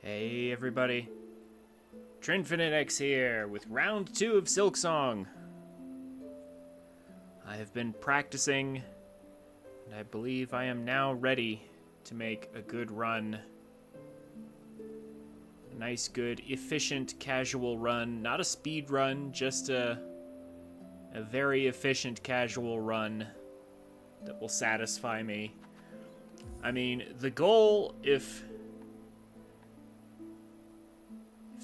Hey everybody, TrinfiniteX here with round 2 of Silksong. I have been practicing, and I believe I am now ready to make a good run. A nice, good, efficient, casual run. Not a speed run, just a very efficient, casual run that will satisfy me. I mean, the goal, if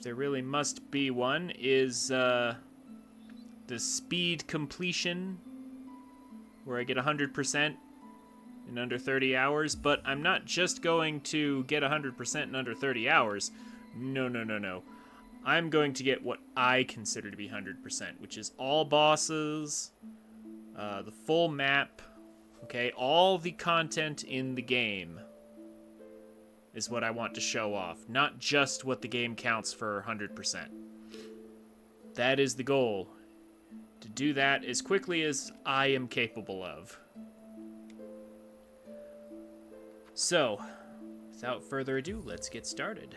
there really must be one, is the speed completion, where I get 100% in under 30 hours, but I'm not just going to get 100% in under 30 hours. No. I'm going to get what I consider to be 100%, which is all bosses, the full map, okay, all the content in the game is what I want to show off, not just what the game counts for 100%. That is the goal, to do that as quickly as I am capable of. So, without further ado, let's get started.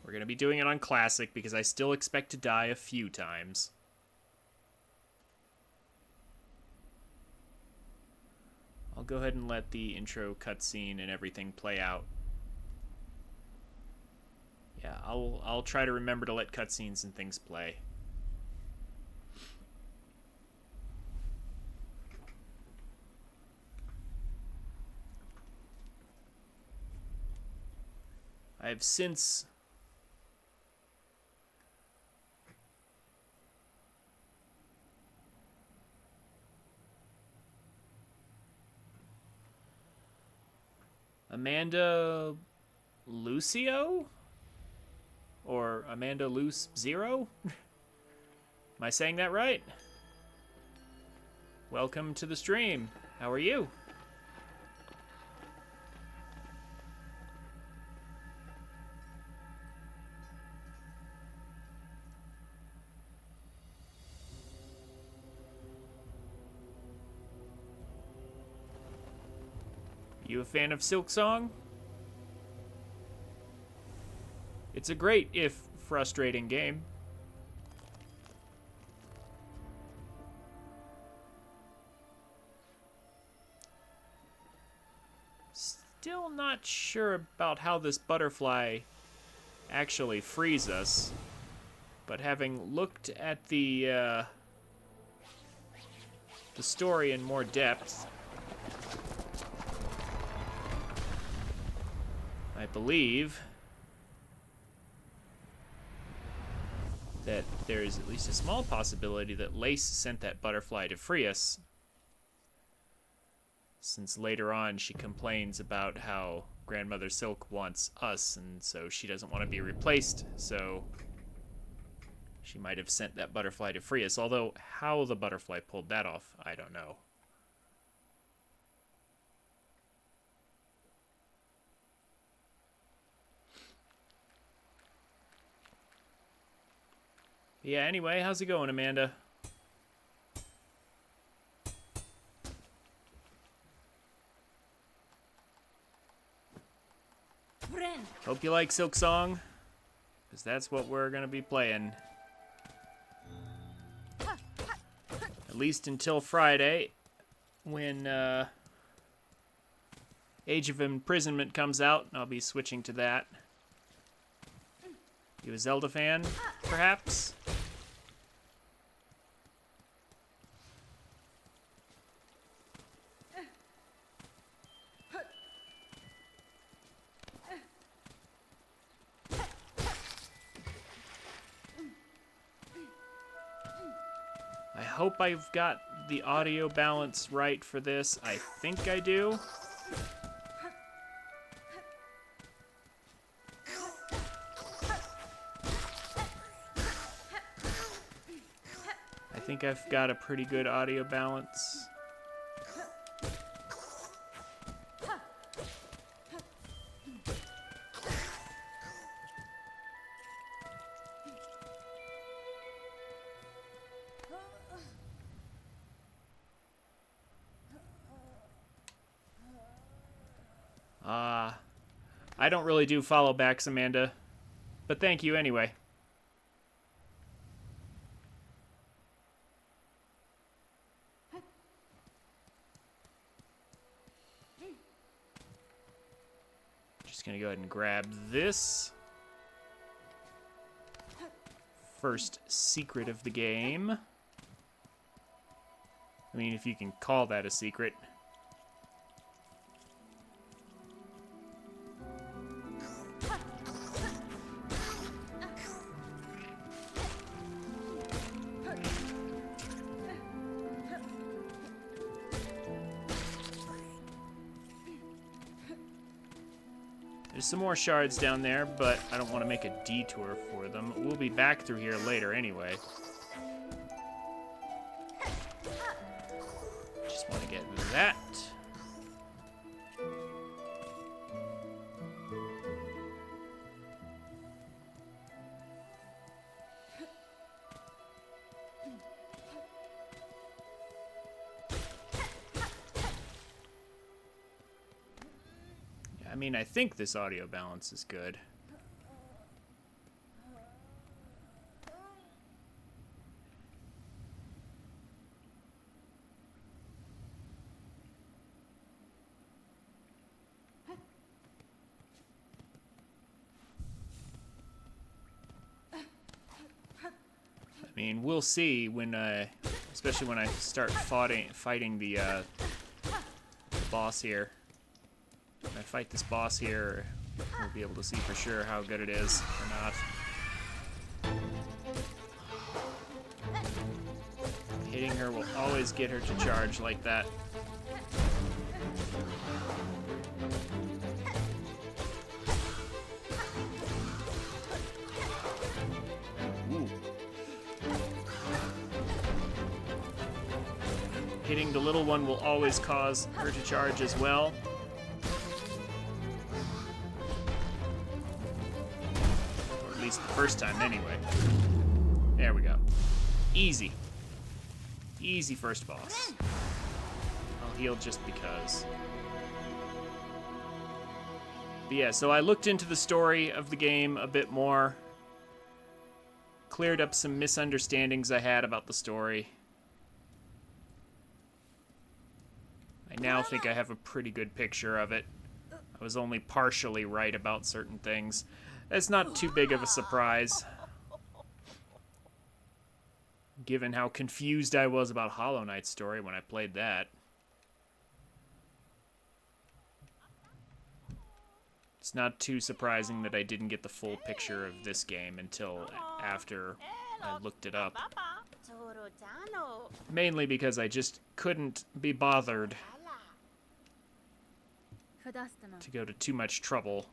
We're going to be doing it on Classic because I still expect to die a few times. I'll go ahead and let the intro cutscene and everything play out. Yeah, I'll try to remember to let cutscenes and things play. I have since Amanda Lucio? Or Amanda Luce Zero? Am I saying that right? Welcome to the stream. How are you? You a fan of Silksong? It's a great, if frustrating, game. Still not sure about how this butterfly actually frees us, but having looked at the story in more depth, I believe that there is at least a small possibility that Lace sent that butterfly to free us, since later on she complains about how Grandmother Silk wants us, and so she doesn't want to be replaced, so she might have sent that butterfly to free us, although how the butterfly pulled that off, I don't know. Yeah, anyway, how's it going, Amanda? Hope you like Silksong, because that's what we're going to be playing. At least until Friday, when Age of Imprisonment comes out, and I'll be switching to that. You a Zelda fan, perhaps? I hope I've got the audio balance right for this. I think I do. I think I've got a pretty good audio balance. I don't really do follow backs, Amanda. But thank you anyway. Just gonna go ahead and grab this. First secret of the game. I mean, if you can call that a secret. There's some more shards down there, but I don't want to make a detour for them. We'll be back through here later anyway. Just want to get that. I mean, I think this audio balance is good. I mean, we'll see when, especially when I start fighting the boss here. When I fight this boss here, we'll be able to see for sure how good it is or not. Hitting her will always get her to charge like that. Ooh. Hitting the little one will always cause her to charge as well. The first time anyway. There we go. Easy. Easy first boss. I'll heal just because. But yeah, so I looked into the story of the game a bit more. Cleared up some misunderstandings I had about the story. I now think I have a pretty good picture of it. I was only partially right about certain things. It's not too big of a surprise, given how confused I was about Hollow Knight's story when I played that. It's not too surprising that I didn't get the full picture of this game until after I looked it up. Mainly because I just couldn't be bothered to go to too much trouble.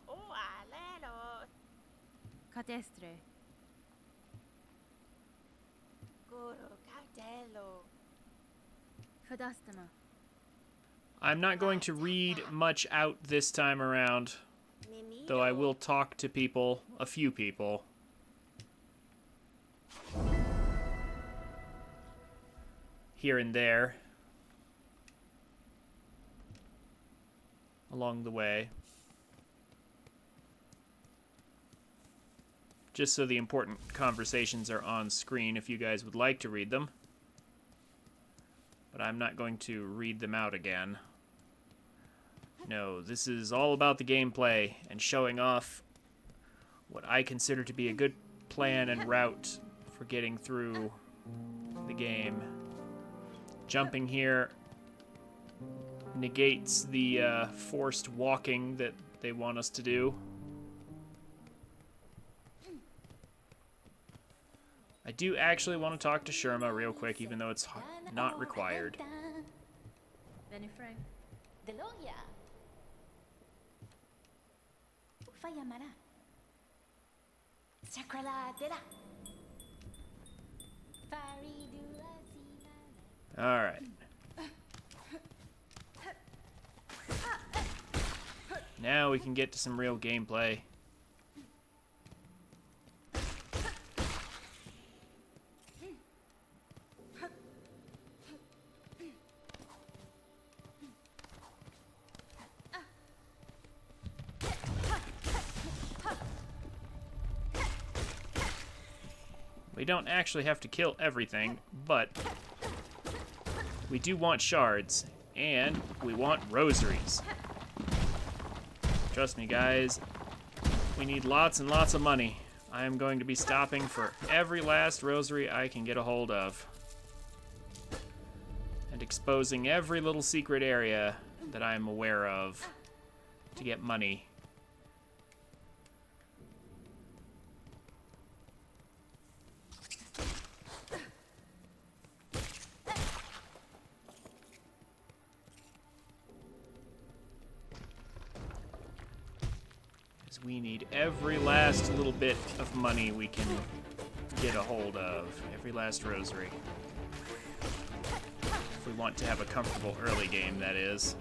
I'm not going to read much out this time around, though I will talk to people, a few people. Here and there. Along the way. Just so the important conversations are on screen if you guys would like to read them. But I'm not going to read them out again. No, this is all about the gameplay and showing off what I consider to be a good plan and route for getting through the game. Jumping here negates the forced walking that they want us to do. I do actually want to talk to Sherma real quick, even though it's not required. Alright. Now we can get to some real gameplay. We don't actually have to kill everything, but we do want shards, and we want rosaries. Trust me, guys, we need lots and lots of money. I am going to be stopping for every last rosary I can get a hold of, and exposing every little secret area that I am aware of to get money. We need every last little bit of money we can get a hold of. Every last rosary. If we want to have a comfortable early game, that is.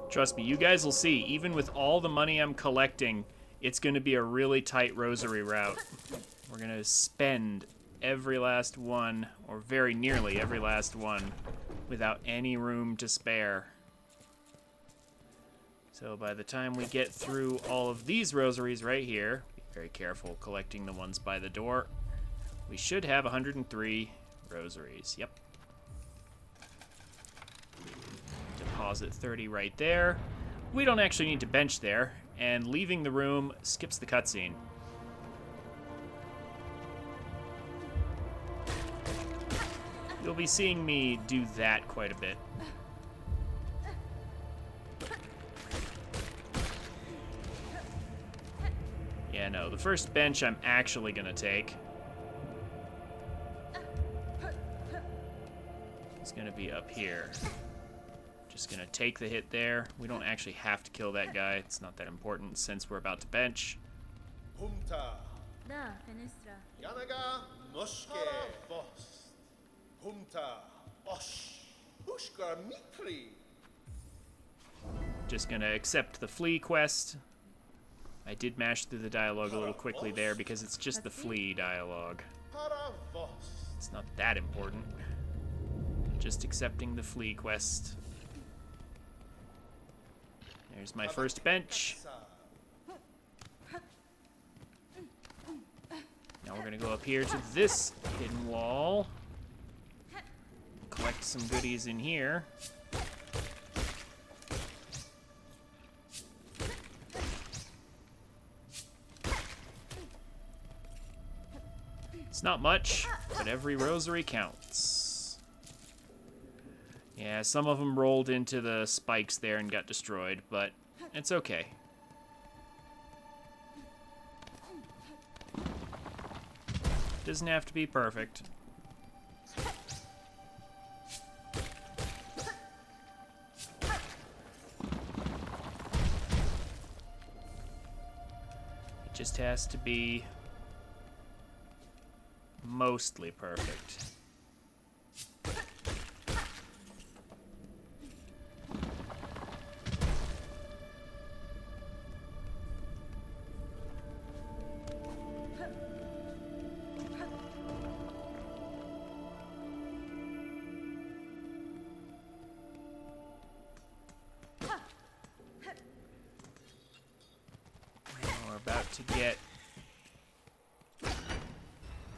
Trust me, you guys will see, even with all the money I'm collecting, it's going to be a really tight rosary route. We're going to spend every last one, or very nearly every last one, without any room to spare. So by the time we get through all of these rosaries right here, be very careful collecting the ones by the door, we should have 103 rosaries. Yep. Deposit 30 right there. We don't actually need to bench there, and leaving the room skips the cutscene. You'll be seeing me do that quite a bit. Yeah, no, the first bench I'm actually gonna take is gonna be up here. Just gonna take the hit there. We don't actually have to kill that guy. It's not that important since we're about to bench. Just gonna accept the flea quest. I did mash through the dialogue a little quickly there because it's just the flea dialogue. It's not that important. Just accepting the flea quest. There's my first bench. Now we're gonna go up here to this hidden wall. Collect some goodies in here. It's not much, but every rosary counts. Yeah, some of them rolled into the spikes there and got destroyed, but it's okay. Doesn't have to be perfect. It just has to be mostly perfect. We're about to get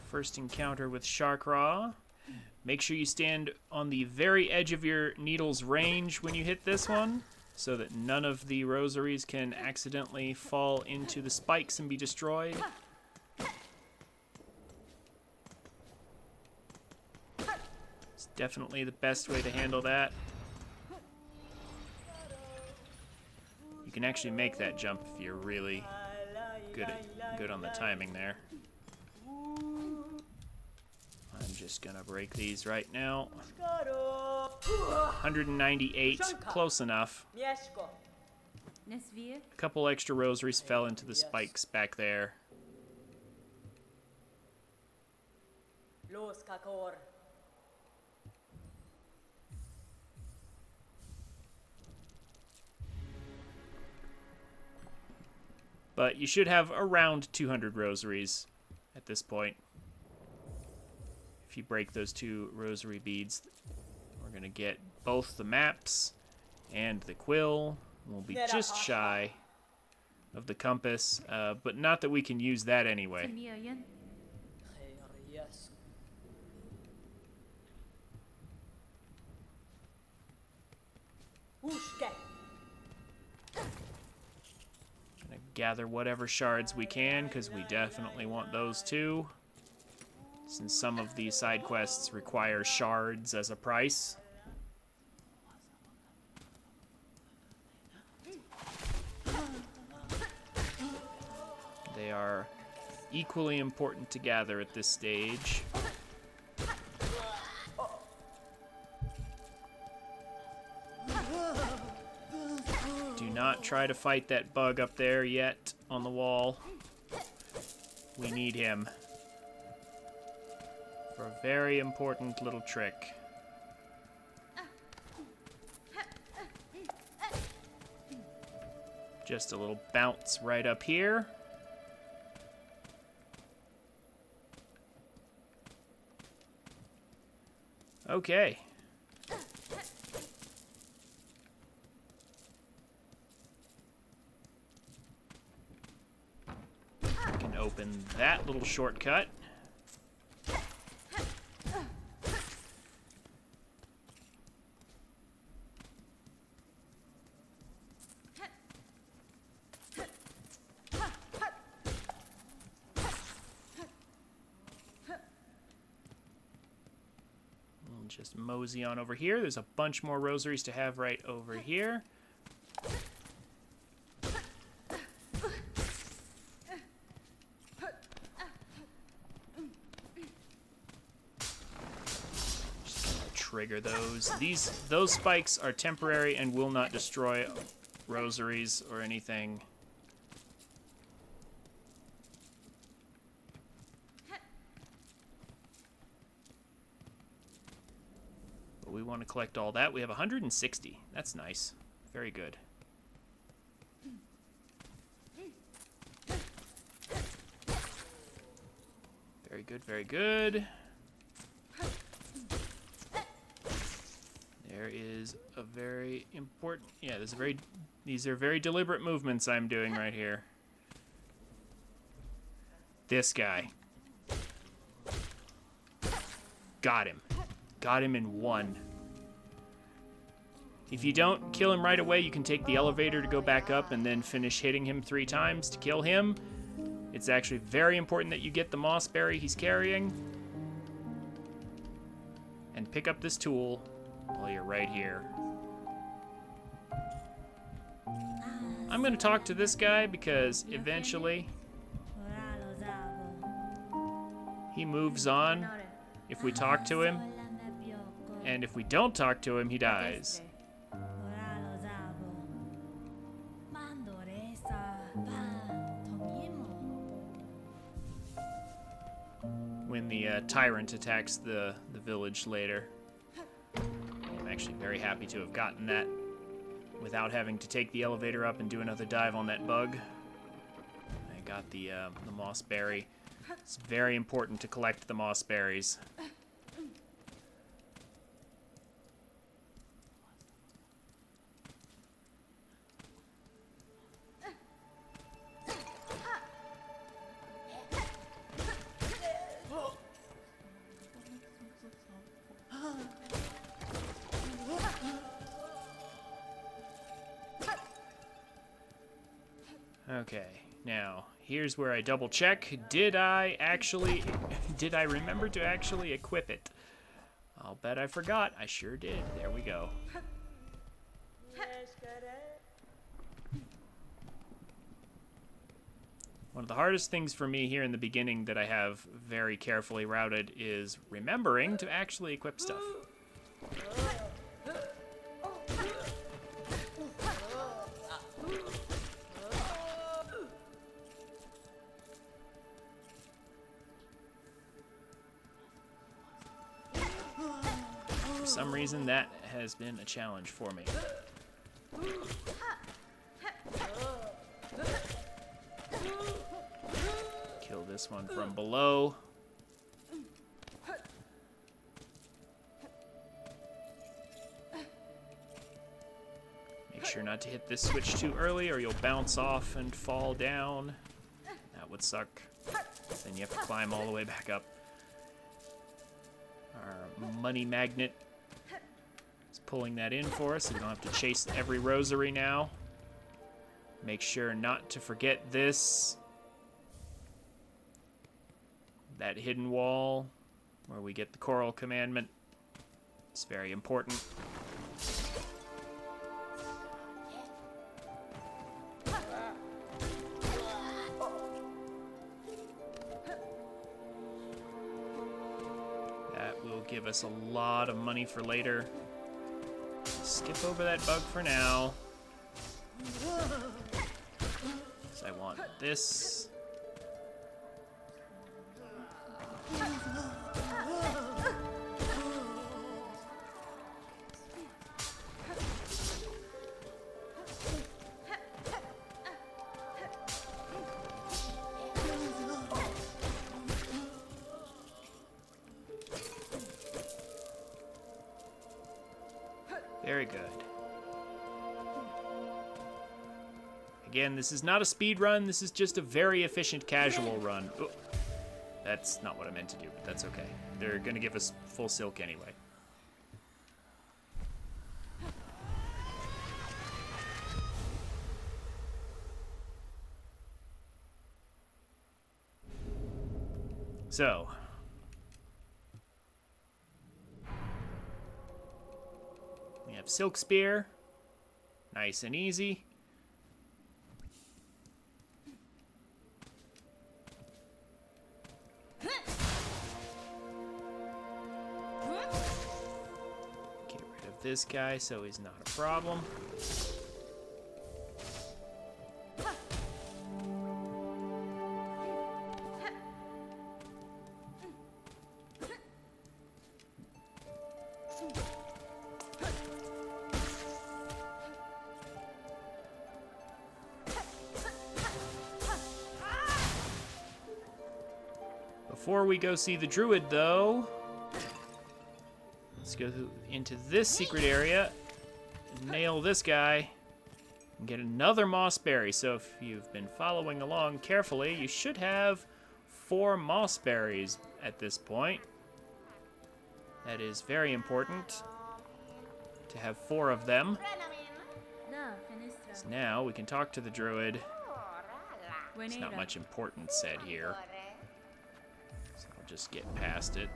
first encounter with Sharkraw. Make sure you stand on the very edge of your needle's range when you hit this one, so that none of the rosaries can accidentally fall into the spikes and be destroyed. It's definitely the best way to handle that. You can actually make that jump if you're really good on the timing there. I'm just gonna break these right now. 198, close enough. A couple extra rosaries fell into the spikes back there. But you should have around 200 rosaries at this point. If you break those 2 rosary beads, we're going to get both the maps and the quill. We'll be just shy of the compass, but not that we can use that anyway. Gonna gather whatever shards we can, because we definitely want those too. Since some of these side quests require shards as a price. They are equally important to gather at this stage. Do not try to fight that bug up there yet on the wall. We need him for a very important little trick. Just a little bounce right up here. Okay. We can open that little shortcut. Just mosey on over here. There's a bunch more rosaries to have right over here. Just gonna trigger those. Those spikes are temporary and will not destroy rosaries or anything. We want to collect all that. We have 160. That's nice. Very good. Very good, very good. There is a very important... Yeah, these are very deliberate movements I'm doing right here. This guy. Got him. Got him in 1. If you don't kill him right away, you can take the elevator to go back up and then finish hitting him 3 times to kill him. It's actually very important that you get the moss berry he's carrying. And pick up this tool while you're right here. I'm going to talk to this guy because eventually he moves on if we talk to him. And if we don't talk to him, he dies. When the tyrant attacks the village later. I'm actually very happy to have gotten that without having to take the elevator up and do another dive on that bug. I got the moss berry. It's very important to collect the moss berries. Okay, now, here's where I double check. Did I remember to actually equip it? I'll bet I forgot. I sure did. There we go. One of the hardest things for me here in the beginning that I have very carefully routed is remembering to actually equip stuff. For some reason, that has been a challenge for me. Kill this this one from below. Make sure not to hit this switch too early or you'll bounce off and fall down. That would suck. Then you have to climb all the way back up. Our money magnet is pulling that in for us, so we don't have to chase every rosary now. Make sure not to forget this. That hidden wall where we get the coral commandment. It's very important. That will give us a lot of money for later. Skip over that bug for now. So I want this. Very good. Again, this is not a speed run, this is just a very efficient casual run. Oh, that's not what I meant to do, but that's okay. They're gonna give us full silk anyway. So, we have Silk Spear, nice and easy. Get rid of this guy so he's not a problem. Before we go see the druid, though, let's go into this secret area, nail this guy, and get another moss berry. So if you've been following along carefully, you should have 4 moss berries at this point. That is very important to have 4 of them. So now we can talk to the druid. There's not much importance said here. I'll just get past it.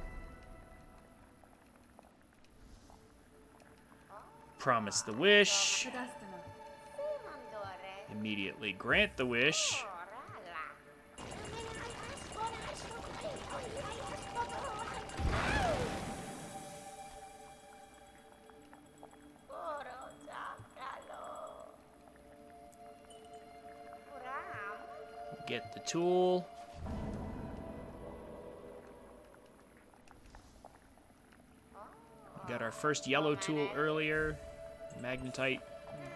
Promise the wish. Immediately grant the wish. Get the tool. Got our first yellow tool earlier, magnetite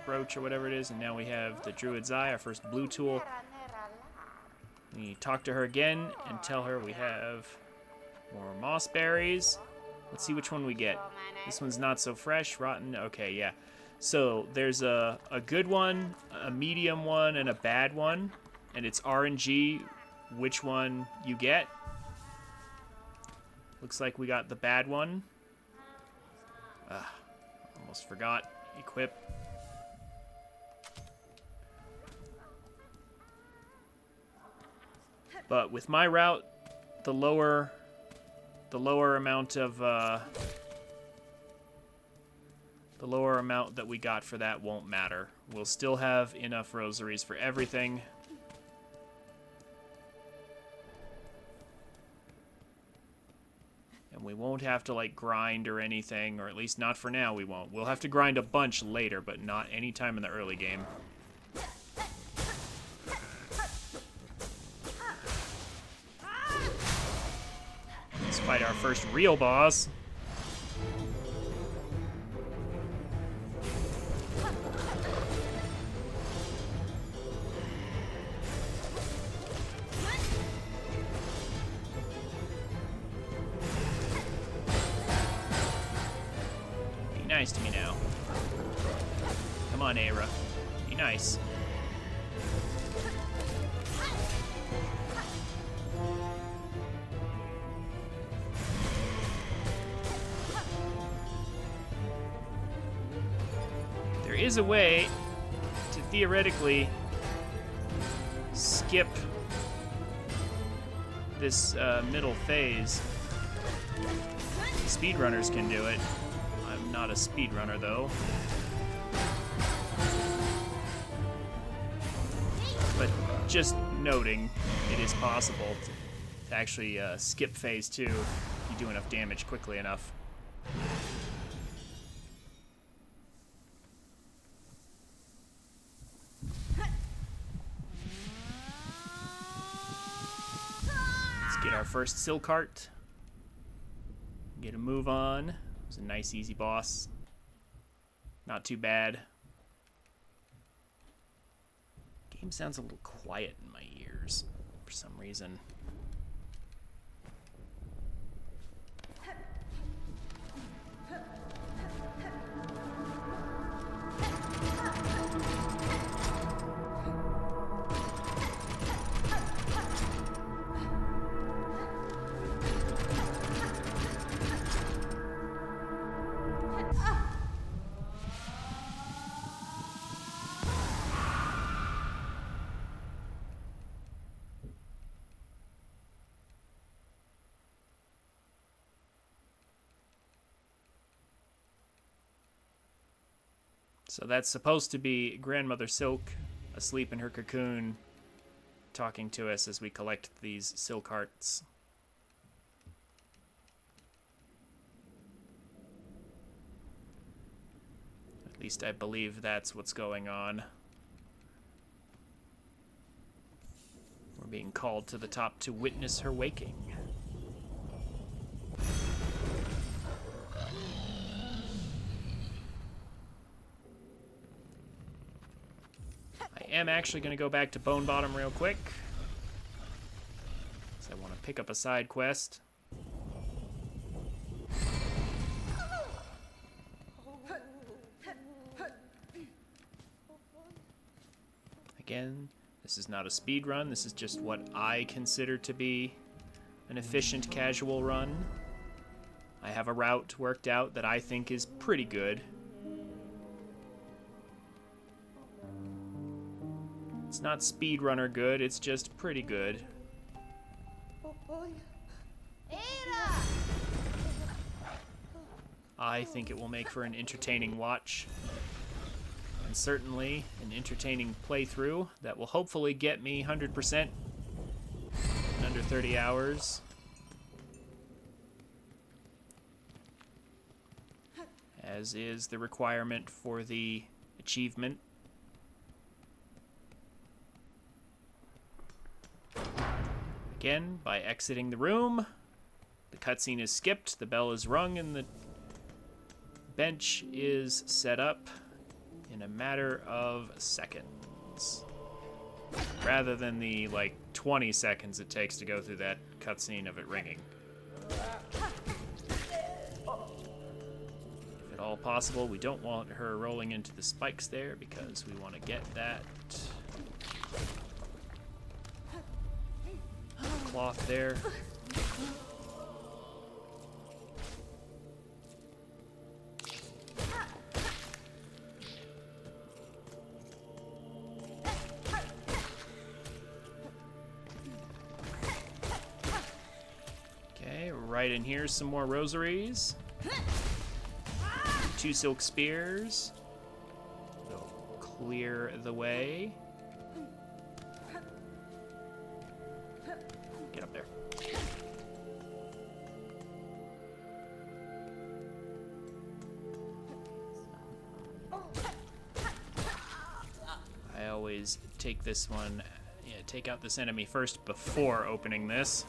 brooch or whatever it is, and now we have the druid's eye, our first blue tool. We talk to her again and tell her we have more moss berries. Let's see which one we get. This one's not so fresh, rotten. Okay, yeah. So there's a good one, a medium one, and a bad one, and it's RNG which one you get. Looks like we got the bad one. Almost forgot. Equip. But with my route, the lower amount of the lower amount that we got for that won't matter. We'll still have enough rosaries for everything. And we won't have to, like, grind or anything, or at least not for now we won't. We'll have to grind a bunch later, but not any time in the early game. Let's fight our first real boss. nice to me now. Come on, Aira. Be nice. There is a way to theoretically skip this middle phase. Speedrunners can do it. I'm not a speedrunner, though. But just noting, it is possible to actually skip phase 2 if you do enough damage quickly enough. Let's get our first Silkart. Get a move on. It was a nice, easy boss. Not too bad. Game sounds a little quiet in my ears for some reason. So that's supposed to be Grandmother Silk asleep in her cocoon, talking to us as we collect these Silkarts. At least I believe that's what's going on. We're being called to the top to witness her waking. I am actually going to go back to Bone Bottom real quick, because I want to pick up a side quest. Again, this is not a speed run, this is just what I consider to be an efficient casual run. I have a route worked out that I think is pretty good. It's not speedrunner good, it's just pretty good. I think it will make for an entertaining watch. And certainly an entertaining playthrough that will hopefully get me 100% in under 30 hours. As is the requirement for the achievement. Again, by exiting the room, the cutscene is skipped, the bell is rung, and the bench is set up in a matter of seconds. Rather than the, 20 seconds it takes to go through that cutscene of it ringing. If at all possible, we don't want her rolling into the spikes there because we want to get that cloth there. Okay, right in here, some more rosaries. 2 silk spears. They'll clear the way. Get up there. I always take this one, take out this enemy first before opening this.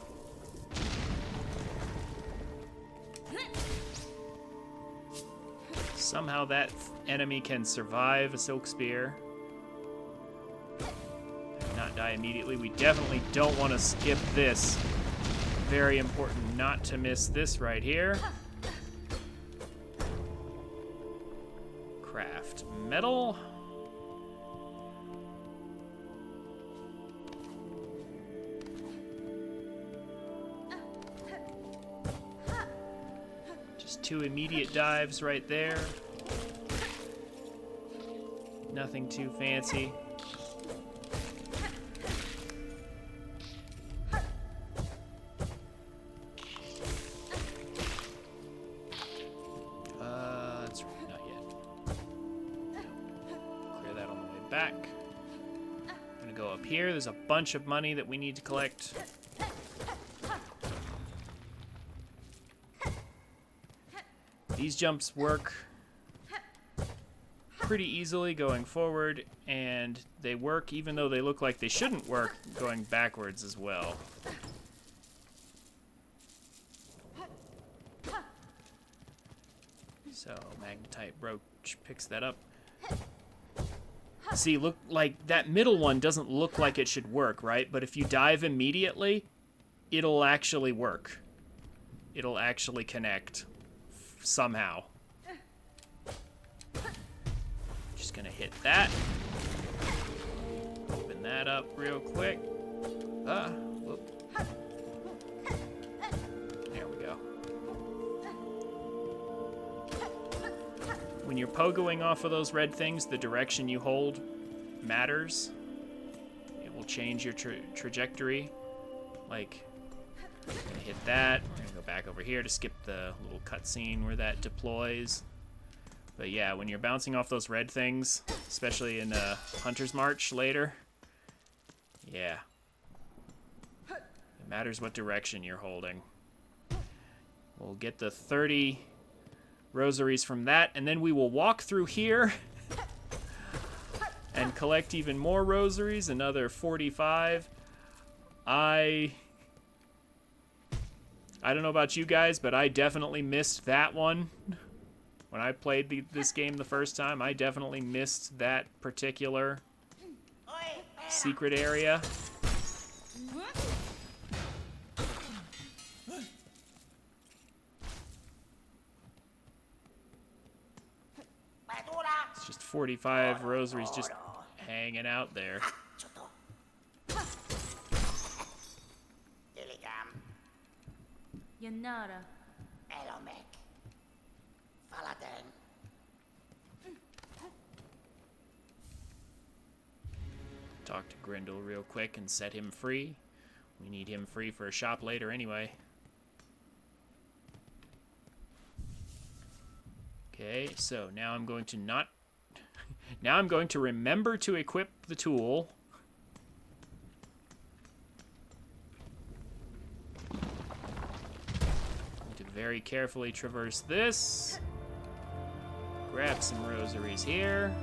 Somehow that enemy can survive a silk spear. Not die immediately. We definitely don't want to skip this. Very important not to miss this right here. metal. Just 2 immediate dives right there. Nothing too fancy. That's not yet. Clear that on the way back. I'm gonna go up here. There's a bunch of money that we need to collect. These jumps work pretty easily going forward, and they work even though they look like they shouldn't work going backwards as well. So magnetite brooch picks that up. See, look, like that middle one doesn't look like it should work, right? But if you dive immediately, it'll actually work. It'll actually connect somehow. Just gonna hit that. Open that up real quick. Whoop. There we go. When you're pogoing off of those red things, the direction you hold matters. It will change your trajectory. Like, I'm gonna hit that. We're gonna go back over here to skip the little cutscene where that deploys. But yeah, when you're bouncing off those red things, especially in Hunter's March later, yeah, it matters what direction you're holding. We'll get the 30 rosaries from that, and then we will walk through here and collect even more rosaries, another 45. I don't know about you guys, but I definitely missed that one. When I played this game the first time, I definitely missed that particular secret area. It's just 45 rosaries just hanging out there. Yanara. Talk to Grindel real quick and set him free. We need him free for a shop later anyway. Okay, so now I'm going to not... now I'm going to remember to equip the tool. Need to very carefully traverse this. Grab some rosaries here.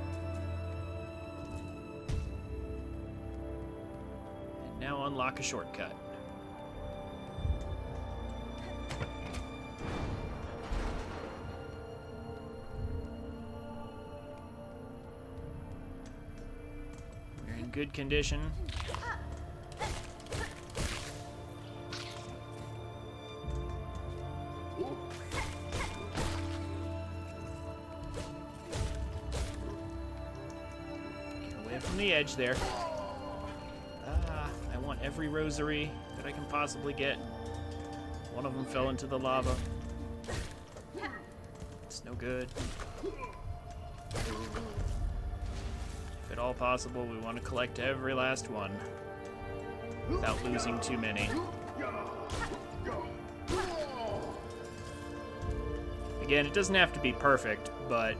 And now unlock a shortcut. We're in good condition. From the edge there. I want every rosary that I can possibly get. One of them fell into the lava. It's no good. If at all possible, we want to collect every last one without losing too many. Again, it doesn't have to be perfect, but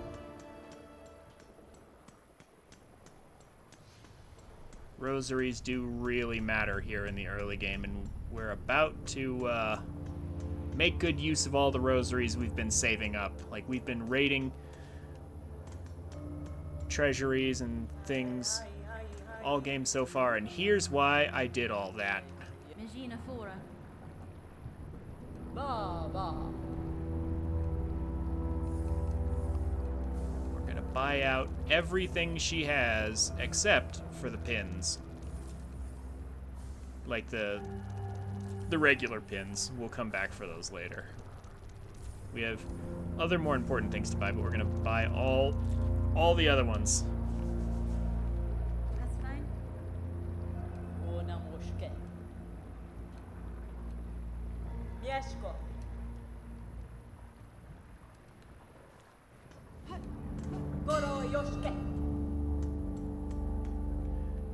rosaries do really matter here in the early game, and we're about to make good use of all the rosaries we've been saving up. Like, we've been raiding treasuries and things all game so far, and here's why I did all that. We're gonna buy out everything she has except for the pins. Like the regular pins. We'll come back for those later. We have other more important things to buy, but we're gonna buy all all the other ones. That's fine.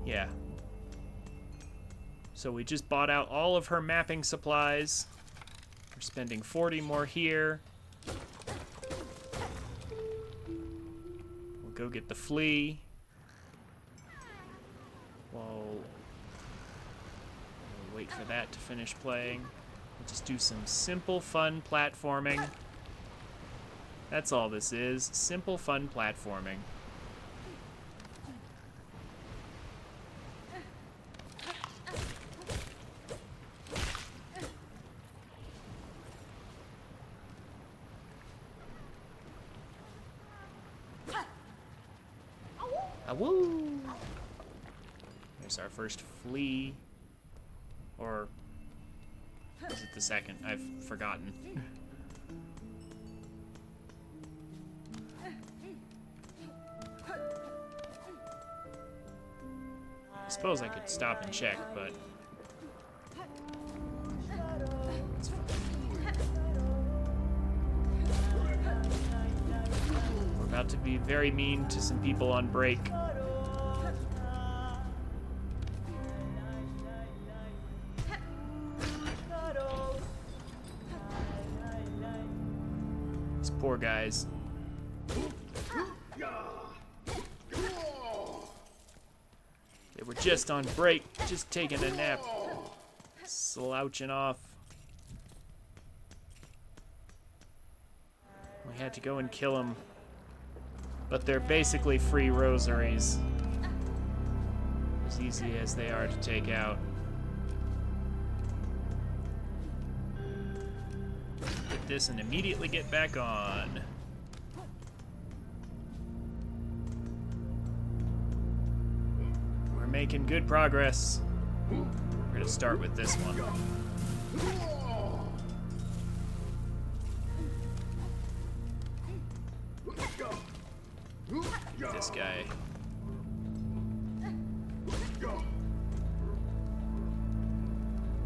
Yeah. So we just bought out all of her mapping supplies. We're spending 40 more here. We'll go get the flea. We'll wait for that to finish playing. We'll just do some simple, fun platforming. That's all this is. Simple, fun platforming. Woo! There's our first flea. Or is it the second? I've forgotten. I suppose I could stop and check, but it's fine. We're about to be very mean to some people on break. These poor guys. They were just on break, just taking a nap, slouching off. We had to go and kill them, but they're basically free rosaries, as easy as they are to take out. Hit this and immediately get back on. We're making good progress. We're gonna start with this one. Get this guy.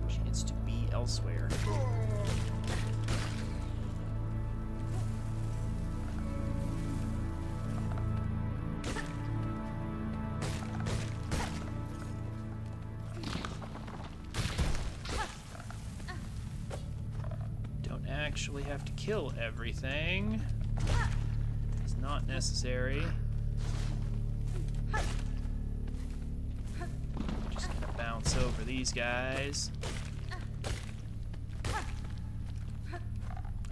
Chance to be elsewhere. Actually have to kill everything. It's not necessary. Just gonna bounce over these guys.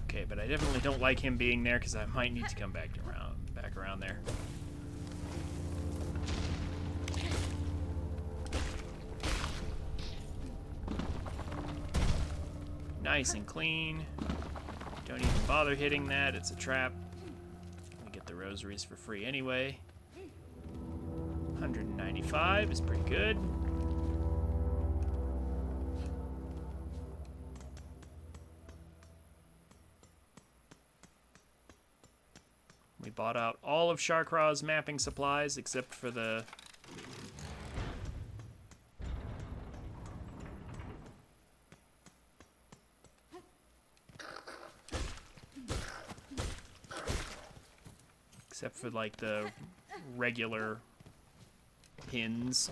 Okay, but I definitely don't like him being there because I might need to come back around there. Nice and clean. Don't even bother hitting that, it's a trap. We get the rosaries for free anyway. 195 is pretty good. We bought out all of Sharkraw's mapping supplies except for the like the regular pins.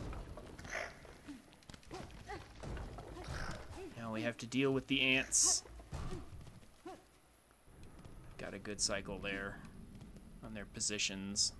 Now we have to deal with the ants. Got a good cycle there on their positions.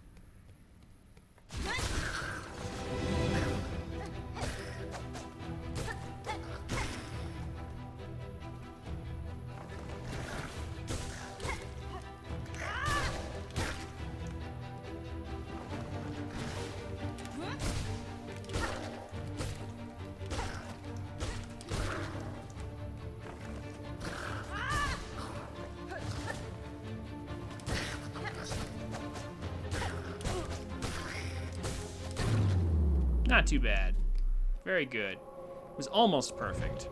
Not too bad. Very good. It was almost perfect.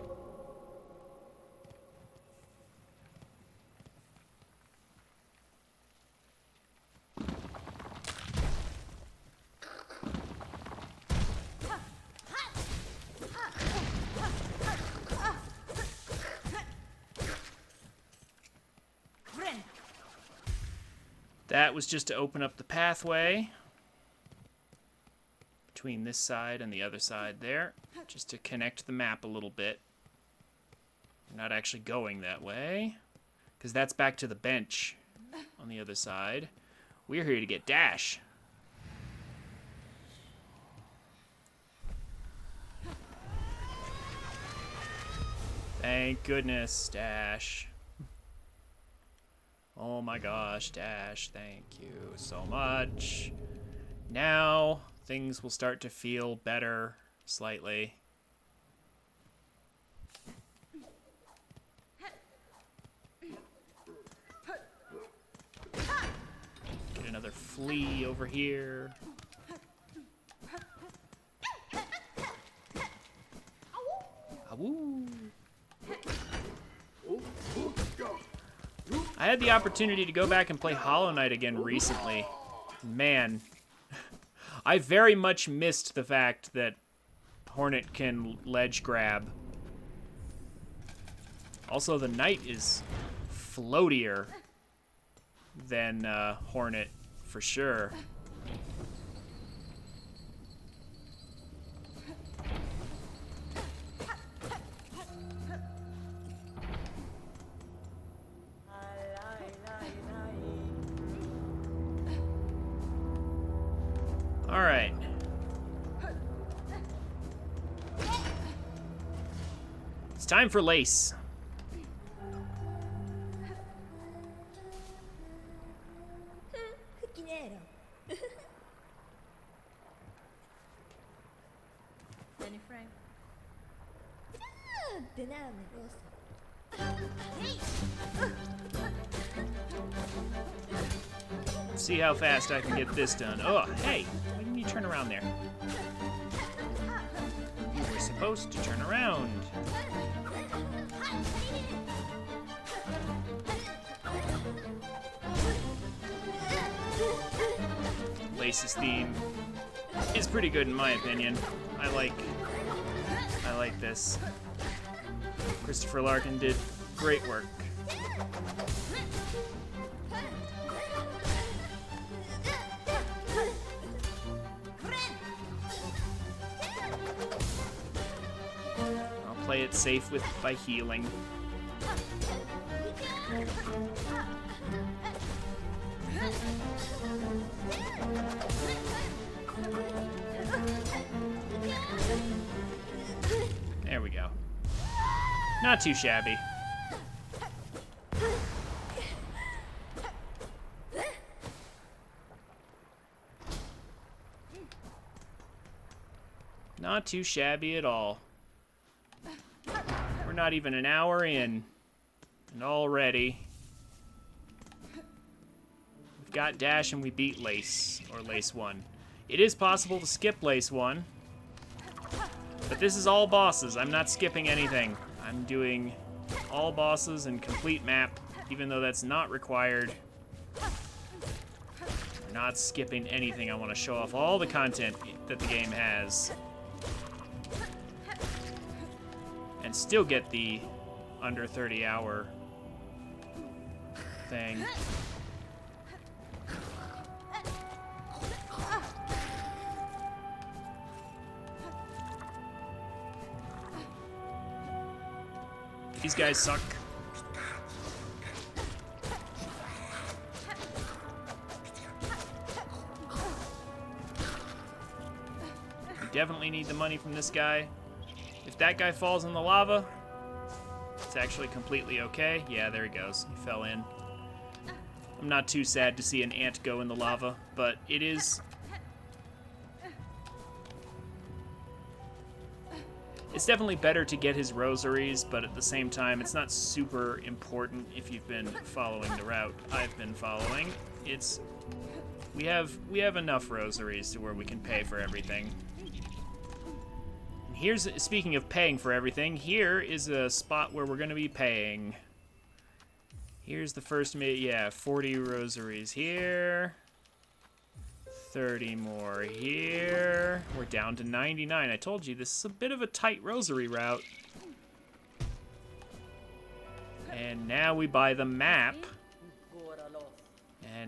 That was just to open up the pathway between this side and the other side there, just to connect the map a little bit. We're not actually going that way, because that's back to the bench on the other side. We're here to get Dash. Thank goodness, Dash. Oh my gosh, Dash, thank you so much. Now, things will start to feel better, slightly. Get another flea over here. Awoo. I had the opportunity to go back and play Hollow Knight again recently. Man, I very much missed the fact that Hornet can ledge grab. Also, the Knight is floatier than Hornet, for sure. All right. It's time for Lace. Let's see how fast I can get this done. Oh, hey, why didn't you turn around there? You were supposed to turn around. Lace's theme is pretty good in my opinion. I like this. Christopher Larkin did great work. I'll play it safe by healing. There we go. Not too shabby. Not too shabby at all. We're not even an hour in, and already we've got Dash and we beat Lace, or Lace 1. It is possible to skip Lace 1, but this is all bosses. I'm not skipping anything. I'm doing all bosses and complete map, even though that's not required. I'm not skipping anything. I want to show off all the content that the game has. And still get the under 30-hour thing. These guys suck. We definitely need the money from this guy. If that guy falls in the lava, it's actually completely okay. Yeah, there he goes. He fell in. I'm not too sad to see an ant go in the lava, but it is... It's definitely better to get his rosaries, but at the same time, it's not super important if you've been following the route I've been following. We have enough rosaries to where we can pay for everything. And here's, speaking of paying for everything, here is a spot where we're going to be paying. Here's the first, 40 rosaries here. 30 more here. We're down to 99. I told you, this is a bit of a tight rosary route. And now we buy the map.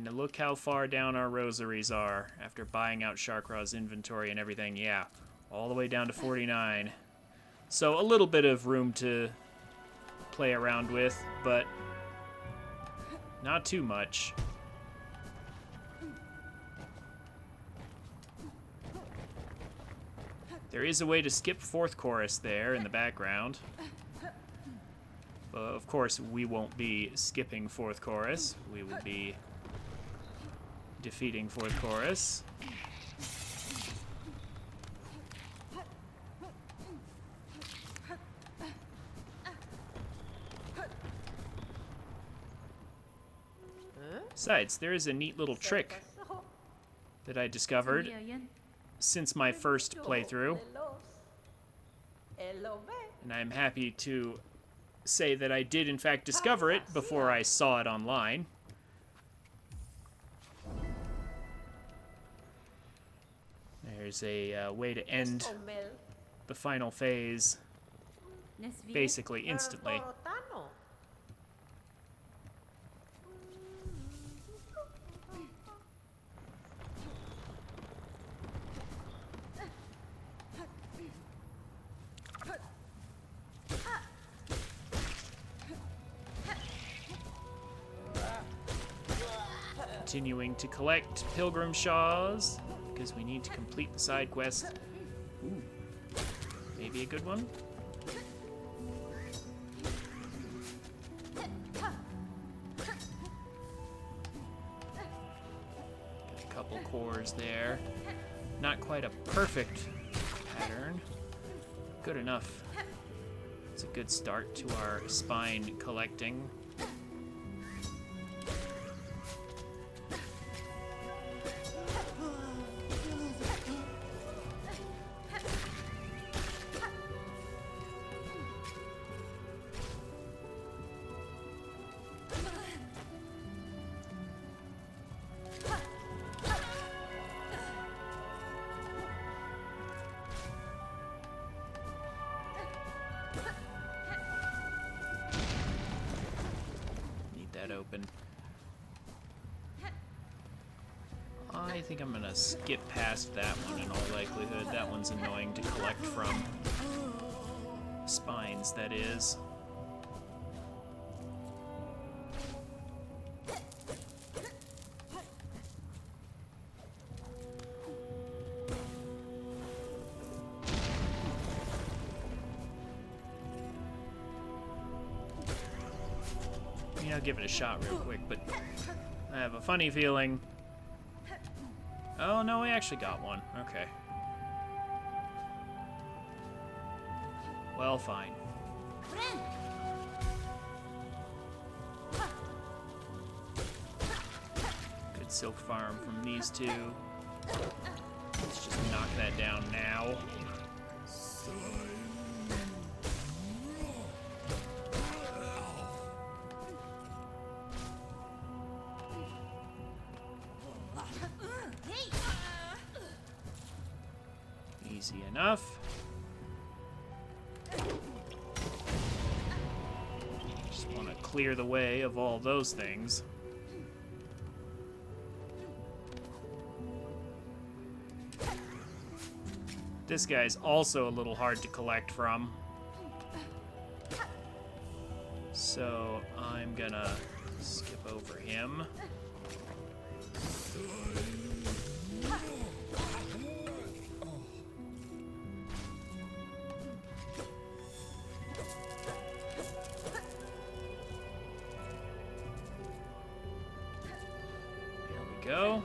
And look how far down our rosaries are after buying out Sharkraw's inventory and everything. Yeah, all the way down to 49. So a little bit of room to play around with, but not too much. There is a way to skip fourth chorus there in the background. Of course, we won't be skipping fourth chorus. We will be defeating fourth chorus. Besides, there is a neat little trick that I discovered since my first playthrough. And I'm happy to say that I did in fact discover it before I saw it online. There's a way to end the final phase basically instantly. Continuing to collect Pilgrim Shaws, because we need to complete the side quest. Ooh, maybe a good one? Got a couple cores there. Not quite a perfect pattern. Good enough. It's a good start to our spine collecting. Open. I think I'm gonna skip past that one in all likelihood. That one's annoying to collect from. Spines, that is. I'll give it a shot real quick, but I have a funny feeling. Oh, no, we actually got one. Okay. Well, fine. Good silk farm from these two. Let's just knock that down now. Easy enough. Just want to clear the way of all those things. This guy's also a little hard to collect from. So I'm gonna skip over him. Go.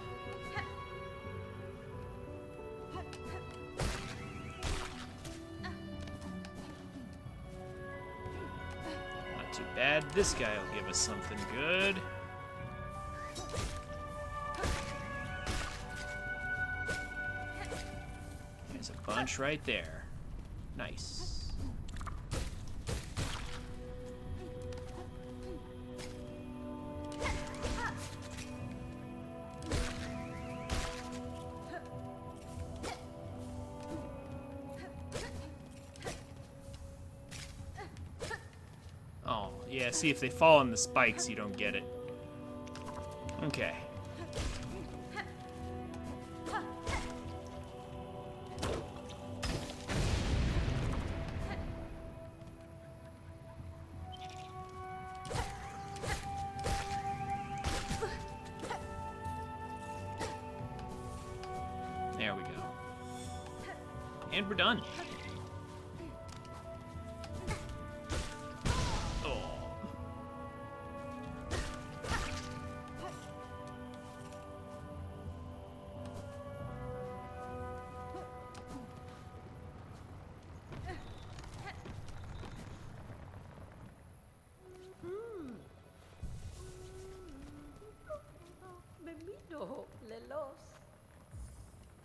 Not too bad. This guy will give us something good. There's a bunch right there. Nice. Yeah, see, if they fall on the spikes, you don't get it. Okay. And we're done. Oh.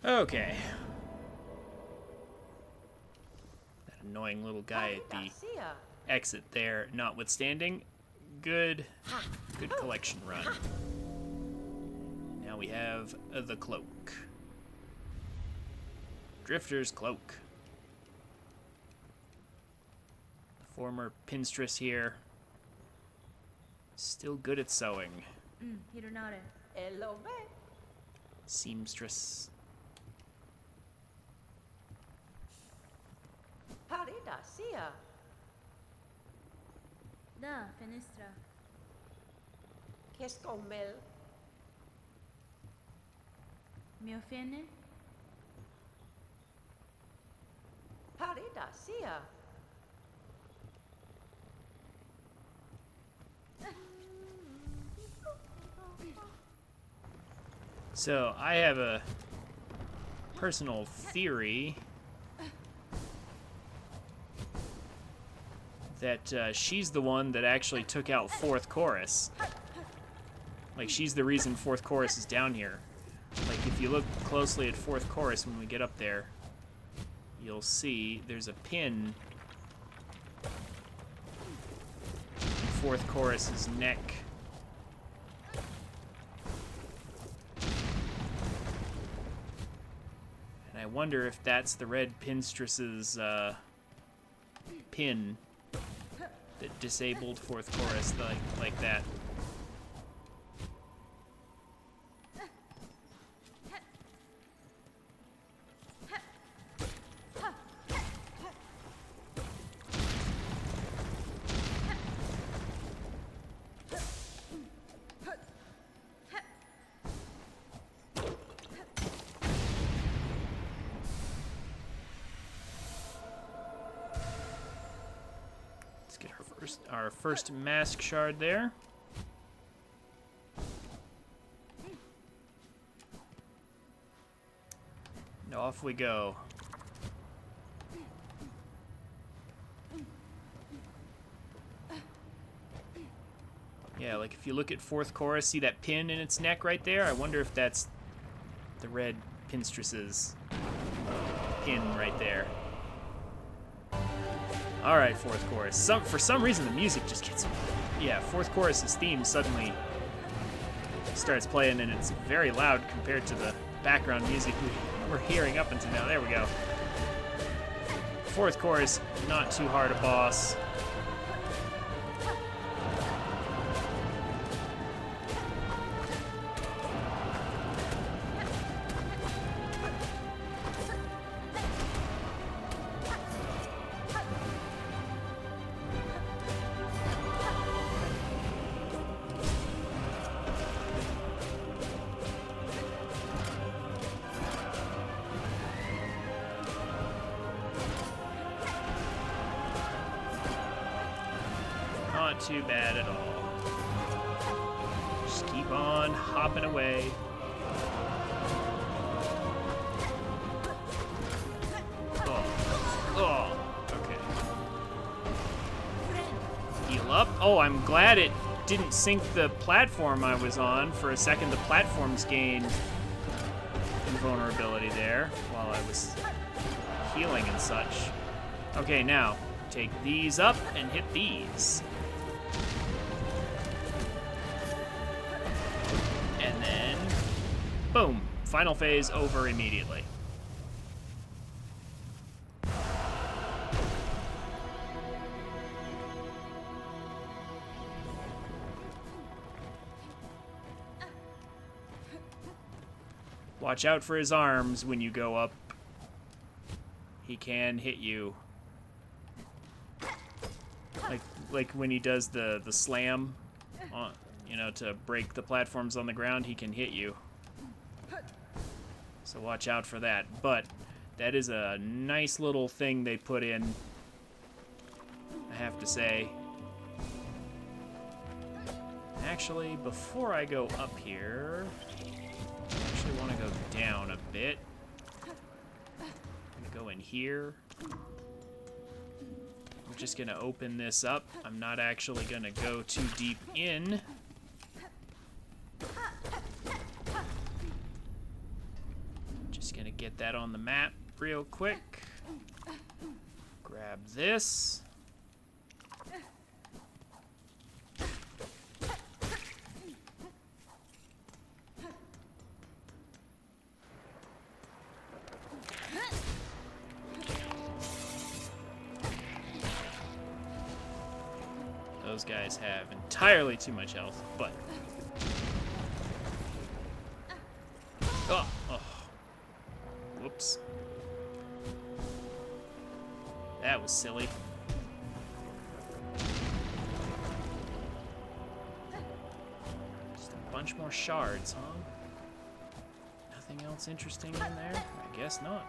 Okay. That annoying little guy at the exit there, notwithstanding, good collection run. Now we have the cloak. Drifter's cloak. The former pinstress here. Still good at sewing. Seamstress. Da, finestra. Mi offende? So, I have a personal theory that she's the one that actually took out fourth chorus. Like, she's the reason fourth chorus is down here. Like, if you look closely at fourth chorus when we get up there, you'll see there's a pin in fourth chorus's neck. And I wonder if that's the red pinstress's pin that disabled fourth chorus like that. Our first mask shard there. And off we go. Yeah, like if you look at fourth chorus, see that pin in its neck right there? I wonder if that's the red pinstress's pin right there. Alright, fourth chorus. For some reason, the music just gets... Yeah, fourth chorus's theme suddenly starts playing, and it's very loud compared to the background music we're hearing up until now. There we go. Fourth chorus, not too hard a boss. Not too bad at all. Just keep on hopping away. Oh, okay. Heal up. Oh, I'm glad it didn't sink the platform I was on. For a second, the platforms gained invulnerability there while I was healing and such. Okay, now take these up and hit these. And then, boom, final phase over immediately. Watch out for his arms when you go up. He can hit you. Like when he does the slam on, you know, to break the platforms on the ground, he can hit you. So watch out for that. But That is a nice little thing they put in, I have to say. Actually, before I go up here, I actually want to go down a bit. I'm gonna go in here. I'm just gonna open this up. I'm not actually gonna go too deep in. Just gonna get that on the map real quick. Grab this. Those guys have entirely too much health, but... Oh! Whoops. That was silly. Just a bunch more shards, huh? Nothing else interesting in there? I guess not.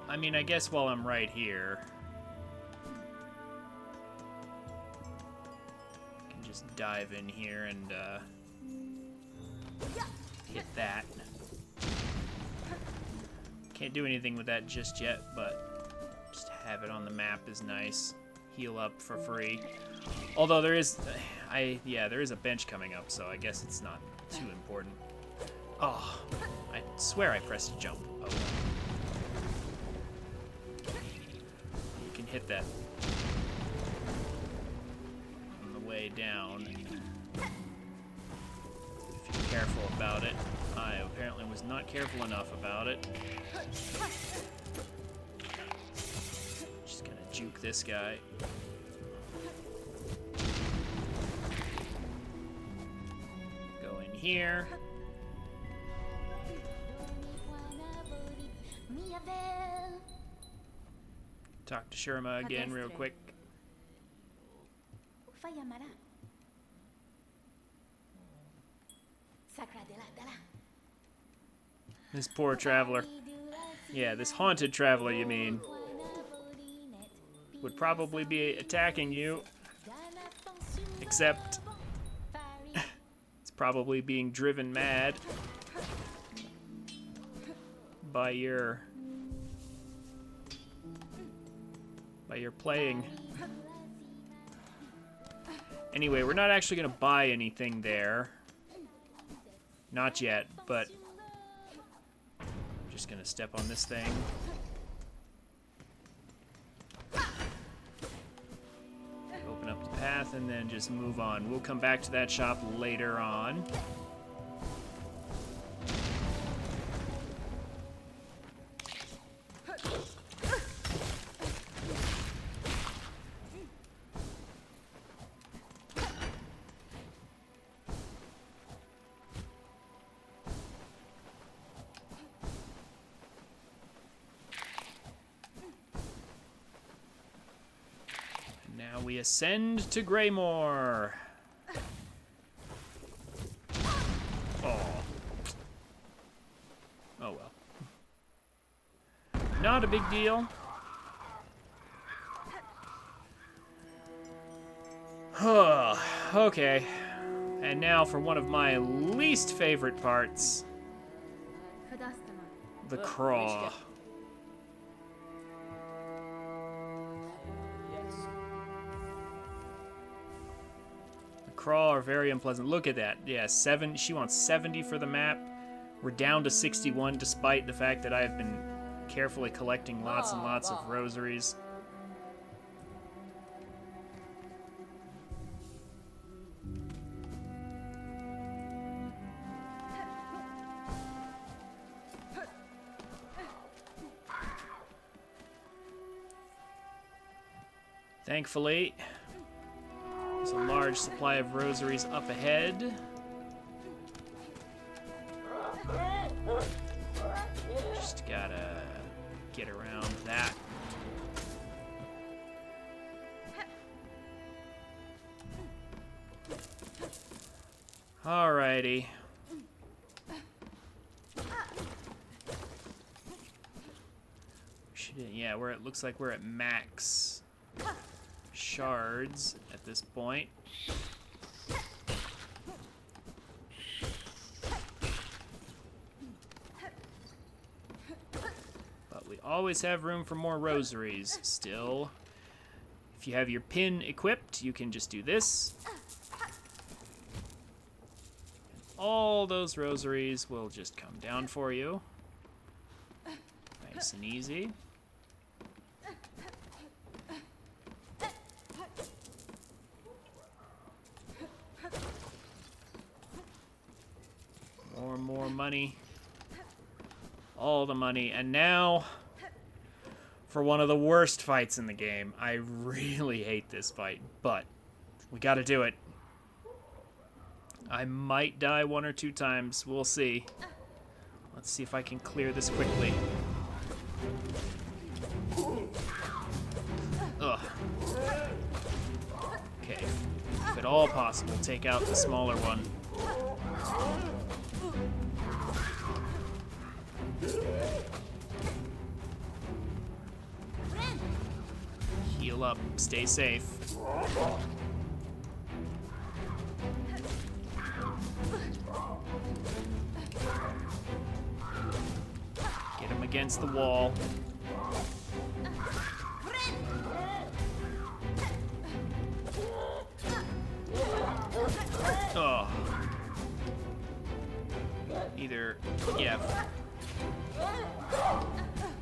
I mean, I guess while I'm right here, I can just dive in here and hit that. Can't do anything with that just yet, but just have it on the map is nice. Heal up for free. Although there is, there is a bench coming up, so I guess it's not too important. Oh, I swear I pressed jump. Oh. Hit that on the way down. If you're careful about it. I apparently was not careful enough about it. Just gonna juke this guy. Go in here. Talk to Sherma again real quick. This poor traveler. Yeah, this haunted traveler, you mean. Would probably be attacking you. Except... it's probably being driven mad by your playing. Anyway, we're not actually gonna buy anything there. Not yet, but I'm just gonna step on this thing. Open up the path and then just move on. We'll come back to that shop later on. Now we ascend to Greymore. Oh. Oh well. Not a big deal. Okay. And now for one of my least favorite parts. The craw. Crawl are very unpleasant. Look at that. Yeah, she wants 70 for the map. We're down to 61 despite the fact that I have been carefully collecting lots and lots of rosaries. Thankfully, there's a large supply of rosaries up ahead. Just gotta get around that. Alrighty. Yeah, it looks like we're at max shards at this point. But we always have room for more rosaries still. If you have your pin equipped, you can just do this. All those rosaries will just come down for you. Nice and easy. More money. All the money. And now, for one of the worst fights in the game. I really hate this fight, but we gotta do it. I might die 1 or 2 times. We'll see. Let's see if I can clear this quickly. Ugh. Okay. If at all possible, take out the smaller one. Heal up. Stay safe. Get him against the wall. Oh. Either, yeah.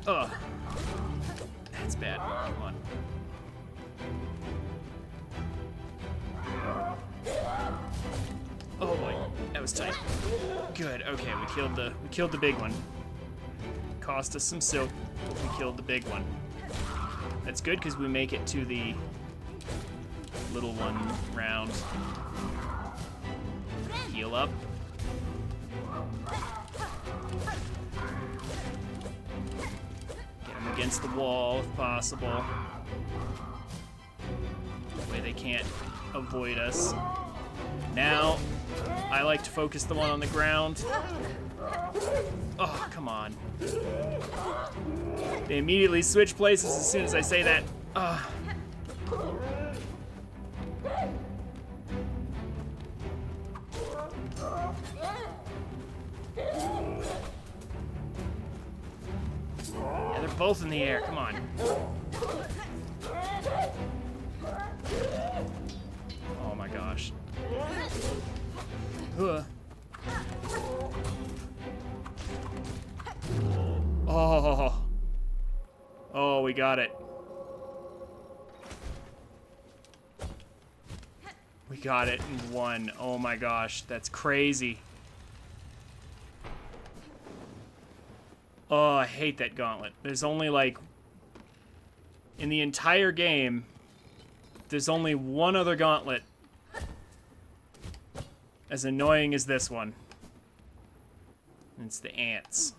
Ugh. That's bad. Come on. Oh boy, that was tight. Good. Okay, we killed the big one. Cost us some silk, but we killed the big one. That's good because we make it to the little one round. Heal up. Get him against the wall if possible. That way they can't avoid us. Now, I like to focus the one on the ground. Oh, come on. They immediately switch places as soon as I say that. Yeah, they're both in the air. Come on. Oh my gosh. Oh. Oh, we got it. We got it in 1. Oh my gosh, that's crazy. Oh, I hate that gauntlet. There's only like, in the entire game, there's only one other gauntlet as annoying as this one. And it's the ants.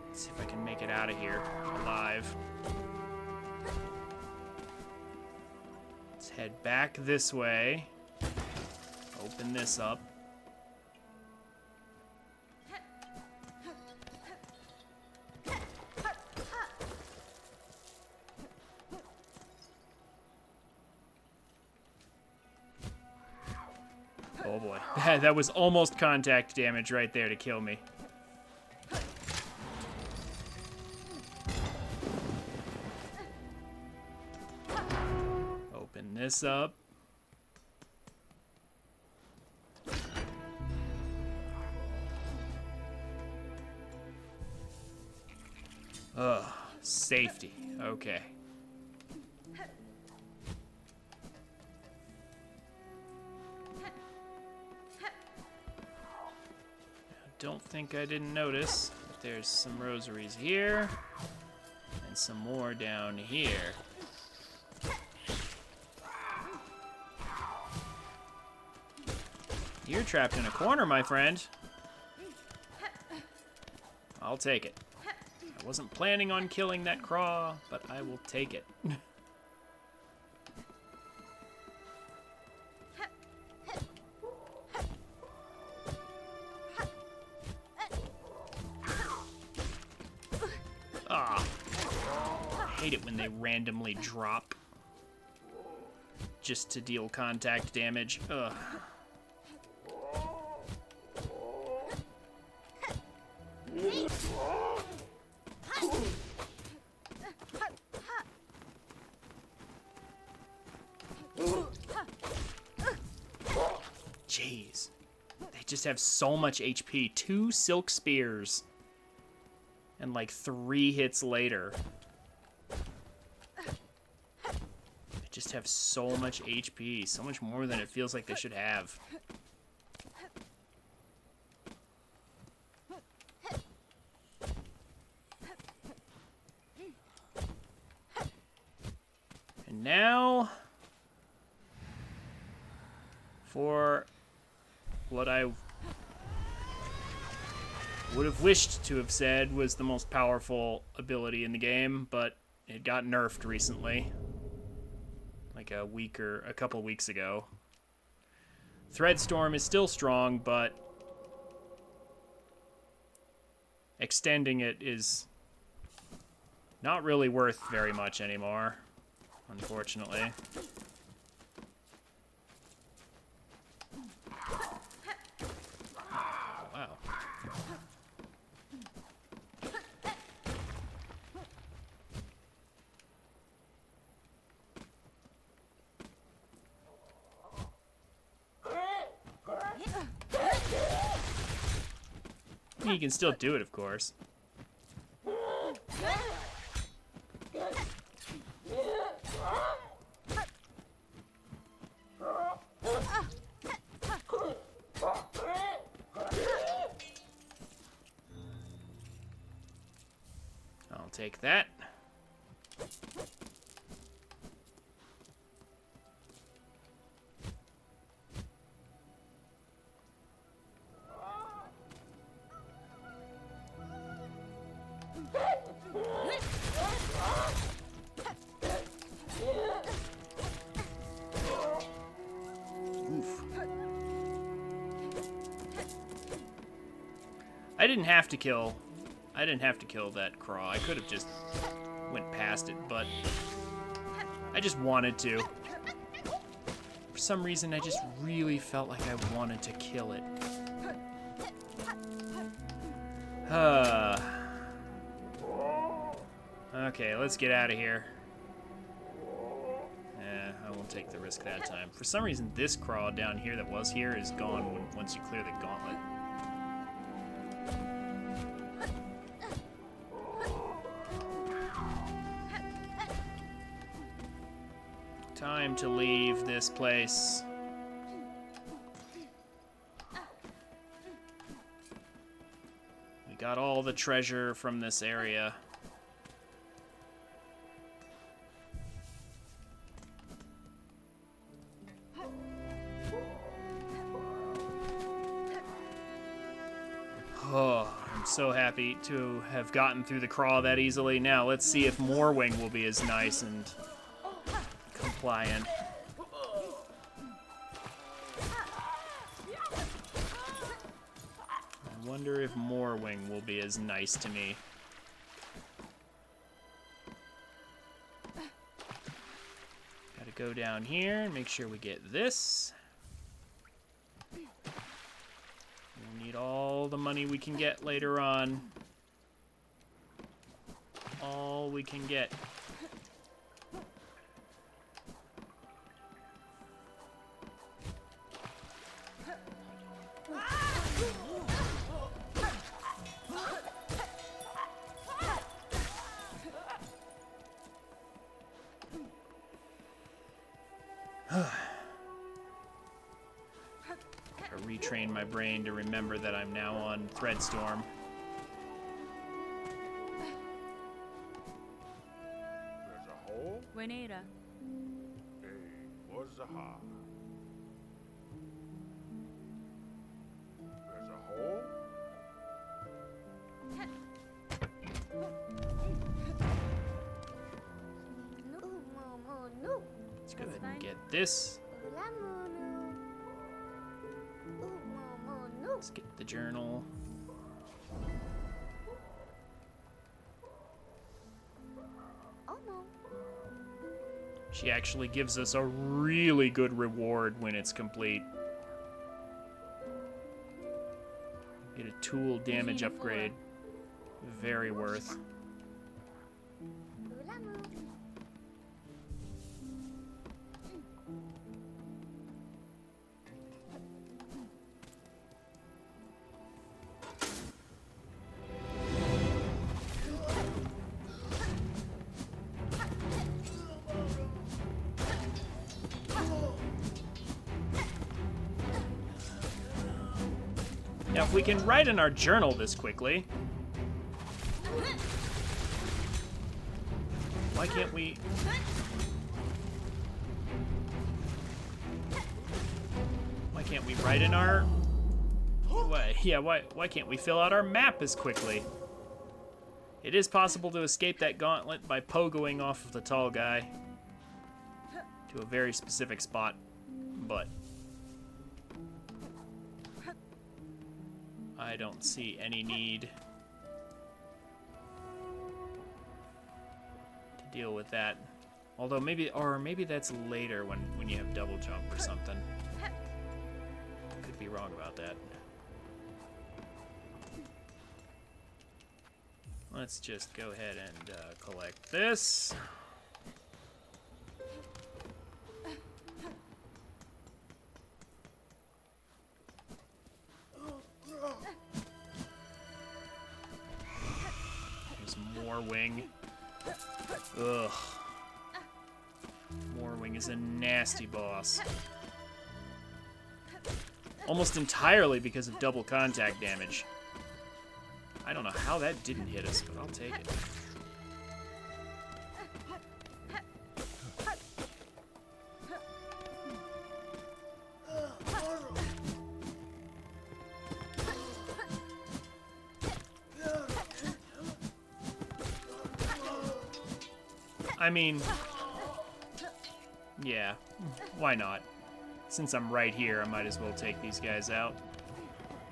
Let's see if I can make it out of here alive. Let's head back this way. Open this up. Oh boy. That was almost contact damage right there to kill me. Open this up. Ugh, safety. Okay. Don't think I didn't notice, but there's some rosaries here, and some more down here. You're trapped in a corner, my friend. I'll take it. I wasn't planning on killing that craw, but I will take it. Ah, I hate it when they randomly drop just to deal contact damage. Ugh. Jeez. They just have so much HP. 2 silk spears. And like 3 hits later. They just have so much HP. So much more than it feels like they should have. And now, for what I would have wished to have said was the most powerful ability in the game, but it got nerfed recently. Like a couple weeks ago. Threadstorm is still strong, but extending it is not really worth very much anymore, unfortunately. Wow. You can still do it, of course. I'll take that. Oof. I didn't have to kill that craw. I could have just went past it, but I just wanted to. For some reason, I just really felt like I wanted to kill it. Okay, let's get out of here. I won't take the risk that time. For some reason, this craw down here that was here is gone once you clear the gauntlet. Time to leave this place. We got all the treasure from this area. Oh, I'm so happy to have gotten through the crawl that easily. Now, let's see if Moorwing will be as nice and compliant. I wonder if Moorwing will be as nice to me. Gotta go down here and make sure we get this. We need all the money we can get later on. All we can get. Gotta retrain my brain to remember that I'm now on Threadstorm. There's a hole? Buenera. Wazaha. There's a hole? Go ahead and get this. Let's get the journal. She actually gives us a really good reward when it's complete. Get a tool damage upgrade. Very worth. Now, if we can write in our journal this quickly, why can't we? Why can't we write in our? Why can't we fill out our map as quickly? It is possible to escape that gauntlet by pogoing off of the tall guy to a very specific spot, but I don't see any need to deal with that. Although maybe that's later when you have double jump or something. Could be wrong about that. Let's just go ahead and collect this. Wing. Ugh. Moorwing is a nasty boss. Almost entirely because of double contact damage. I don't know how that didn't hit us, but I'll take it. I mean, yeah, why not? Since I'm right here, I might as well take these guys out.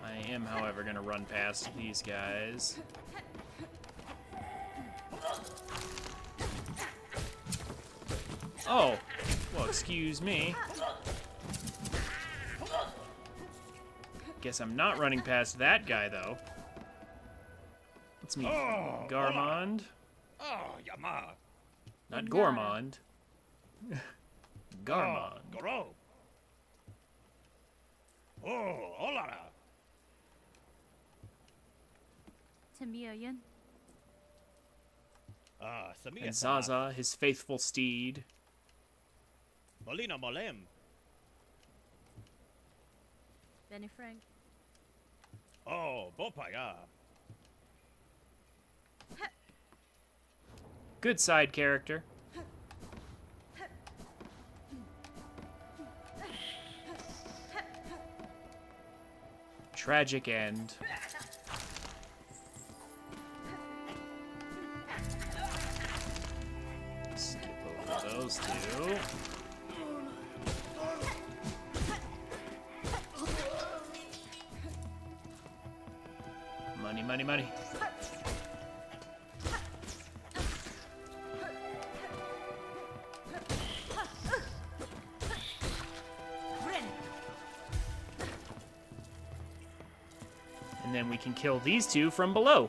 I am, however, gonna run past these guys. Oh, well, excuse me. Guess I'm not running past that guy, though. Let's meet Garmond. Oh, Yama. Not Gormond. Garmond. Goro. Oh, hola. Tamiyan. Samia. And Zaza, his faithful steed. Molina Molem. Benny Frank. Oh, Bopaya. Good side character. Tragic end. Skip over those two. Money, money, money. And then we can kill these two from below.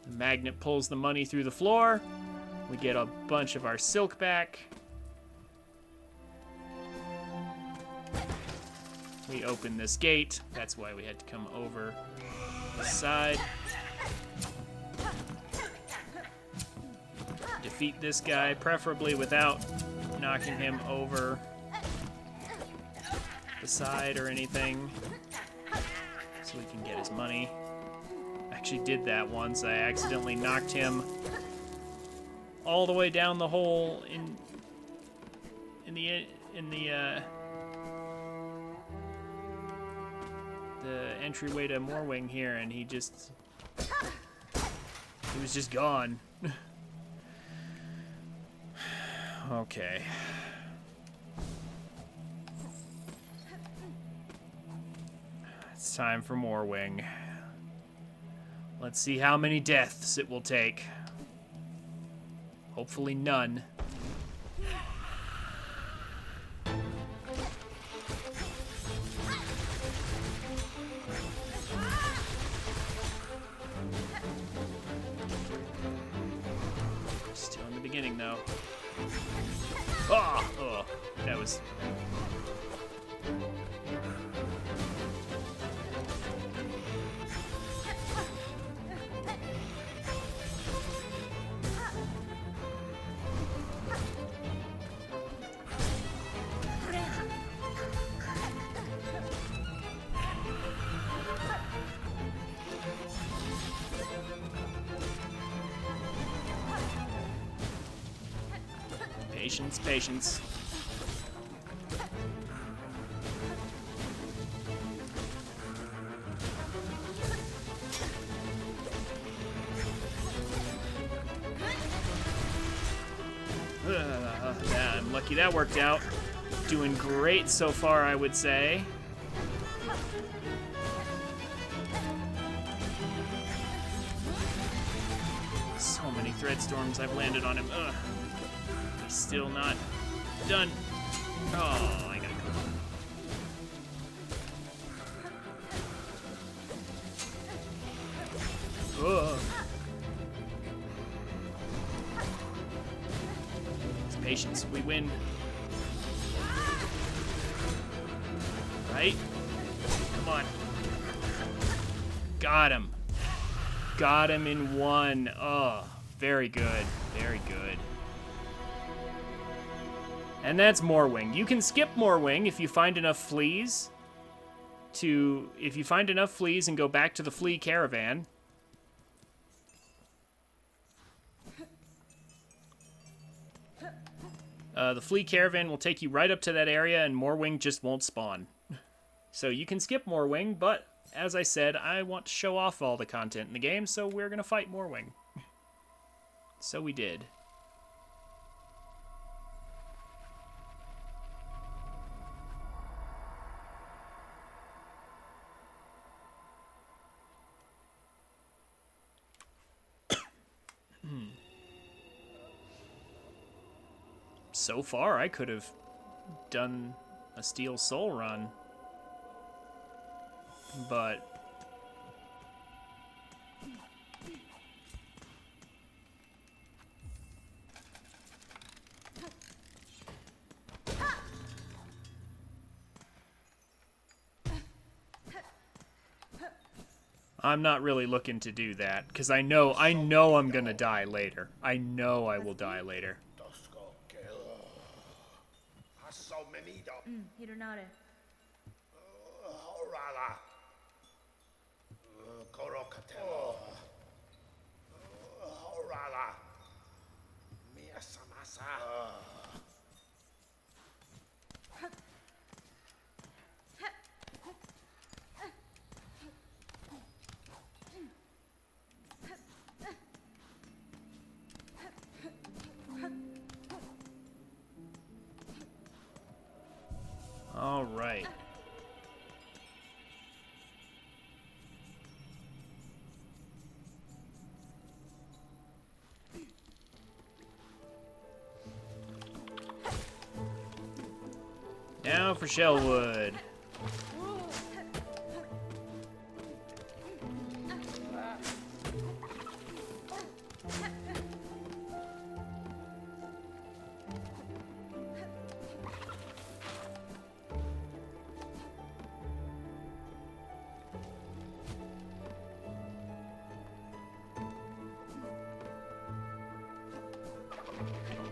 The magnet pulls the money through the floor. We get a bunch of our silk back. We open this gate. That's why we had to come over the side. Defeat this guy, preferably without knocking him over the side or anything, so we can get his money. I actually did that once. I accidentally knocked him all the way down the hole in the entryway to Moorwing here, and he just He was just gone. Okay. It's time for more wing. Let's see how many deaths it will take. Hopefully none. Still in the beginning, though. Oh, that was... Patience, patience. Yeah, I'm lucky that worked out. Doing great so far, I would say. So many thread storms I've landed on him. Ugh. He's still not done. Oh, I gotta go. Ugh. It's patience. We win. Right? Come on. Got him. Got him in one. Oh, very good. Very good. And that's Morwing. You can skip Morwing if you find enough fleas if you find enough fleas and go back to the flea caravan. The flea caravan will take you right up to that area and Morwing just won't spawn. So you can skip Morwing, but as I said, I want to show off all the content in the game, so we're gonna fight Morwing. So we did. So far, I could have done a Steel Soul run, but I'm not really looking to do that because I know I'm gonna die later. I know I will die later. Hironare. All right. Now for Shellwood.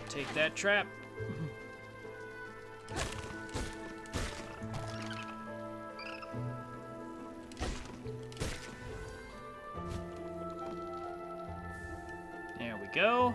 Take that trap. There we go.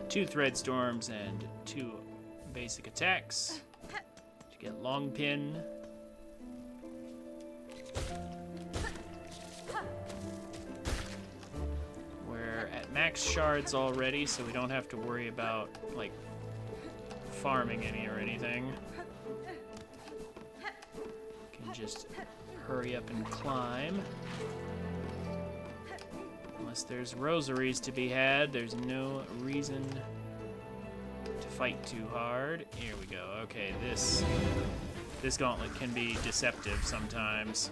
2 thread storms and 2 basic attacks to get long pin. We're at max shards already, so we don't have to worry about like farming any or anything. Can just hurry up and climb. Unless there's rosaries to be had, there's no reason to fight too hard. Here we go. Okay, this gauntlet can be deceptive sometimes.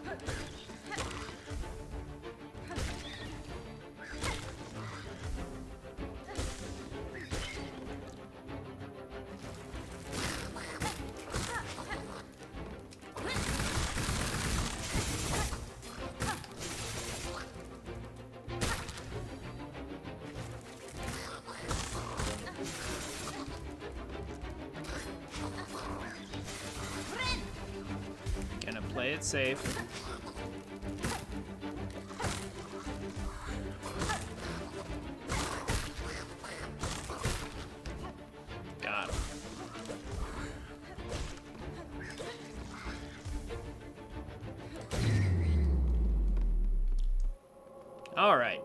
Gonna play it safe. Got him. All right.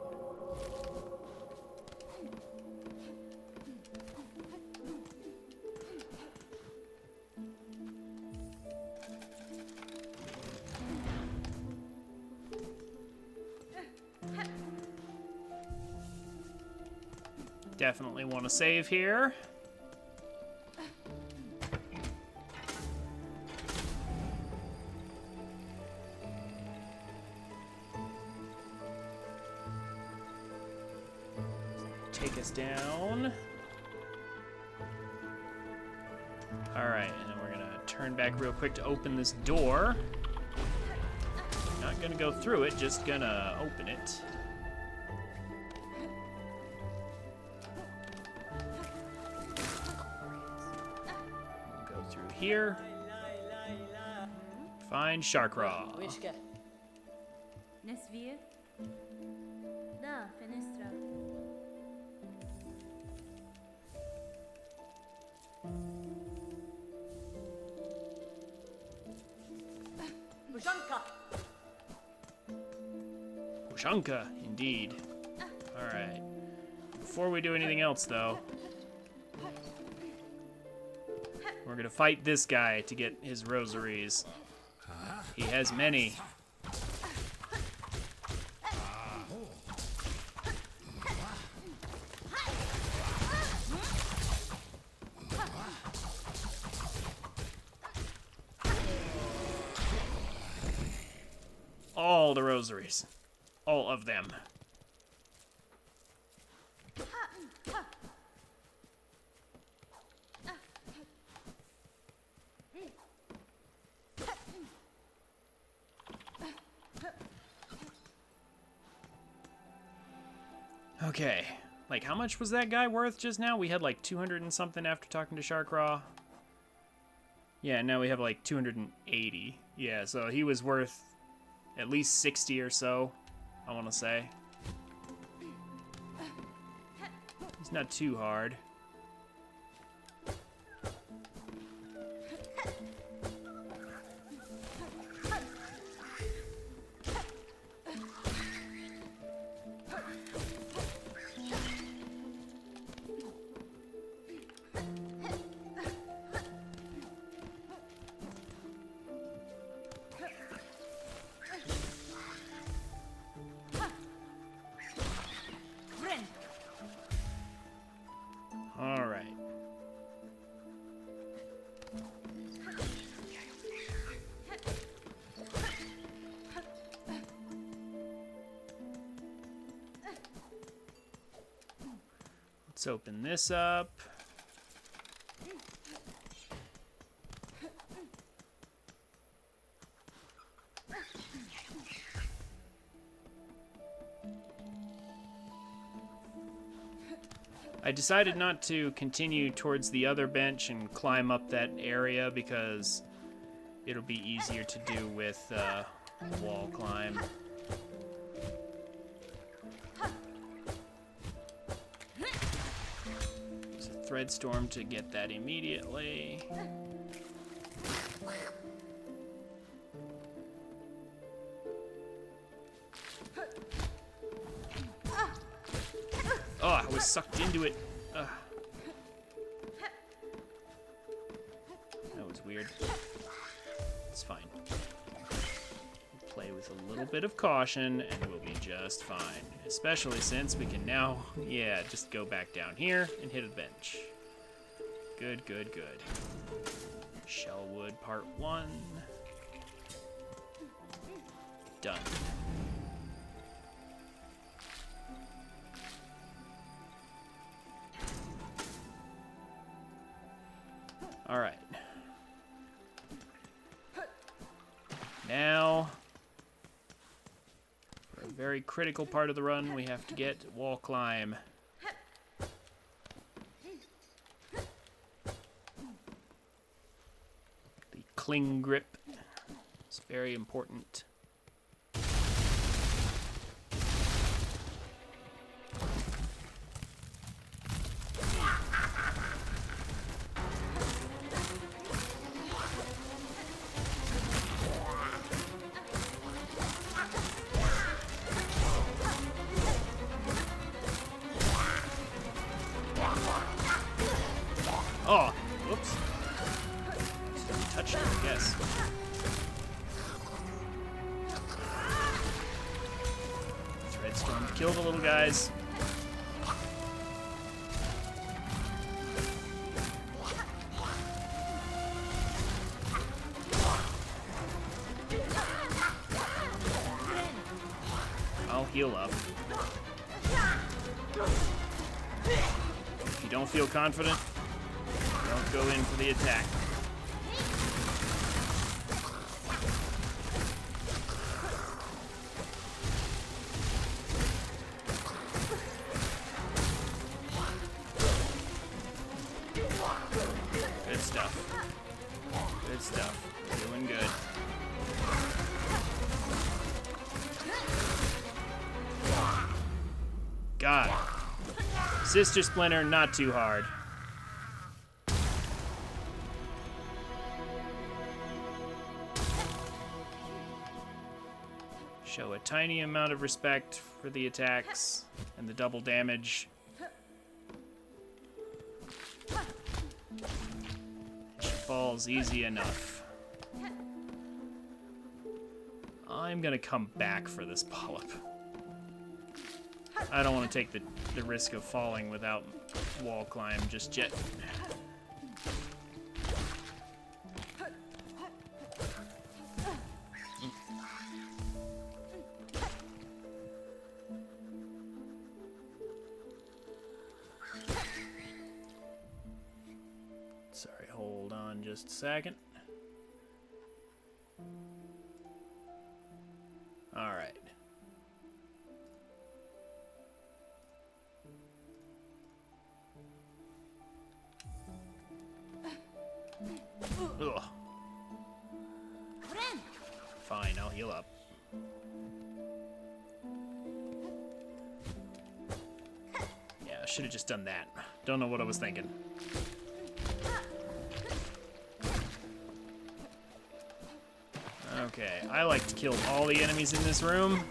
Definitely want to save here. Take us down. All right, and then we're gonna turn back real quick to open this door. Not gonna go through it, just gonna open it. Go through here. Find Sharkraw. Nesvir? Da, fenestra. Ushanka, indeed. Alright. Before we do anything else, though, we're gonna fight this guy to get his rosaries. He has many. All the rosaries. All of them. Okay. Like, how much was that guy worth just now? We had like 200 and something after talking to Sharkraw. Yeah, now we have like 280. Yeah, so he was worth at least 60 or so, I want to say. He's not too hard. All right. Let's open this up. I decided not to continue towards the other bench and climb up that area because it'll be easier to do with wall climb. Threadstorm to get that immediately. Oh, I was sucked into it. Ugh. That was weird. It's fine. We'll play with a little bit of caution and we'll be just fine. Especially since we can now, yeah, just go back down here and hit a bench. Good, good, good. Shellwood part 1. Done. All right. Now, for a very critical part of the run, we have to get wall climb. The cling grip is very important. Oh, whoops. Just touched it, I guess. Threadstorm to kill the little guys. I'll heal up. If you don't feel confident, don't go in for the attack. Good stuff. Good stuff. Doing good. God. Sister Splinter, not too hard. Show a tiny amount of respect for the attacks and the double damage. She falls easy enough. I'm gonna come back for this polyp. I don't want to take the risk of falling without wall climb just yet. Sorry, hold on just a second. All right. Ugh. Fine, I'll heal up. Yeah, I should have just done that. Don't know what I was thinking. Okay, I like to kill all the enemies in this room.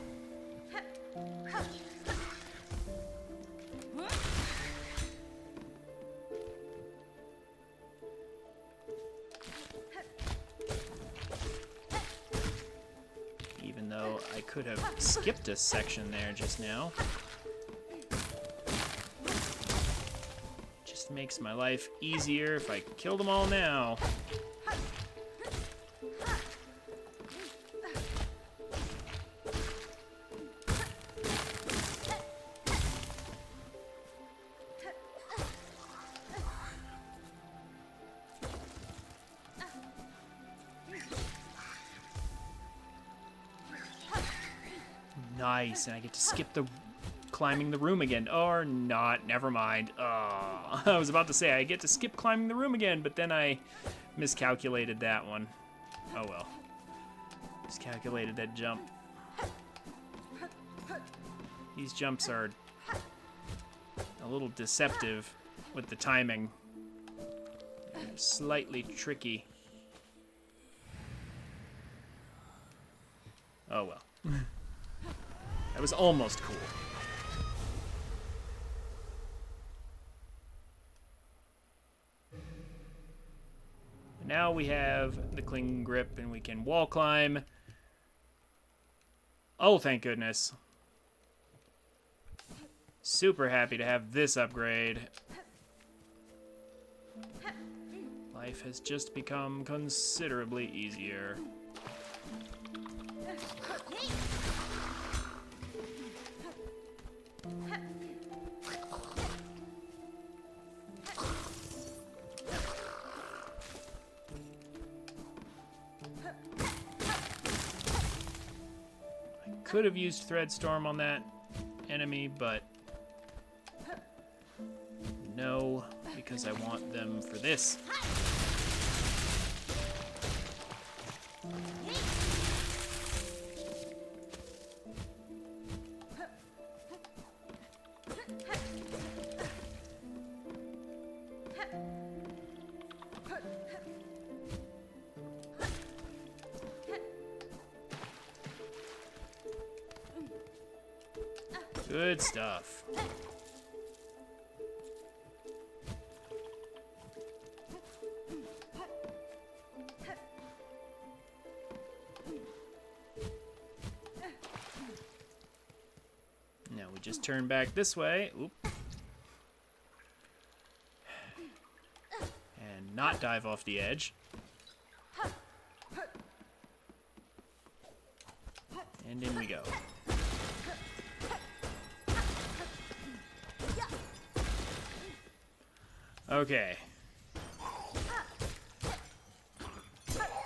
Even though I could have skipped a section there just now. Just makes my life easier if I kill them all now. Nice, and I get to skip the climbing the room again. Or not, never mind. I was about to say I get to skip climbing the room again, but then I miscalculated that one. Oh well. Miscalculated that jump. These jumps are a little deceptive. with the timing. Slightly tricky. Oh well. That was almost cool. Now we have the cling grip and we can wall climb. Oh, thank goodness. Super happy to have this upgrade. Life has just become considerably easier. Could have used Thread Storm on that enemy, but no, because I want them for this. Good stuff. Now we just turn back this way. Oop. And not dive off the edge. And in we go. Okay.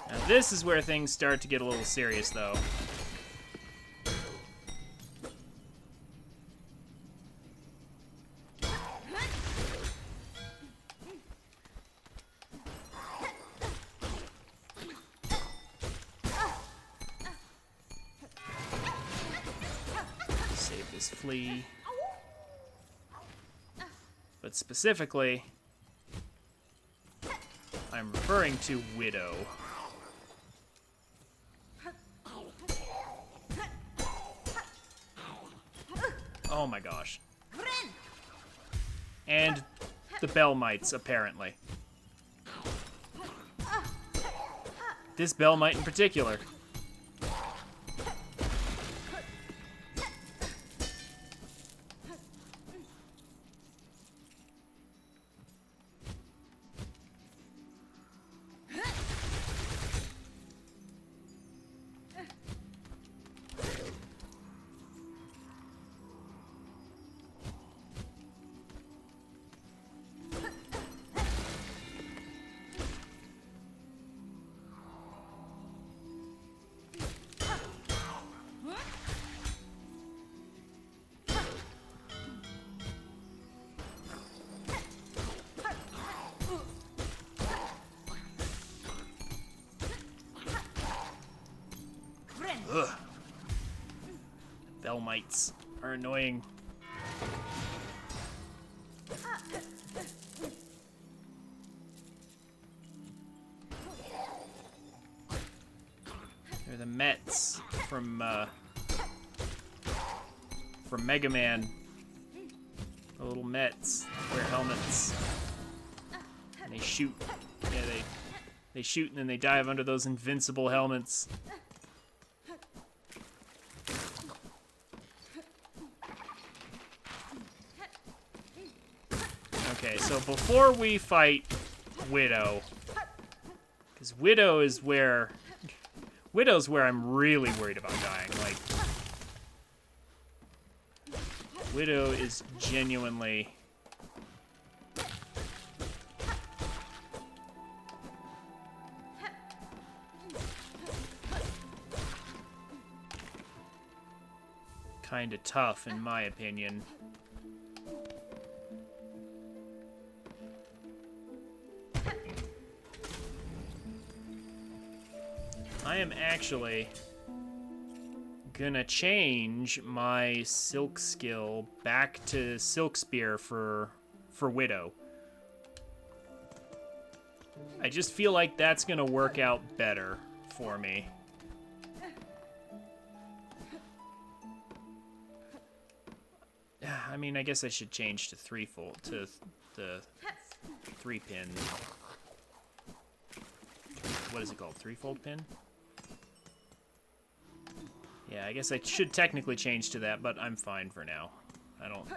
Now this is where things start to get a little serious, though. Save this flea. But specifically, I'm referring to Widow. Oh my gosh. And the Bell Mites, apparently. This Bell Mite in particular. Ugh. Bell Mites are annoying. They're the Mets from Mega Man. The little Mets wear helmets. And they shoot. Yeah, they shoot and then they dive under those invincible helmets. Okay, so before we fight Widow, because Widow's where I'm really worried about dying. Like, Widow is genuinely kind of tough, in my opinion. I am actually gonna change my Silk skill back to Silk Spear for Widow. I just feel like that's gonna work out better for me. I mean, I guess I should change to threefold, to the 3-pin. What is it called? Threefold pin? Yeah, I guess I should technically change to that, but I'm fine for now. I don't...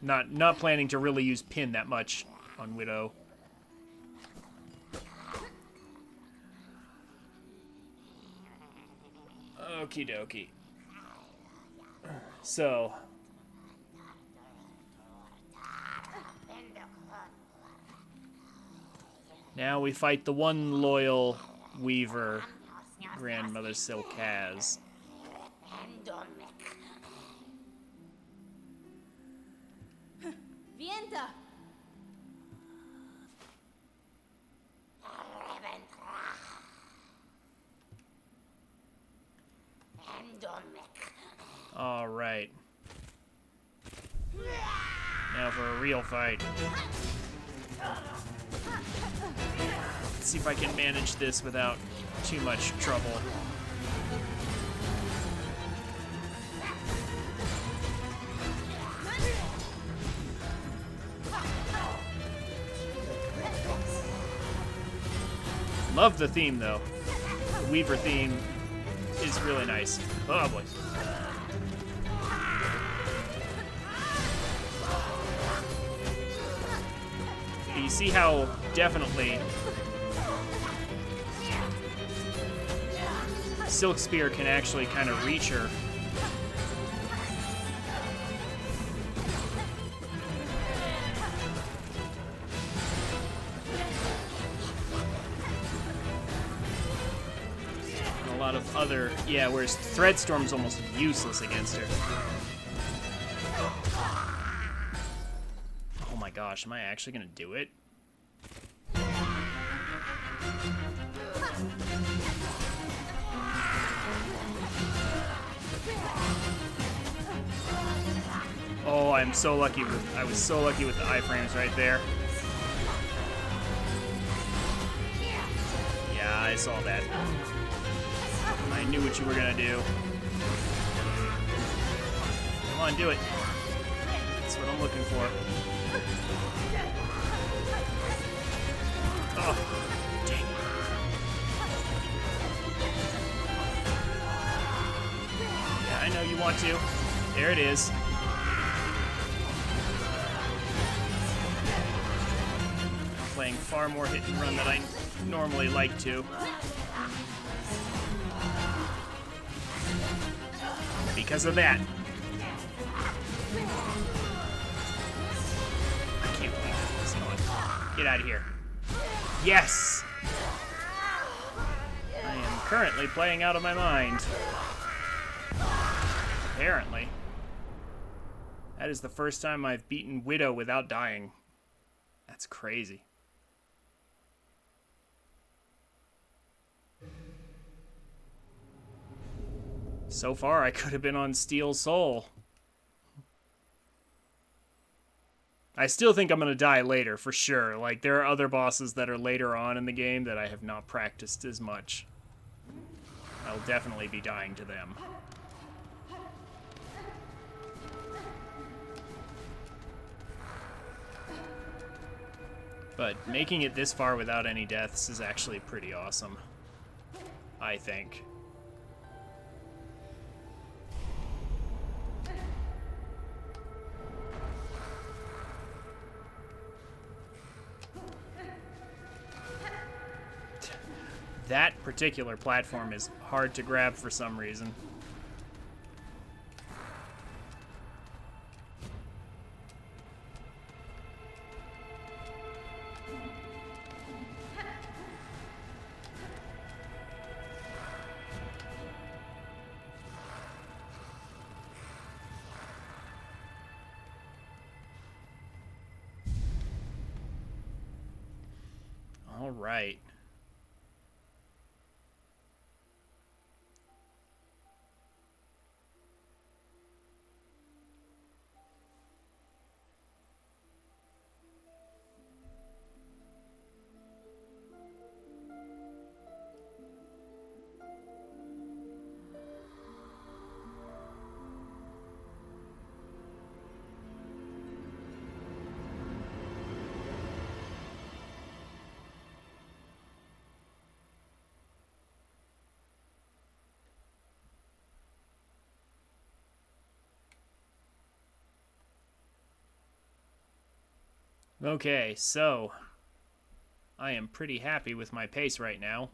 Not planning to really use pin that much on Widow. Okie dokie. So... now we fight the one loyal weaver Grandmother Silk has. Vienta! All right. Now for a real fight. Let's see if I can manage this without too much trouble. Love the theme, though. The Weaver theme is really nice. Oh, boy. You see how definitely Silk Spear can actually kind of reach her. And a lot of other, yeah, whereas Threadstorm's almost useless against her. Oh my gosh, am I actually gonna do it? Oh, I was so lucky with the iframes right there. Yeah, I saw that. I knew what you were gonna do. Come on, do it. That's what I'm looking for. Oh, dang it. Yeah, I know you want to. There it is. Playing far more hit and run than I normally like to. Because of that. I can't believe this. Get out of here. Yes! I am currently playing out of my mind. Apparently. That is the first time I've beaten Widow without dying. That's crazy. So far, I could have been on Steel Soul. I still think I'm going to die later, for sure. Like, there are other bosses that are later on in the game that I have not practiced as much. I'll definitely be dying to them. But making it this far without any deaths is actually pretty awesome. I think. That particular platform is hard to grab for some reason. All right. Okay, so I am pretty happy with my pace right now.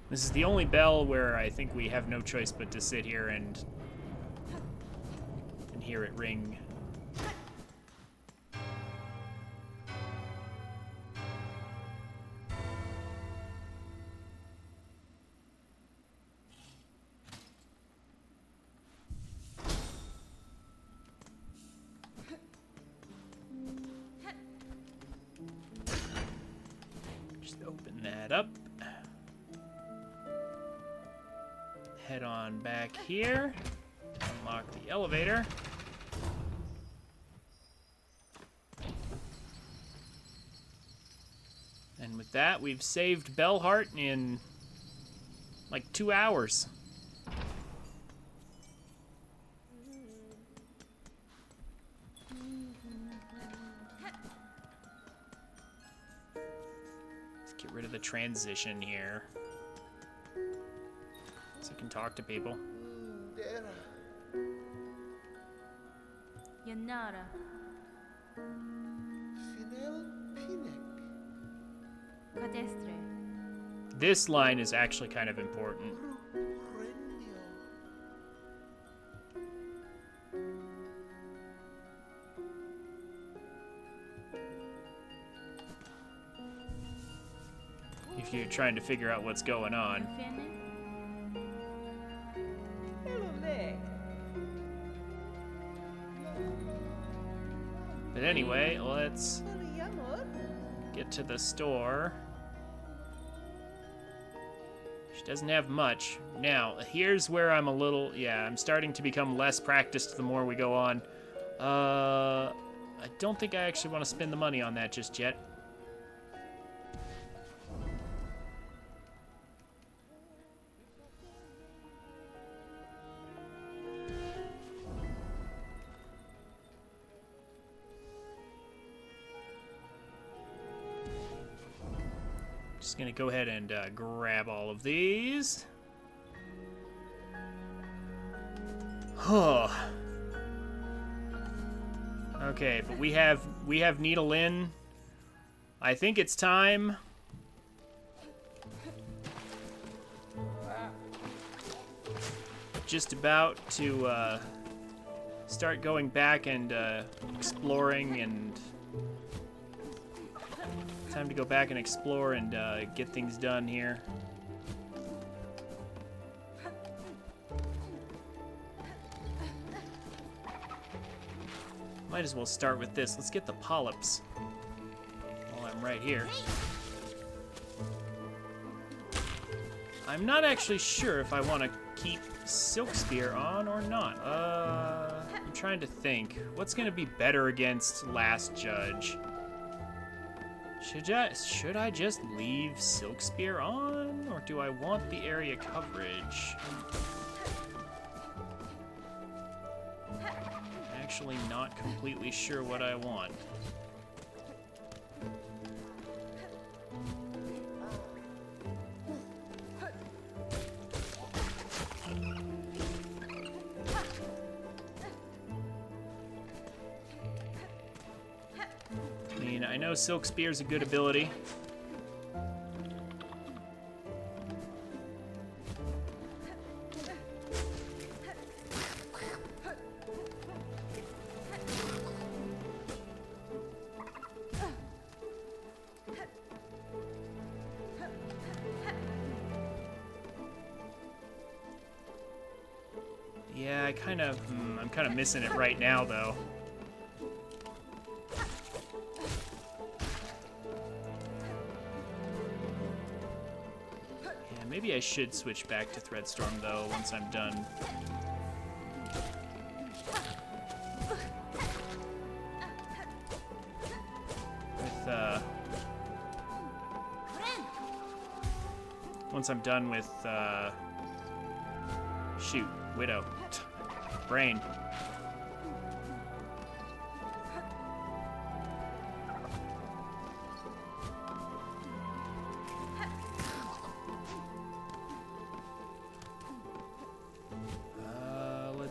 This is the only bell where I think we have no choice but to sit here and hear it ring. Just open that up. Head on back here. Unlock the elevator. And with that, we've saved Bellheart in like 2 hours. Let's get rid of the transition here, so I can talk to people. Yanara. Cadestre. This line is actually kind of important. If you're trying to figure out what's going on. But anyway, let's get to the store. She doesn't have much. Now, here's where I'm a little... Yeah, I'm starting to become less practiced the more we go on. I don't think I actually want to spend the money on that just yet. Just gonna go ahead and grab all of these. Okay, but we have Needle in. I think it's time. Just about to start going back and exploring, and time to go back and explore and get things done here. Might as well start with this. Let's get the polyps while I'm right here. I'm not actually sure if I want to keep Silk Spear on or not. I'm trying to think. What's going to be better against Last Judge? Should I just leave Silk Spear on, or do I want the area coverage? Actually not completely sure what I want. I mean, I know Silk Spear's a good ability. Yeah, I'm kind of missing it right now, though. Yeah, maybe I should switch back to Threadstorm, though, once I'm done. Once I'm done with, shoot, Widow. Brain.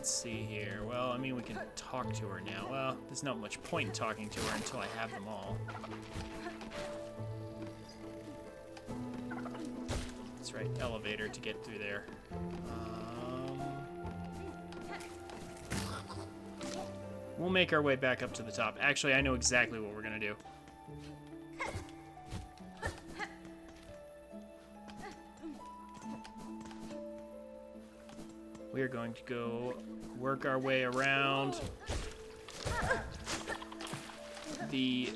let's see here. Well, I mean, we can talk to her now. Well, there's not much point in talking to her until I have them all. That's right, elevator to get through there. We'll make our way back up to the top. Actually, I know exactly what we're gonna do. We're going to go work our way around the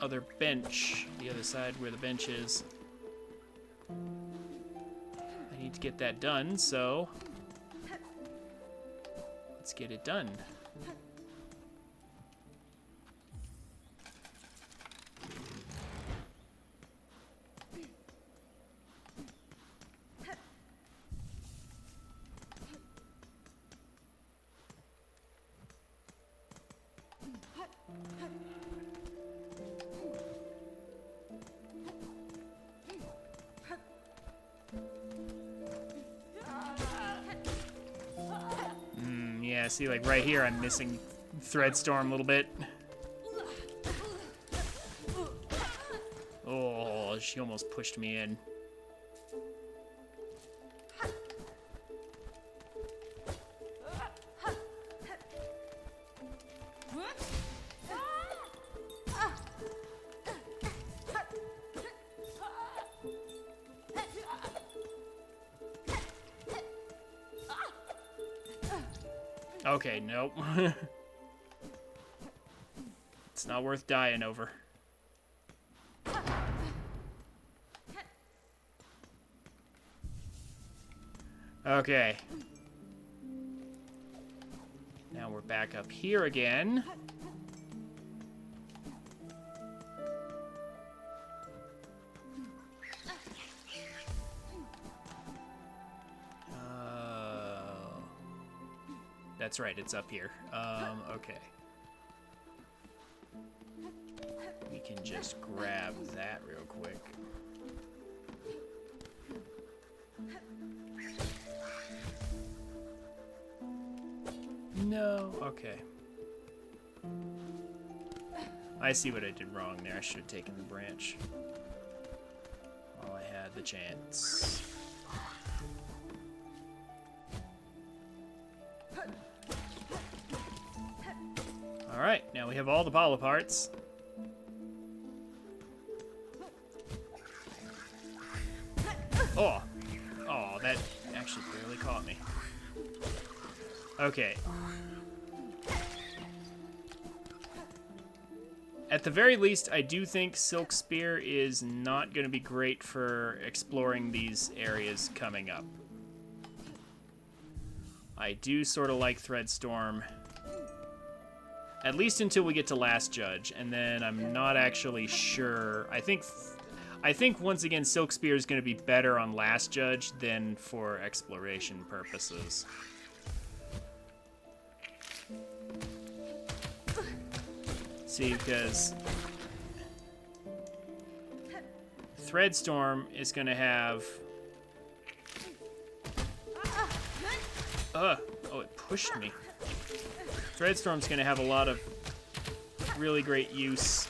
other bench, the other side where the bench is. I need to get that done, so let's get it done. Yeah, see, like right here, I'm missing Threadstorm a little bit. Oh, she almost pushed me in. Okay, nope. It's not worth dying over. Okay. Now we're back up here again. That's right, it's up here. Okay. We can just grab that real quick. No, okay. I see what I did wrong there. I should have taken the branch while I had the chance. Alright, now we have all the Pala parts. Oh! Oh, that actually barely caught me. Okay. At the very least, I do think Silk Spear is not going to be great for exploring these areas coming up. I do sort of like Threadstorm. At least until we get to Last Judge, and then I'm not actually sure. I think once again Silk Spear is going to be better on Last Judge than for exploration purposes. See, because Threadstorm is going to have... oh, it pushed me. Threadstorm's going to have a lot of really great use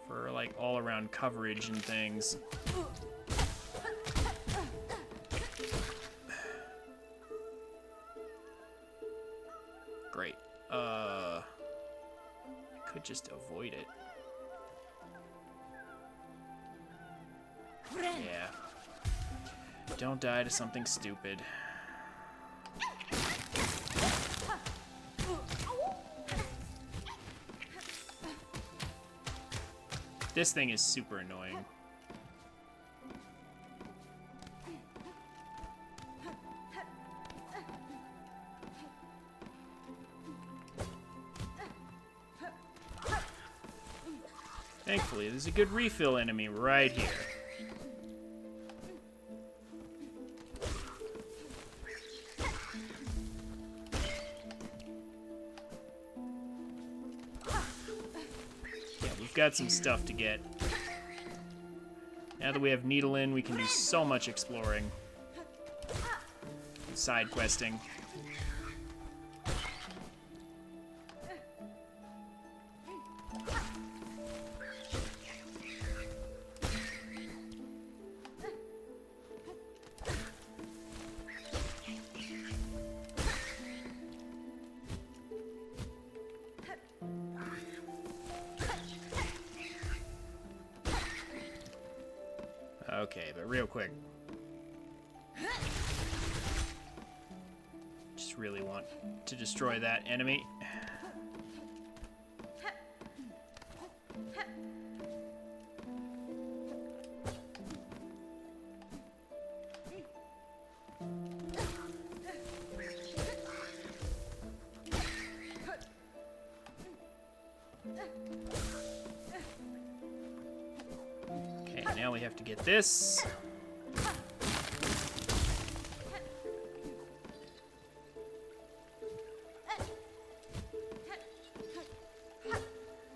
for, like, all-around coverage and things. Great. I could just avoid it. Yeah. Don't die to something stupid. This thing is super annoying. Thankfully, there's a good refill enemy right here. Got some stuff to get. Now that we have Needle in, we can do so much exploring. side questing. Okay, but real quick. Just really want to destroy that enemy. Okay, now we have to get this.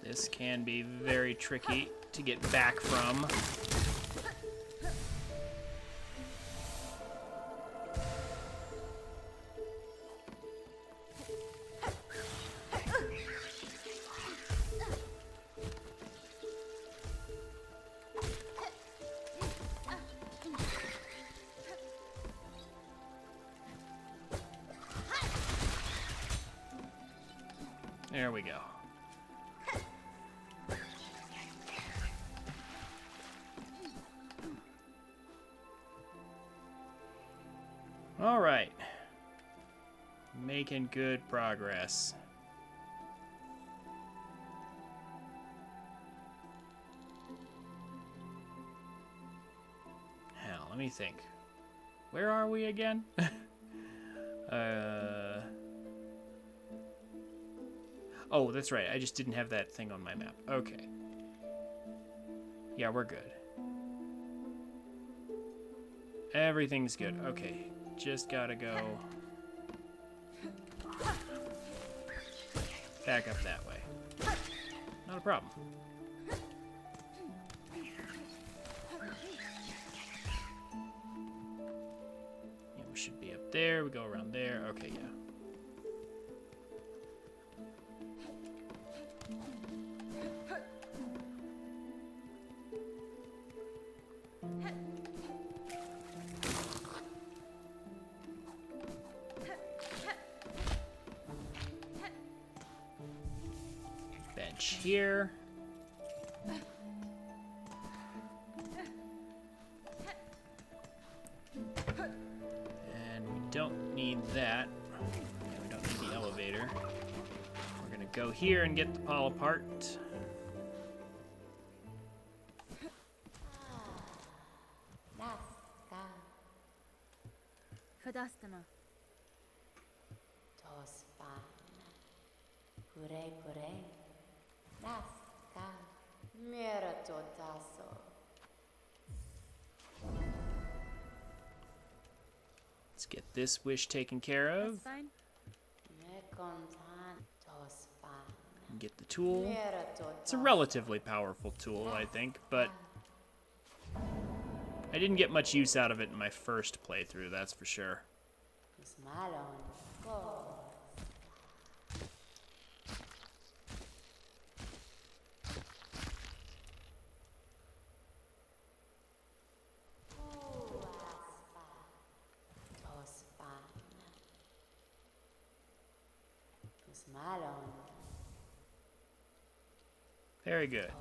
This can be very tricky to get back from. There we go. All right. Making good progress. Hell, let me think. Where are we again? Oh, that's right. I just didn't have that thing on my map. Okay. Yeah, we're good. Everything's good. Okay. Just gotta go back up that way. Not a problem. Yeah, we should be up there. We go around there. Okay, yeah. Bench here. And we don't need that. Yeah, we don't need the elevator. We're gonna go here and get the Paul apart. Fadastama. Let's get this wish taken care of. That's fine. And get the tool. It's a relatively powerful tool, I think, but I didn't get much use out of it in my first playthrough, that's for sure. Very good.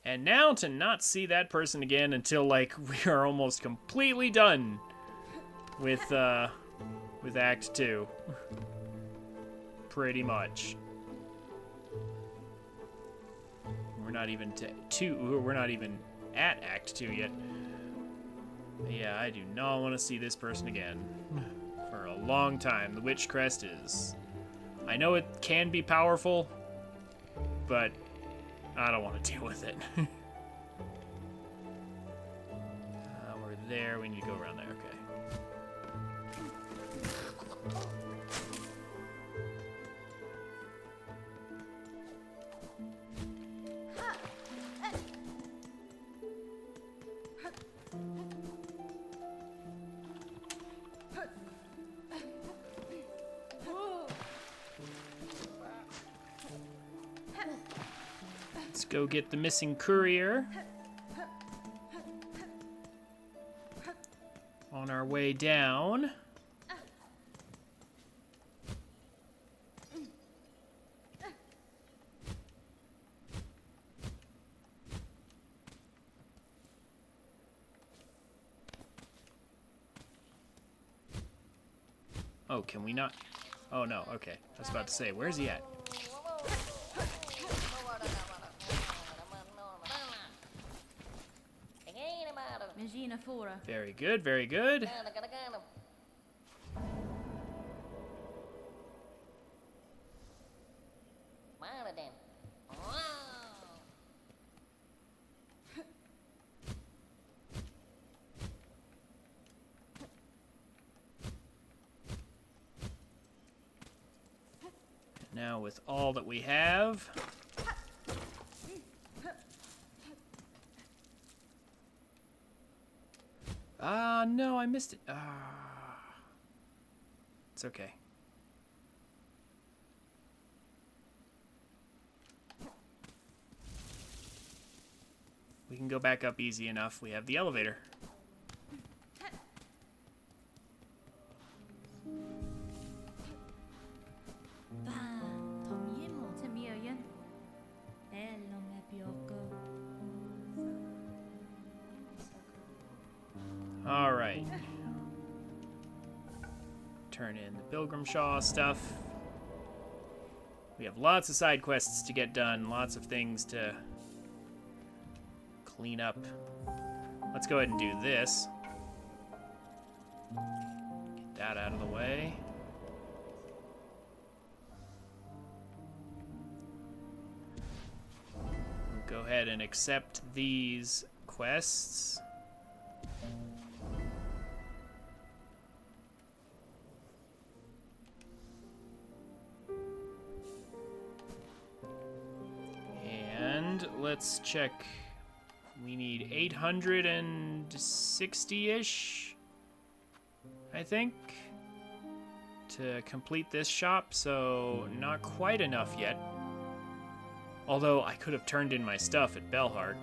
And now to not see that person again until, like, we are almost completely done with Act 2. Pretty much. We're not even we're not even at Act 2 yet. But yeah, I do not want to see this person again. For a long time. The Witch Crest is... I know it can be powerful, but I don't want to deal with it. We're there. We need to go around there. Okay. Let's go get the missing courier. On our way down. Oh, can we not? Oh, no. Okay. I was about to say, where's he at? Regina Fora. Very good, very good. Now with all that we have, no, I missed it. It's okay. We can go back up easy enough. We have the elevator. All right. Turn in the Pilgrim Shaw stuff. We have lots of side quests to get done, lots of things to clean up. Let's go ahead and do this. Get that out of the way. We'll go ahead and accept these quests. Let's check. We need 860-ish, I think, to complete this shop, so not quite enough yet. Although I could have turned in my stuff at Bellheart.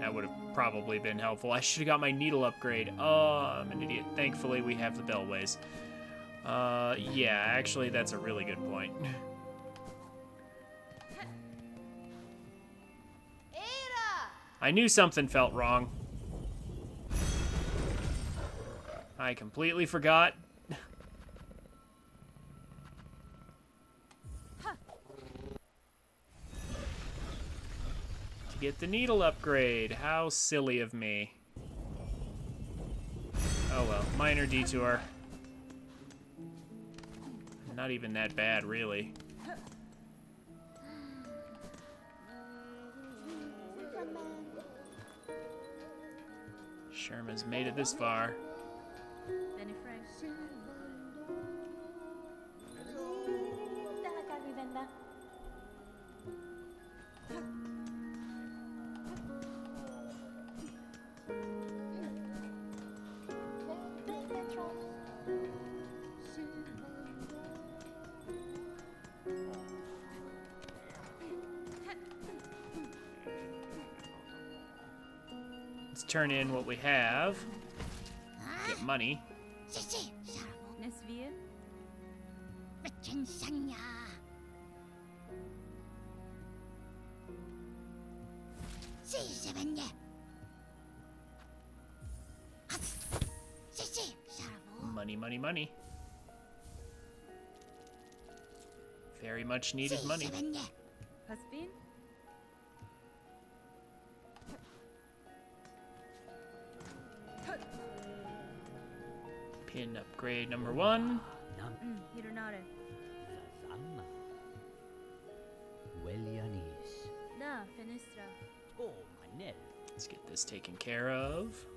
That would have probably been helpful. I should have got my needle upgrade. Oh, I'm an idiot. Thankfully, we have the Bellways. Yeah, actually, that's a really good point. I knew something felt wrong. I completely forgot. To get the needle upgrade. How silly of me. Oh well, minor detour. Not even that bad, really. Sherman's made it this far. Let's turn in what we have. Get money. Nesvir. Money, money, money. Very much needed money. Husband. Pin upgrade number 1. Hironare. Sanna. Weljanis. Da, Fenestra. Oh, Manel. Let's get this taken care of.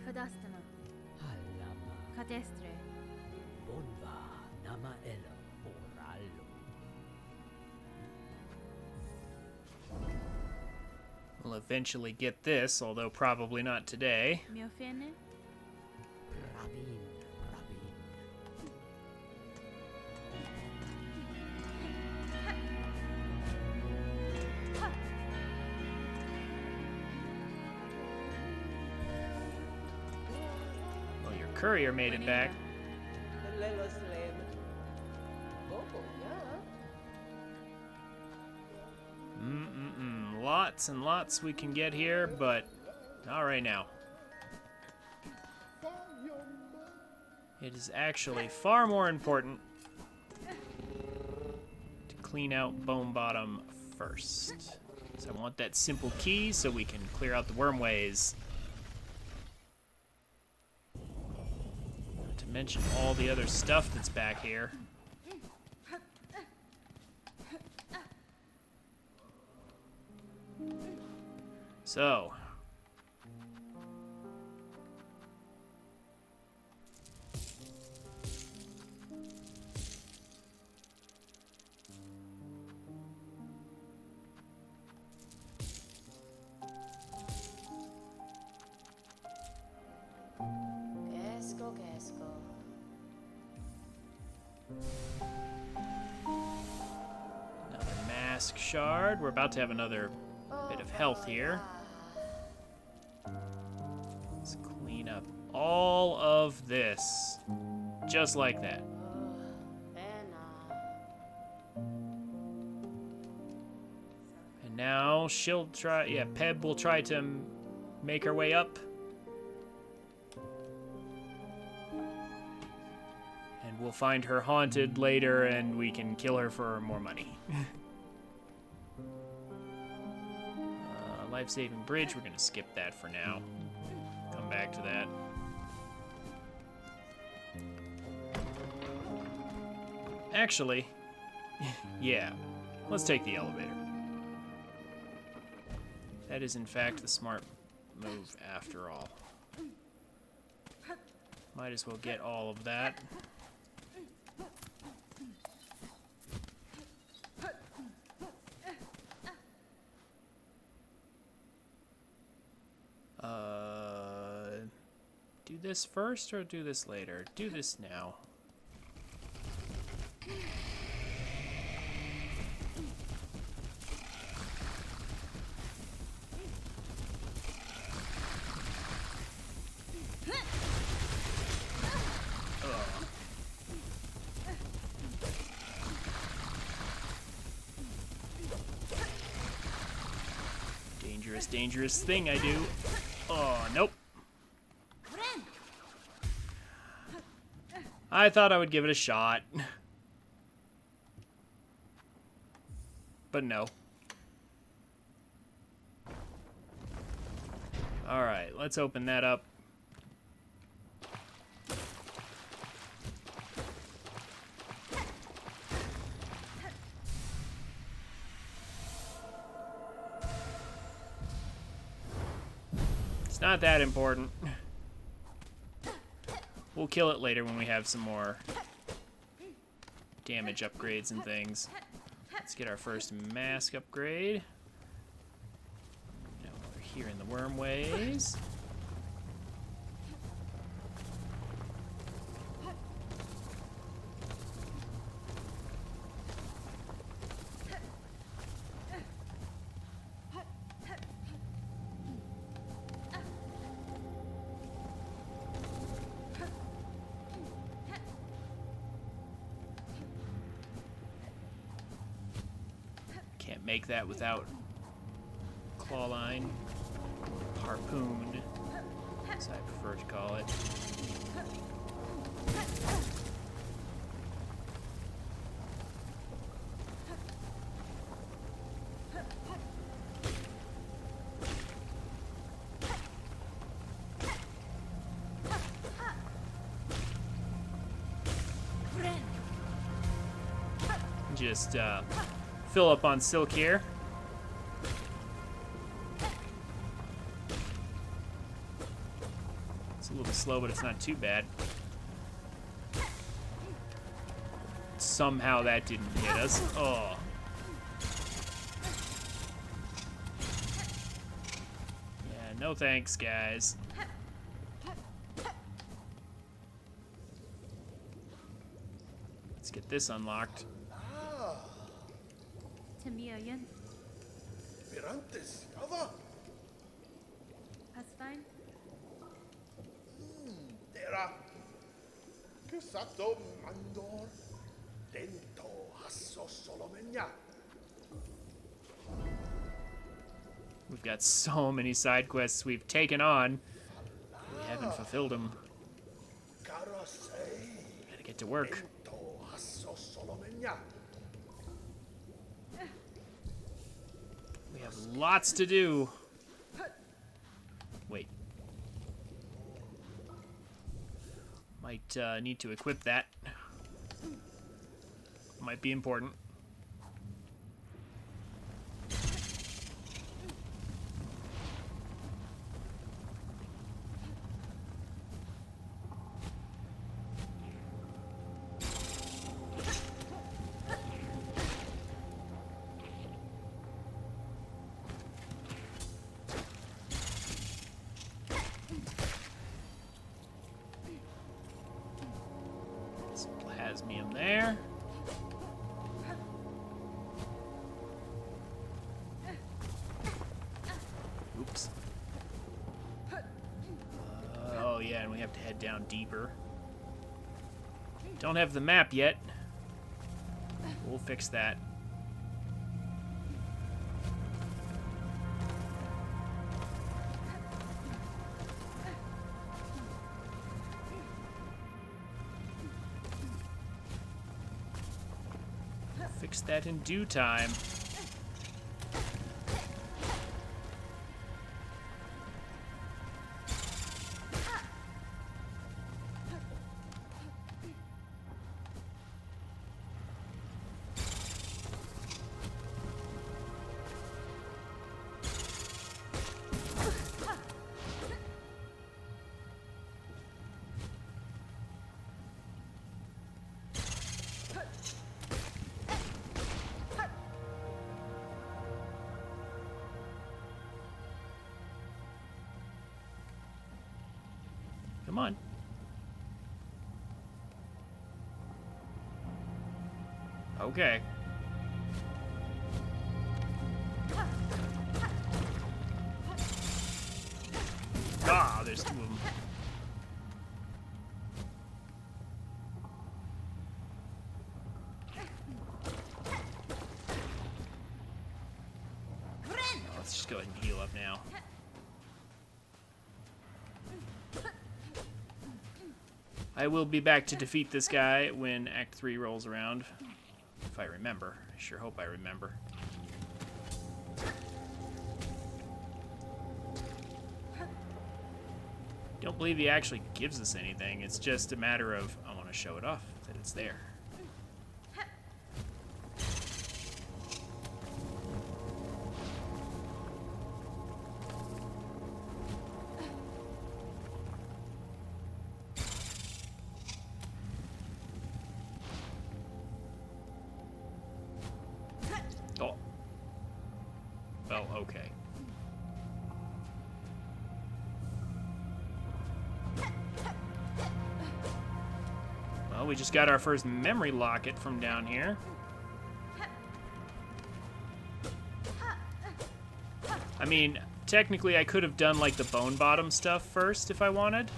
Kadastana. Hallama. Kadestre. Bonva nama elo oralo. We'll eventually get this, although probably not today. Mio fene? Rabin, rabin. Well, your courier made it back. Lots and lots we can get here, but not right now. It is actually far more important to clean out Bone Bottom first. So I want that simple key so we can clear out the wormways. Not to mention all the other stuff that's back here. So, another mask shard. We're about to have another bit of health here. Let's clean up all of this. Just like that. And now she'll try, yeah, Peb will try to make her way up. And we'll find her haunted later and we can kill her for more money. Life-saving bridge, we're gonna skip that for now. Come back to that. Actually, yeah, let's take the elevator. That is in fact the smart move after all. Might as well get all of that. Do this first or do this later? Do this now. Dangerous, dangerous thing I do. Oh, nope. I thought I would give it a shot. But no. Alright, let's open that up. It's not that important. We'll kill it later when we have some more damage upgrades and things. Let's get our first mask upgrade. Now we're here in the wormways. Can't make that without clawline, harpoon, as I prefer to call it. Just fill up on Silk here. It's a little slow, but it's not too bad. somehow that didn't hit us. Oh. Yeah, no thanks, guys. Let's get this unlocked. Tamiyan. Mirantes, Java, Pasfine. Tera, Kusato Mandor, Dento Hasso Solomenya. We've got so many side quests we've taken on. We haven't fulfilled them. Karasei, Gotta get to work. Dento Hasso Solomenya. We have lots to do. Wait. Might need to equip that. Might be important. Some plasmium there. Oops. Oh yeah, and we have to head down deeper. Don't have the map yet. We'll fix that. Fix that in due time. Come on. Okay. Ah, there's two of them. Let's just go ahead and heal up now. I will be back to defeat this guy when Act 3 rolls around. If I remember. I sure hope I remember. Don't believe he actually gives us anything. It's just a matter of, I want to show it off, that it's there. Oh. Well, okay. Well, we just got our first memory locket from down here. I mean, technically I could have done like the bone bottom stuff first if I wanted.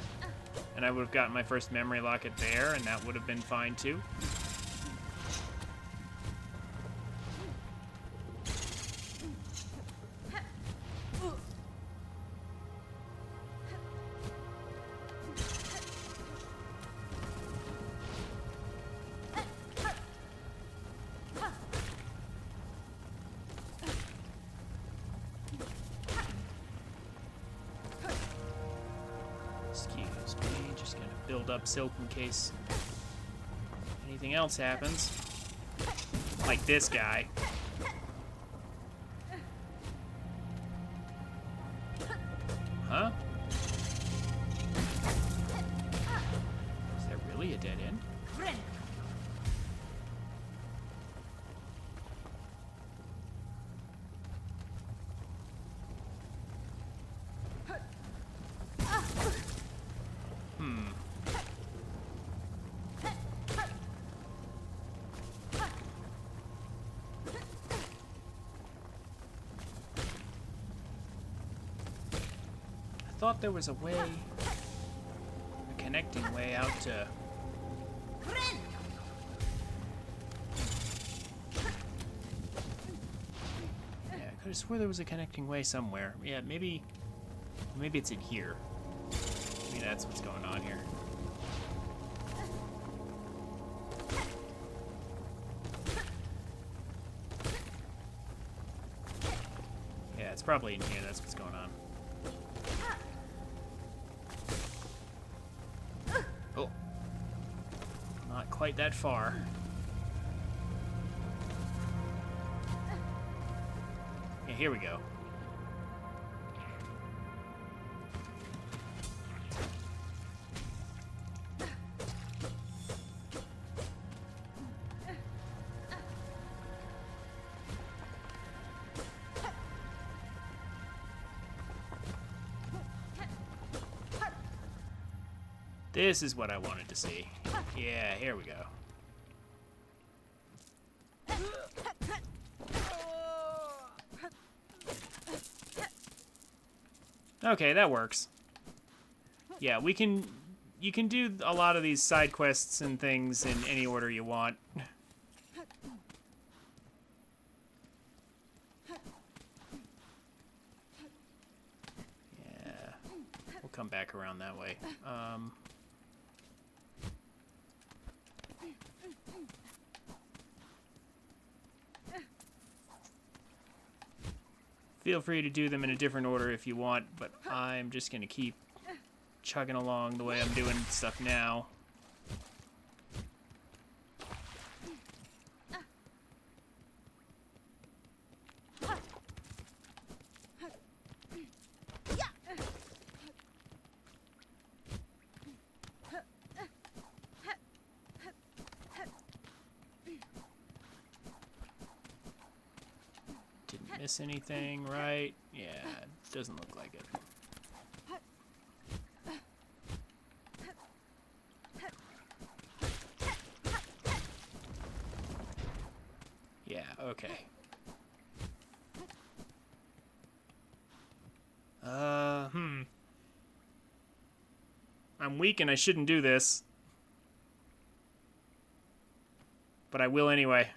And I would have gotten my first memory locket there, and that would have been fine too. Excuse me, just gonna build up silk in case anything else happens. Like this guy. Huh? Is there really a dead end? thought there was a way, a connecting way out to... Yeah, I could have swore there was a connecting way somewhere. Yeah, maybe it's in here. Maybe that's what's going on here. Yeah, it's probably in here. That's what's going on. Oh. Not quite that far. Yeah, here we go. This is what I wanted to see. Yeah, here we go. Okay, that works. Yeah, you can do a lot of these side quests and things in any order you want. Yeah, we'll come back around that way. Feel free to do them in a different order if you want, but I'm just going to keep chugging along the way I'm doing stuff now. Didn't miss anything, right? Yeah, doesn't look like it. Yeah, okay. I'm weak and I shouldn't do this. But I will anyway.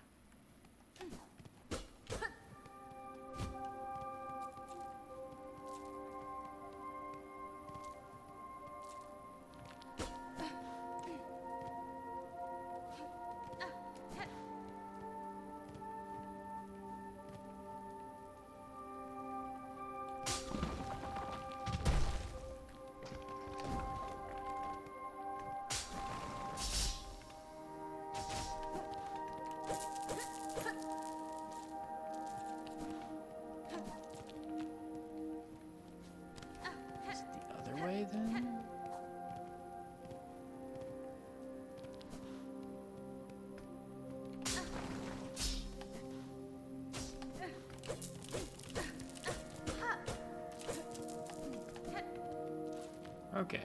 Then? Okay.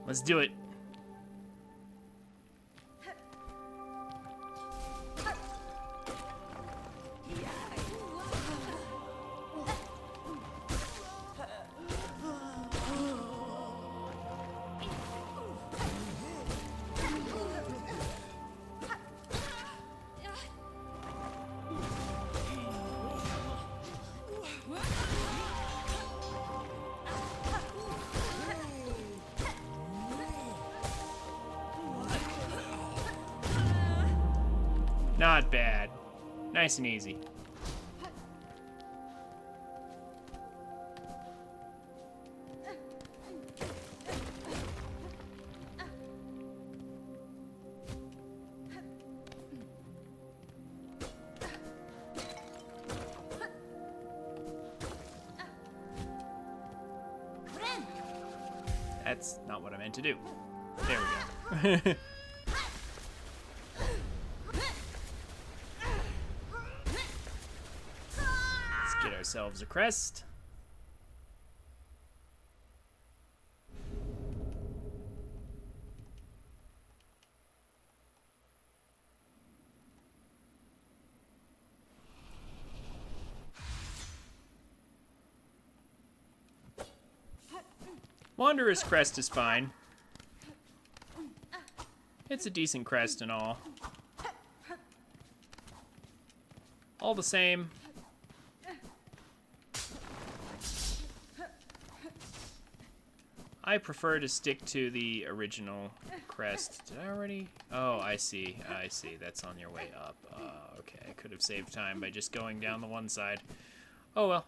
Let's do it. Not bad. Nice and easy. That's not what I meant to do. There we go. Let's get ourselves a crest. Wanderer's Crest is fine. It's a decent crest and all. All the same. I prefer to stick to the original crest. Did I already? Oh, I see. I see. That's on your way up. Okay, I could have saved time by just going down the one side. Oh well.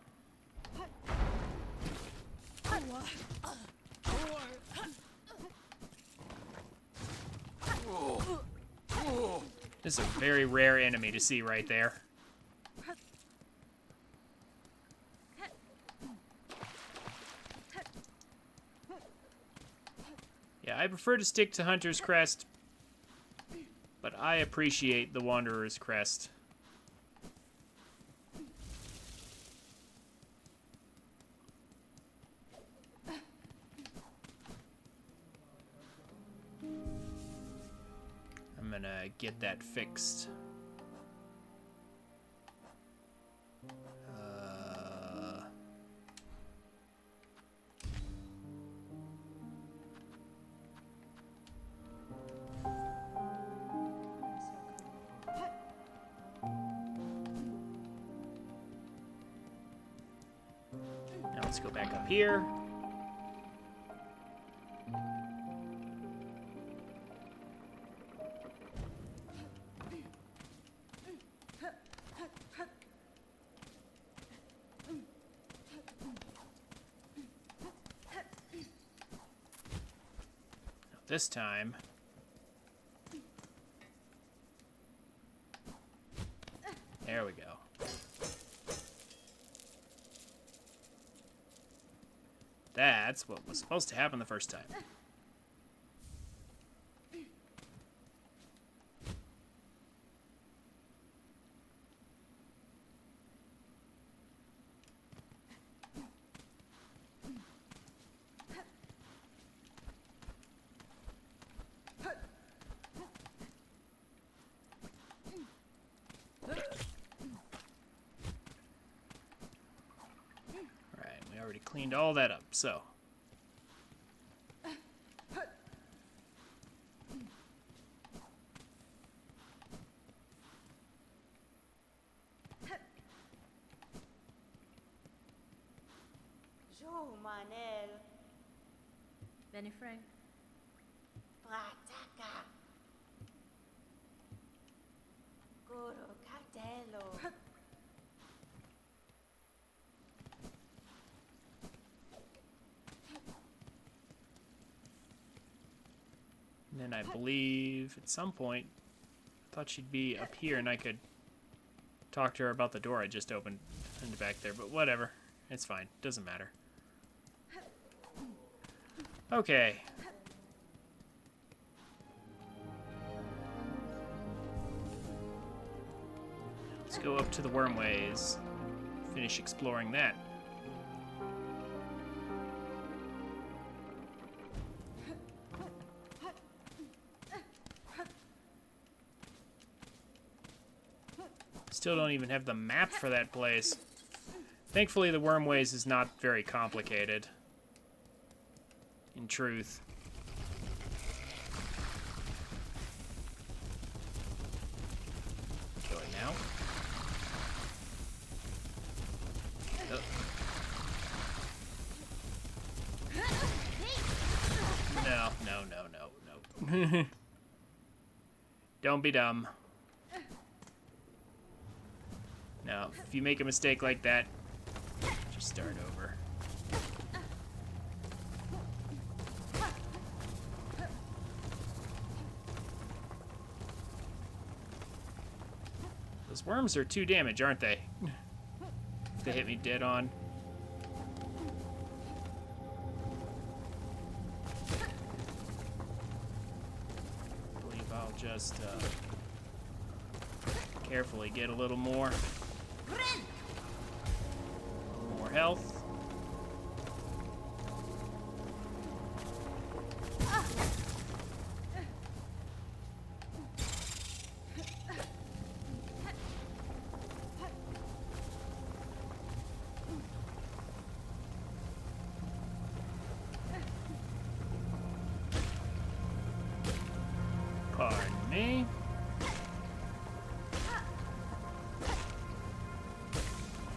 This is a very rare enemy to see right there. Yeah, I prefer to stick to Hunter's Crest, but I appreciate the Wanderer's Crest. I'm gonna get that fixed. Now let's go back up here. This time, there we go. That's what was supposed to happen the first time. Already cleaned all that up, so. Jo Manel, Benny Frank. Prataka, Goro Cartello. And then I believe at some point, I thought she'd be up here and I could talk to her about the door I just opened in the back there, but whatever. It's fine. Doesn't matter. Okay. Let's go up to the Wormways. Finish exploring that. Still don't even have the map for that place. Thankfully, the Wormways is not very complicated. In truth. Going now. Oh. No. Don't be dumb. Now, if you make a mistake like that, just start over. Those worms are 2 damage, aren't they? If they hit me dead on. I believe I'll just carefully get a little more. More health.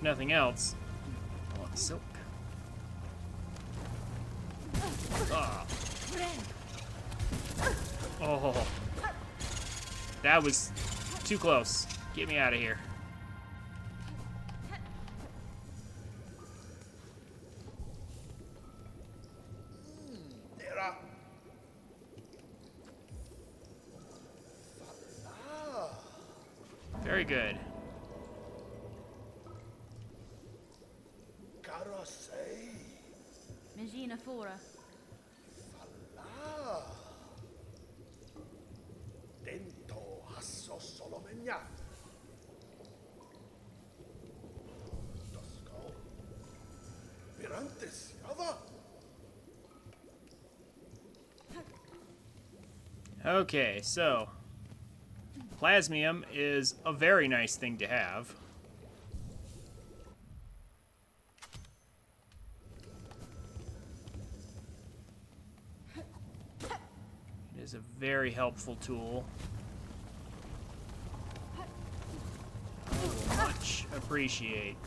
if nothing else. I want silk. Ah. Oh. That was too close. Get me out of here. Era. Ah, Very good. cara sei. Magina fora. Ah. Dento hasso solomenya. Tosco. Pirante siava. Okay, so plasmium is a very nice thing to have. It is a very helpful tool. I will much appreciate.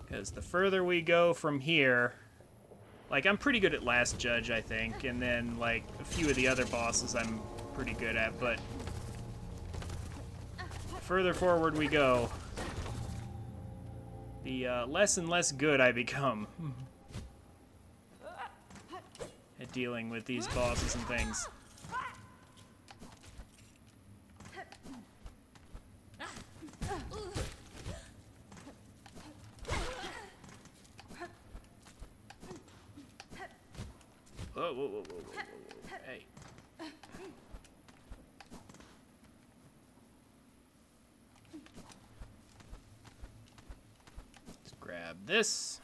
Because the further we go from here, like, I'm pretty good at Last Judge, I think, and then, like, a few of the other bosses I'm pretty good at, but the further forward we go, the less and less good I become at dealing with these bosses and things. Whoa, whoa, whoa, whoa, whoa, whoa, whoa. Hey. Let's grab this.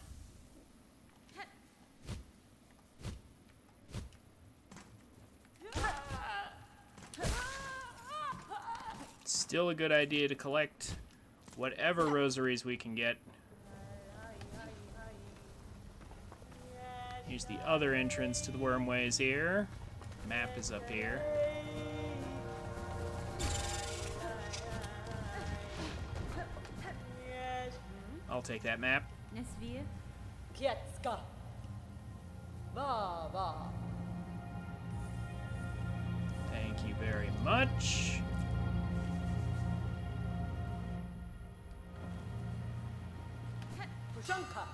Still a good idea to collect whatever rosaries we can get. Here's the other entrance to the wormways here. Map is up here. I'll take that map. Nesvir. Kietska. Va, va. Thank you very much. Pushanka.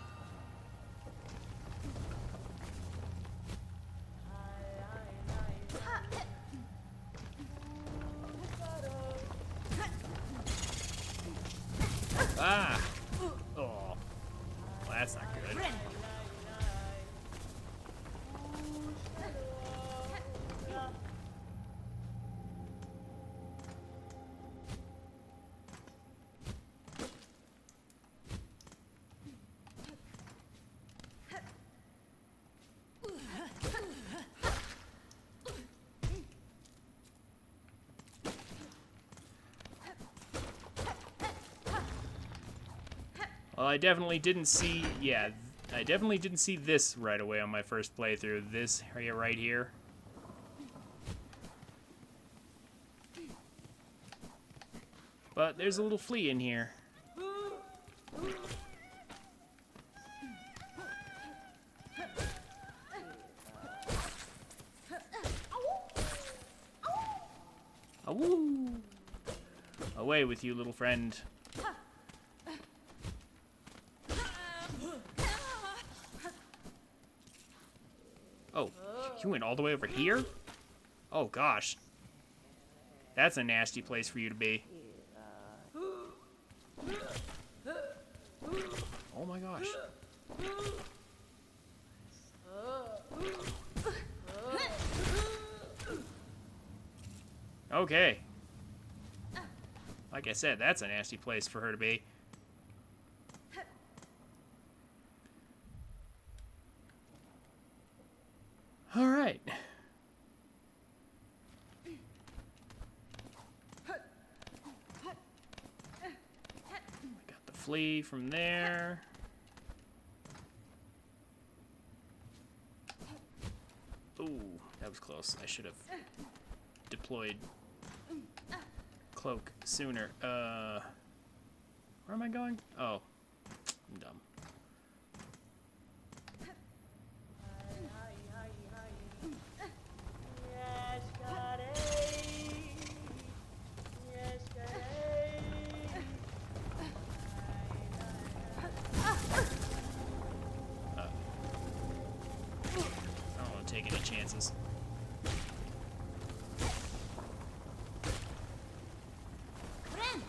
Ah! Oh. Well, that's not good. Well, I definitely didn't see, yeah, I definitely didn't see this right away on my first playthrough. This area right here. But there's a little flea in here. Awoo! Away with you, little friend. Oh, you went all the way over here? Oh, gosh. That's a nasty place for you to be. Oh my gosh. Okay. Like I said, that's a nasty place for her to be. All right. flee from there. Ooh, that was close. I should have deployed cloak sooner. Where am I going? Oh, I'm dumb. I don't want to take any chances. Ren!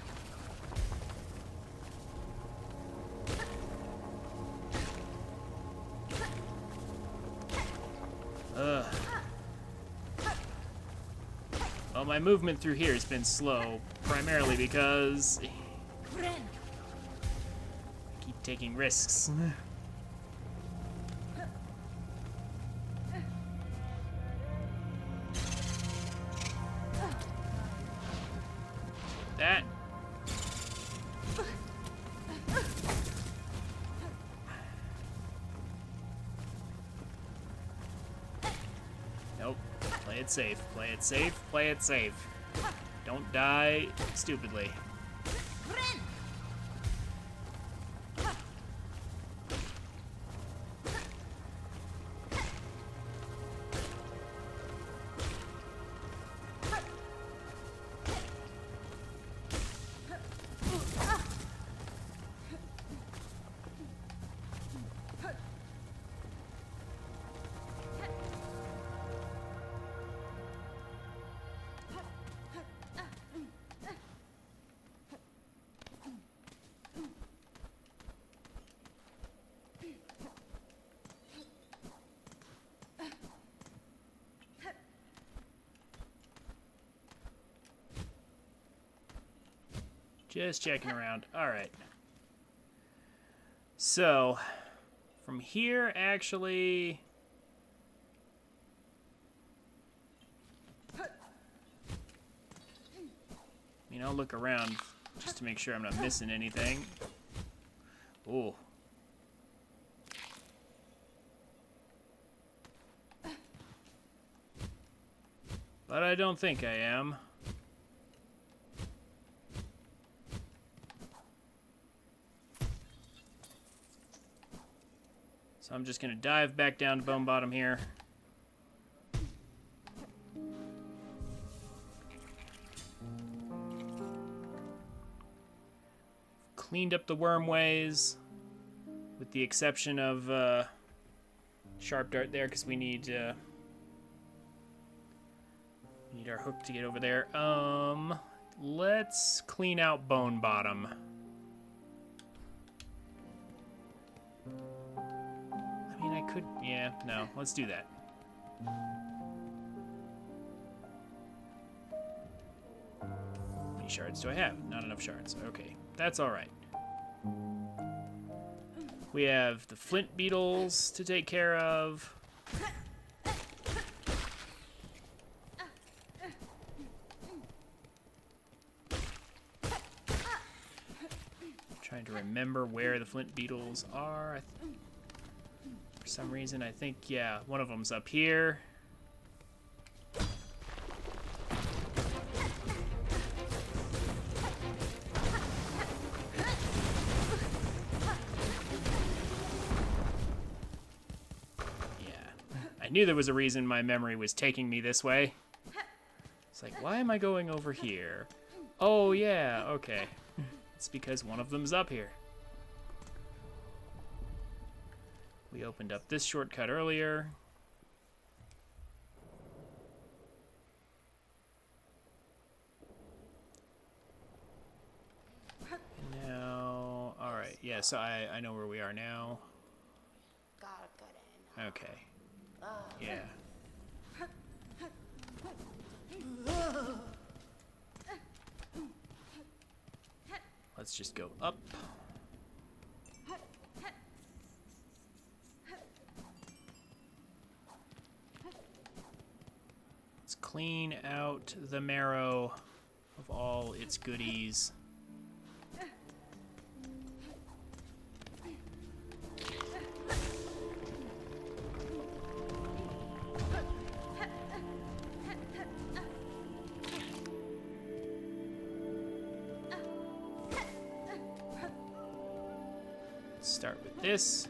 Ugh. Well, my movement through here has been slow, primarily because I Ren! keep taking risks. That. Nope. Play it safe. Play it safe. Play it safe. Don't die stupidly. Ren! Just checking around. Alright. So, from here, actually... I mean, I'll look around just to make sure I'm not missing anything. Ooh. But I don't think I am. So I'm just gonna dive back down to Bone Bottom here. Cleaned up the wormways, with the exception of Sharp Dart there, because we need our hook to get over there. Let's clean out Bone Bottom. I mean, I could, yeah, no, let's do that. How many shards do I have? Not enough shards. Okay, that's all right. We have the flint beetles to take care of. Trying to remember where the flint beetles are. For some reason, I think, yeah, one of them's up here. I knew there was a reason my memory was taking me this way. It's like, why am I going over here? Oh, yeah, okay. It's because one of them's up here. We opened up this shortcut earlier. Now, all right, yeah, so I know where we are now. Gotta get in. Okay. Yeah. Let's just go up. Let's clean out the marrow of all its goodies. Let's start with this.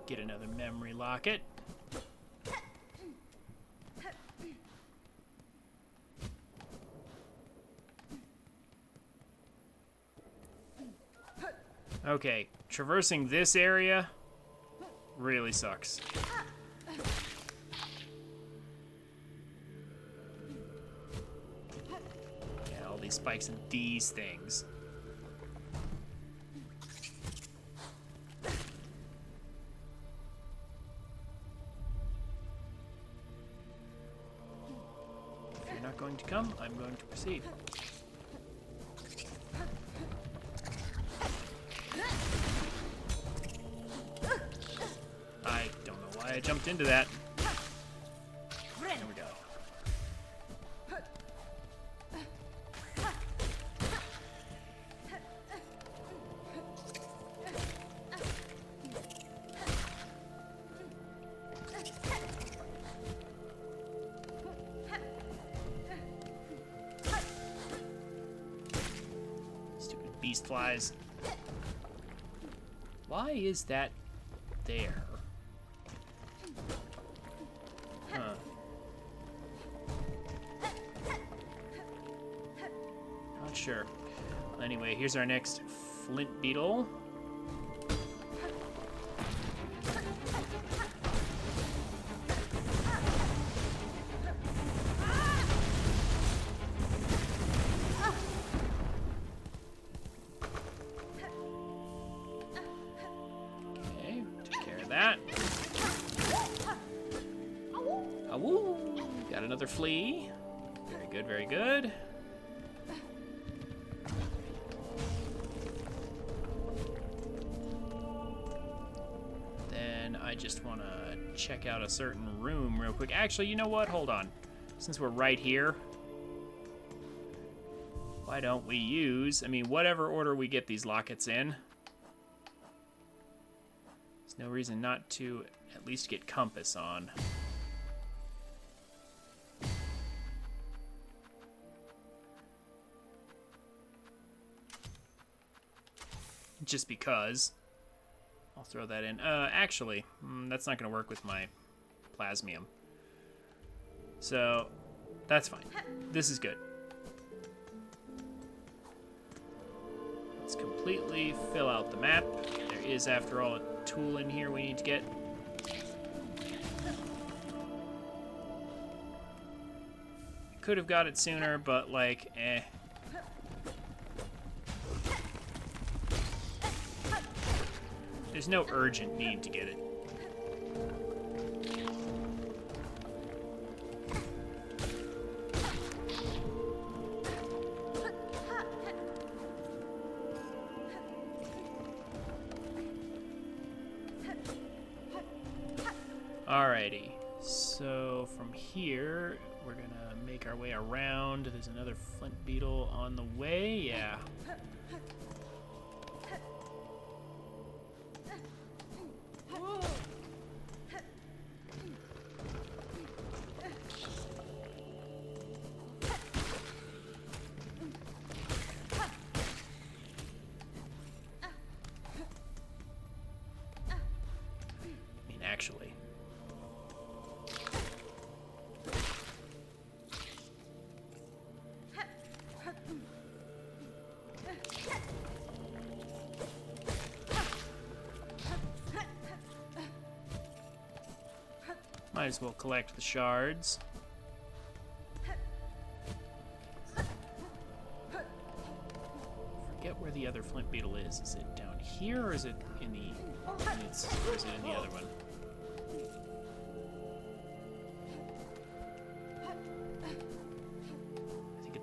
Get another memory locket. Okay, traversing this area really sucks. Yeah, all these spikes and these things. If you're not going to come, I'm going to proceed. I don't know why I jumped into that. There we go. Stupid beast flies. Why is that there? Huh. Not sure. Anyway, here's our next flint beetle. Okay, take care of that. Awoo! Got another flea. Very good, very good. Then I just want to check out a certain room real quick. Actually, you know what? Hold on. Since we're right here, why don't we use, I mean, whatever order we get these lockets in, there's no reason not to at least get compass on. Just because. I'll throw that in. Actually, that's not going to work with my plasmium. So, that's fine. This is good. Let's completely fill out the map. There is, after all, a tool in here we need to get. Could have got it sooner, but, like, eh. There's no urgent need to get it. Alrighty, so from here, we're gonna make our way around. There's another flint beetle on the way, yeah. Actually. Might as well collect the shards. Forget where the other flint beetle is. Is it down here or is it in the or is it in the other one?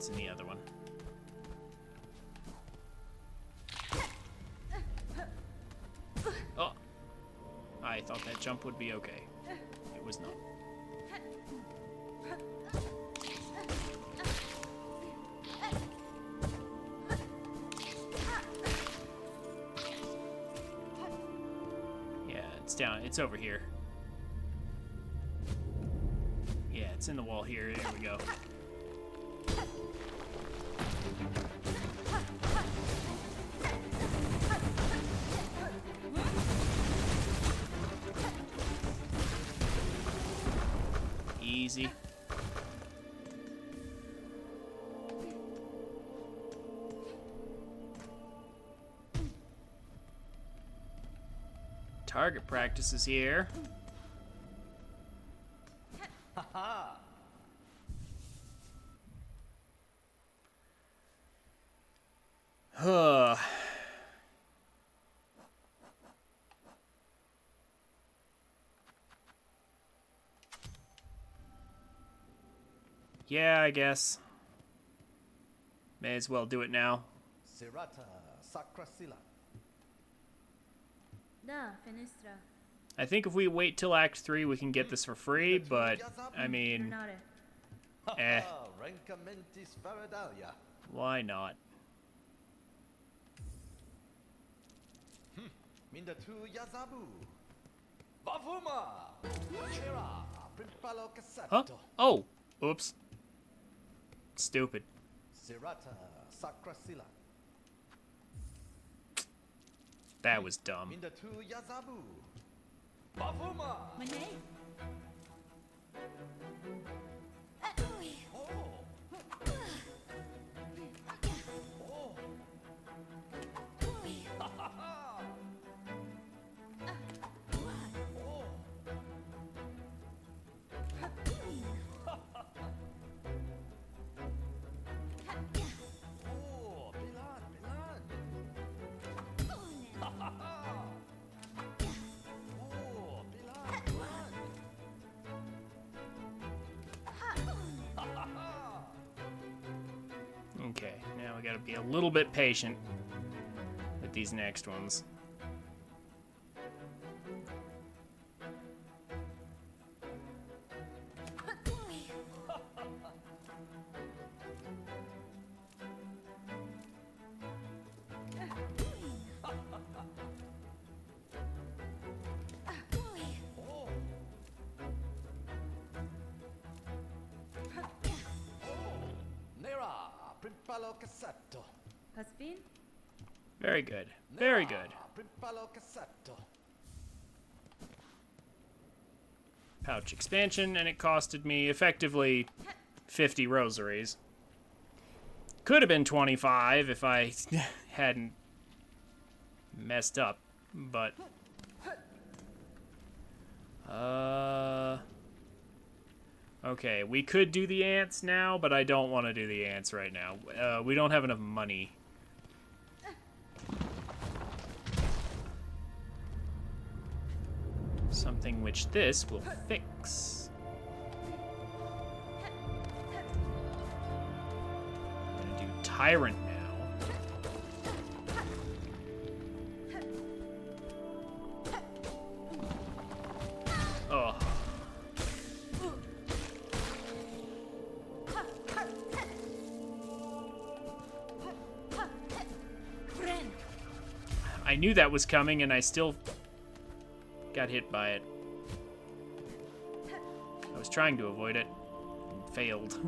What's in the other one? Oh! I thought that jump would be okay. It was not. Yeah, it's down. It's over here. Yeah, it's in the wall here. There we go. Easy. Target practice is here. Huh. Yeah, I guess. May as well do it now. Sirata Sakrasila. Da, fenestra. I think if we wait till Act 3, we can get this for free, but, I mean, Tornare. eh, Rancamentis Faradalia. why not? Mindatu Yazabu. Bavuma. Kira. Primpalo Huh? Cassetto. Oh! Oops. Stupid. Sirata Sakrasila. That was dumb. Mindatu Yazabu. Bavuma. Mane. Oh. Oh. Ha ha ha. Oh. Oh, Milan, Milan. Ha ha ha. Oh, Milan, Milan. Ha ha ha. Okay, now we gotta be a little bit patient with these next ones. Oh. Nera, Primpalo Cassetto. Caspin. Very good. Very good. Primpalo Cassetto. Pouch expansion, and it costed me effectively 50 rosaries. Could have been 25 if I hadn't messed up, but... Okay, we could do the ants now, but I don't want to do the ants right now. We don't have enough money. Something which this will fix. I'm gonna do Tyrant now. Oh. I knew that was coming, and I still got hit by it. I was trying to avoid it and failed.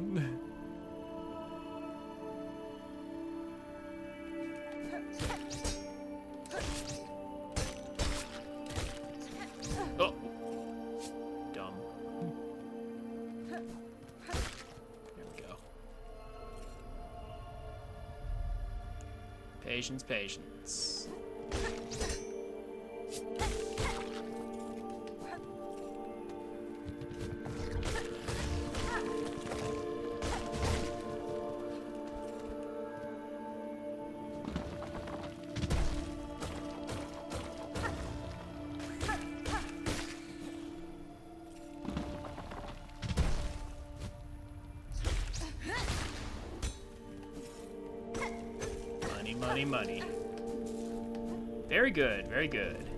Oh, dumb. There we go. Patience, patience. Money, money. Very good, very good.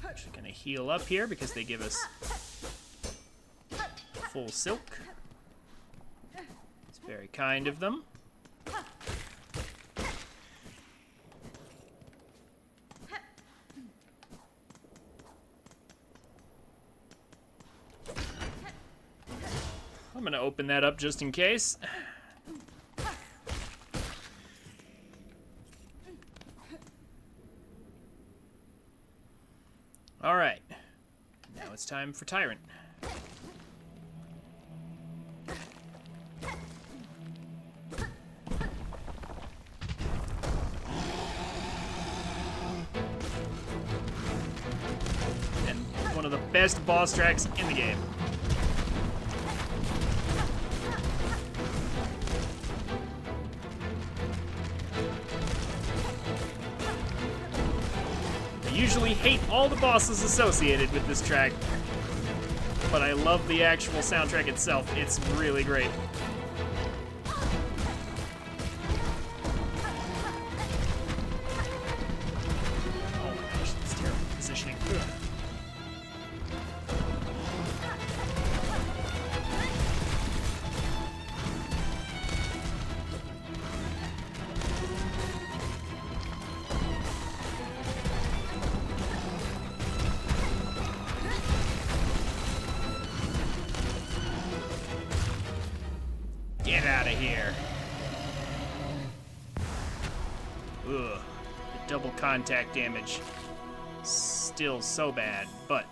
Actually gonna heal up here because they give us full silk. It's very kind of them. I'm gonna open that up just in case. All right, now it's time for Tyrant. And one of the best boss tracks in the game. I usually hate all the bosses associated with this track, but I love the actual soundtrack itself. It's really great. Oh my gosh, that's terrible positioning. Ugh. Get out of here. Ugh. The double contact damage. Still so bad, but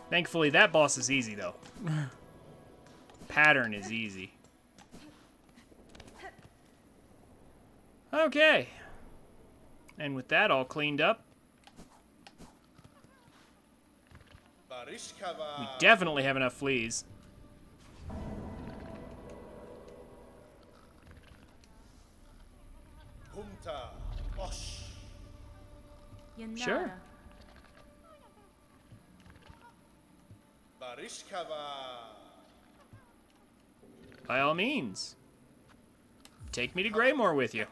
thankfully that boss is easy though. Pattern is easy. Okay. And with that all cleaned up, we definitely have enough fleas. Yanara. Sure. By all means. Take me to Greymore with you.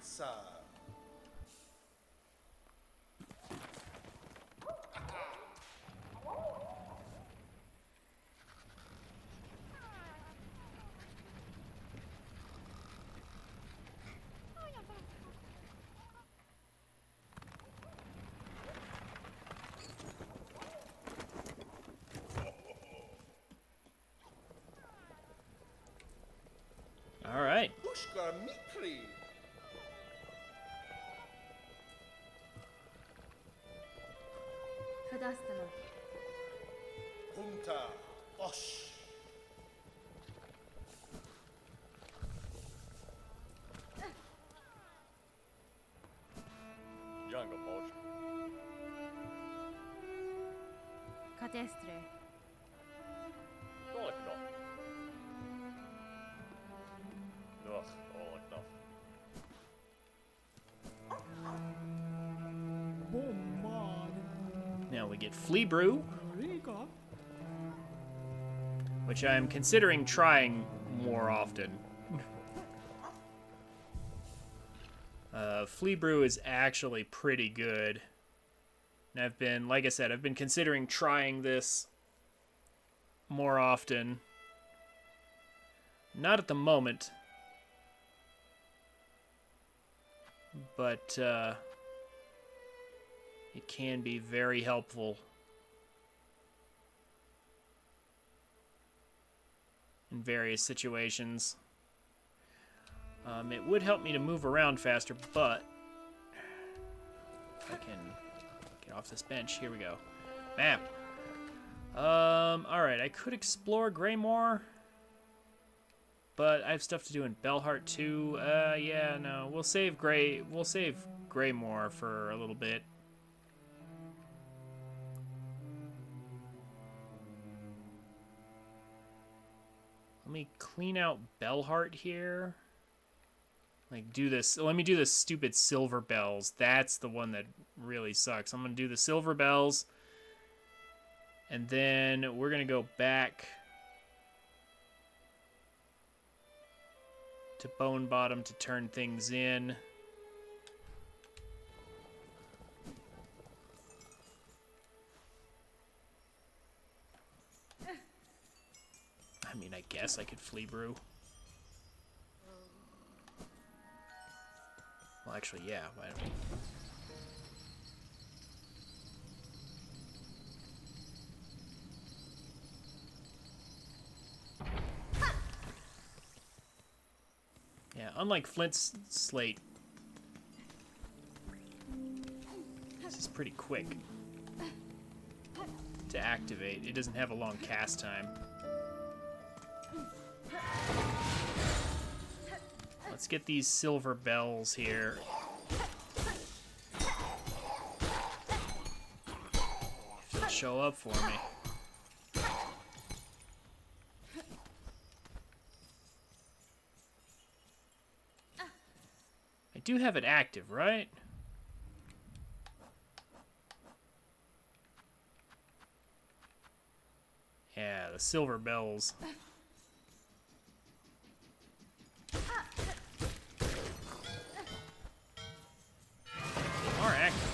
All right. Kadastana. Jungle Potion. Kadestre. Olekno. Ugh, olekno. Now we get Flea Brew, which I'm considering trying more often. Flea Brew is actually pretty good. And I've been, like I said, I've been considering trying this more often. Not at the moment. But, it can be very helpful in various situations. It would help me to move around faster, but if I can get off this bench, here we go. Map. Alright, I could explore Greymore, but I have stuff to do in Bellheart too. Yeah, no, we'll save Greymore for a little bit. me clean out Bellheart here. Like, do this. Let me do the stupid silver bells. That's the one that really sucks. I'm going to do the silver bells. And then we're going to go back to Bone Bottom to turn things in. I mean, I guess I could flea brew. Well, actually, yeah. Why don't we... Yeah, unlike Flint's Slate, this is pretty quick to activate. It doesn't have a long cast time. Let's get these silver bells here. If they'll show up for me. I do have it active, right? Yeah, the silver bells. Are active.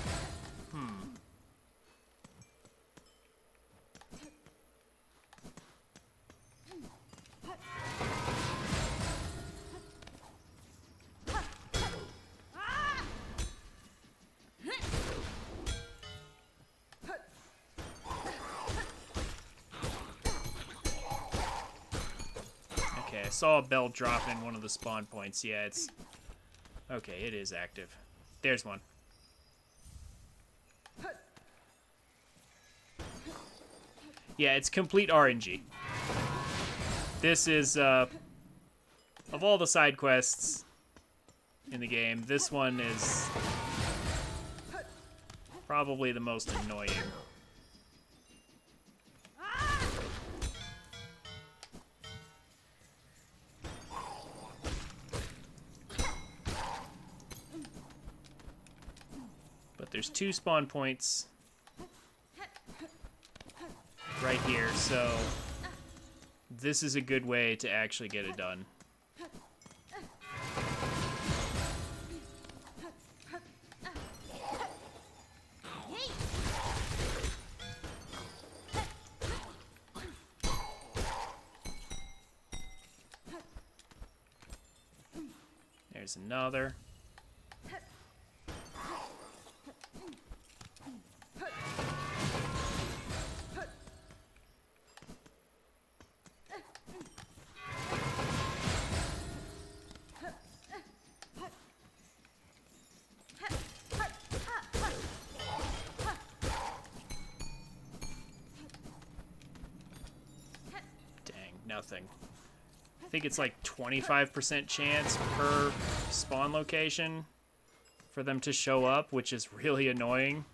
Okay, I saw a bell drop in one of the spawn points. Yeah, it's... Okay, it is active. There's one. Yeah, it's complete RNG. This is, of all the side quests in the game, this one is probably the most annoying. But there's 2 spawn points right here, so this is a good way to actually get it done. There's another. Nothing. I think it's like 25% chance per spawn location for them to show up, which is really annoying.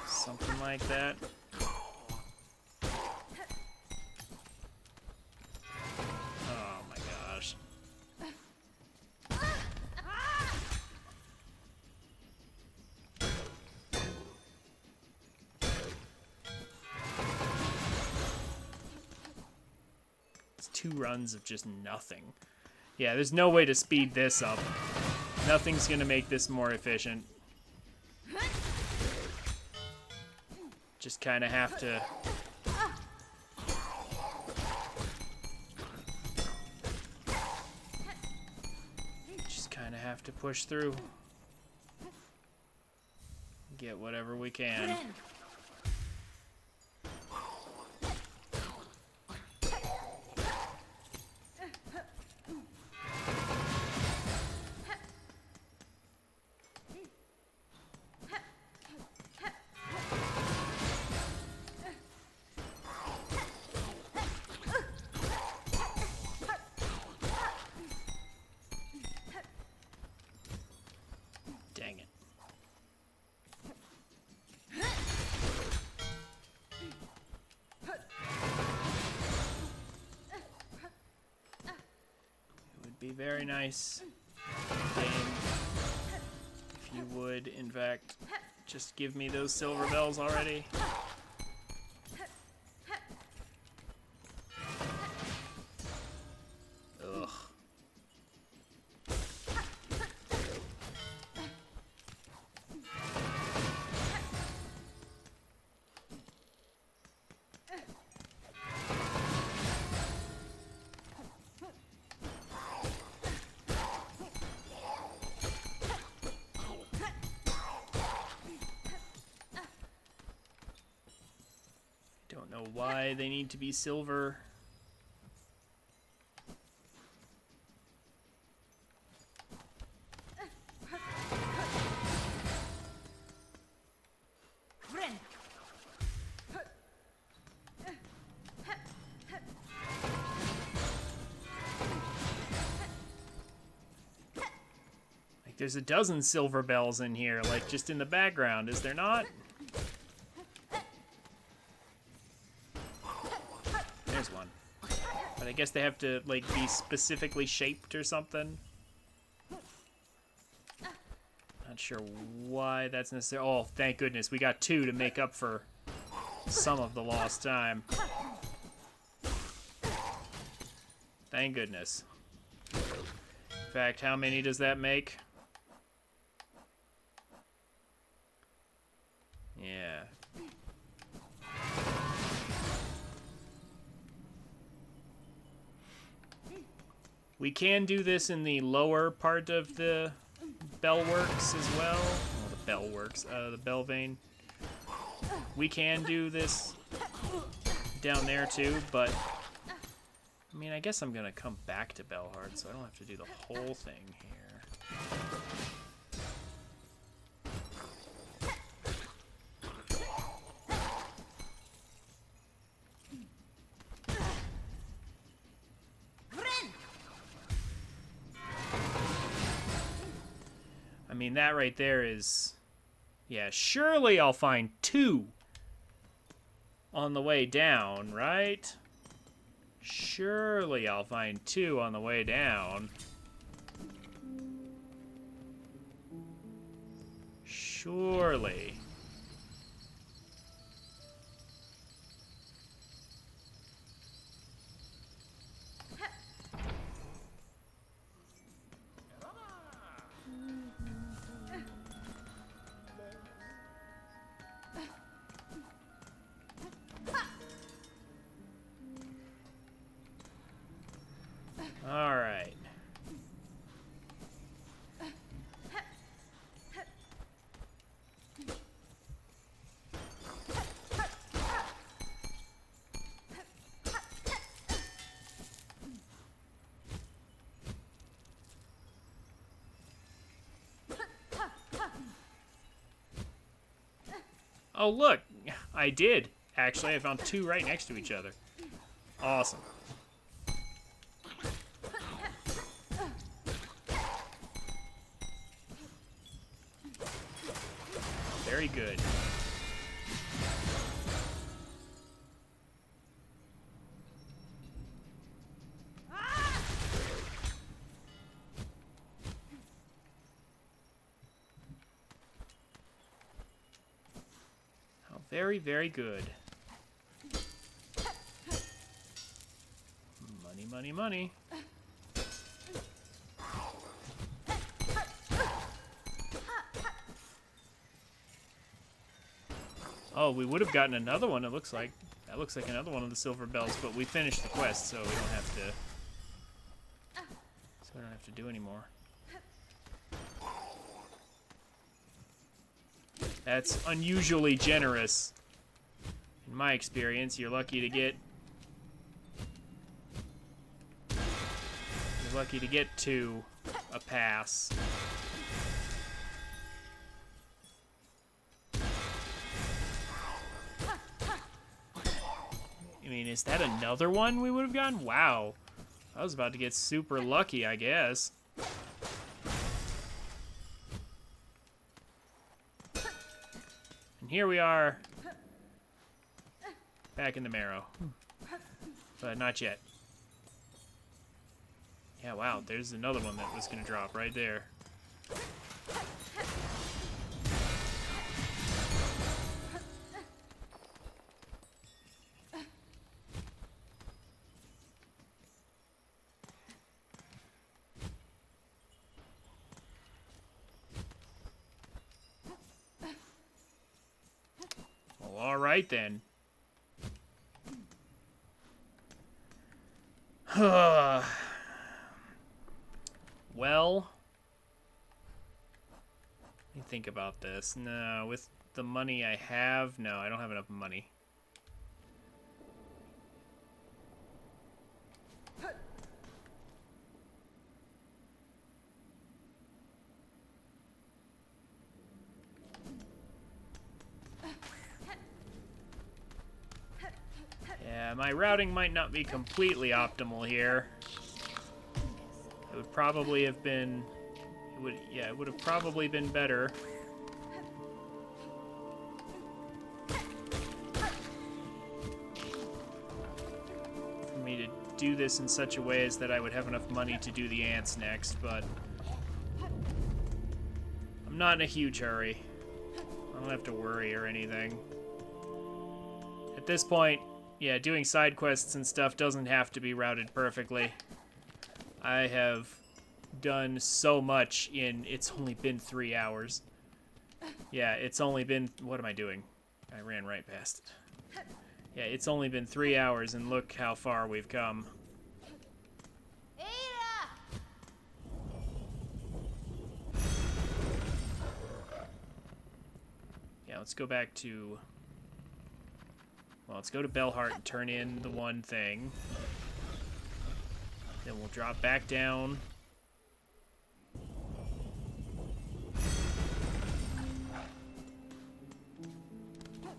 Something like that. Oh my gosh. It's 2 runs of just nothing. Yeah, there's no way to speed this up. Nothing's gonna make this more efficient. Just kind of have to... Just kind of have to push through. Get whatever we can. Dang it. very nice game. If you would, in fact, just give me those silver bells already. Ugh. Don't know why they need to be silver. Like there's a dozen silver bells in here, like just in the background, is there not? There's one. But I guess they have to, like, be specifically shaped or something. Not sure why that's necessary. Oh, thank goodness. We got 2 to make up for some of the lost time. Thank goodness. In fact, how many does that make? Yeah. We can do this in the lower part of the bell works as well. Oh, the bell works, the bell vein. We can do this down there too, but I mean, I guess I'm gonna come back to Bellhard, so I don't have to do the whole thing here. I mean, that right there is... Yeah, surely I'll find 2 on the way down, right? Surely I'll find 2 on the way down. Surely. All right. Oh, look. I did. Actually, I found 2 right next to each other. Awesome. Very good. Oh, very, very good. Money, money, money. Oh, we would have gotten another one, it looks like. That looks like another one of the silver bells, but we finished the quest, so we don't have to... So we don't have to do anymore. That's unusually generous. In my experience, you're lucky to get... You're lucky to get 2 a pass. I mean, is that another one we would have gotten? Wow. I was about to get super lucky, I guess. And here we are. Back in the marrow. But not yet. Yeah, wow, there's another one that was gonna drop right there. Well, alright then. Well, let me think about this. No, with the money I have, no, I don't have enough money. Yeah, my routing might not be completely optimal here. It would probably have been, it would have probably been better. For me to do this in such a way as that I would have enough money to do the ants next, but I'm not in a huge hurry. I don't have to worry or anything. At this point, yeah, doing side quests and stuff doesn't have to be routed perfectly. I have done so much in, it's only been 3 hours. Yeah, it's only been, what am I doing? I ran right past it. Yeah, it's only been 3 hours and look how far we've come. Yeah, let's go back to, well, let's go to Bellheart and turn in the one thing. Then we'll drop back down.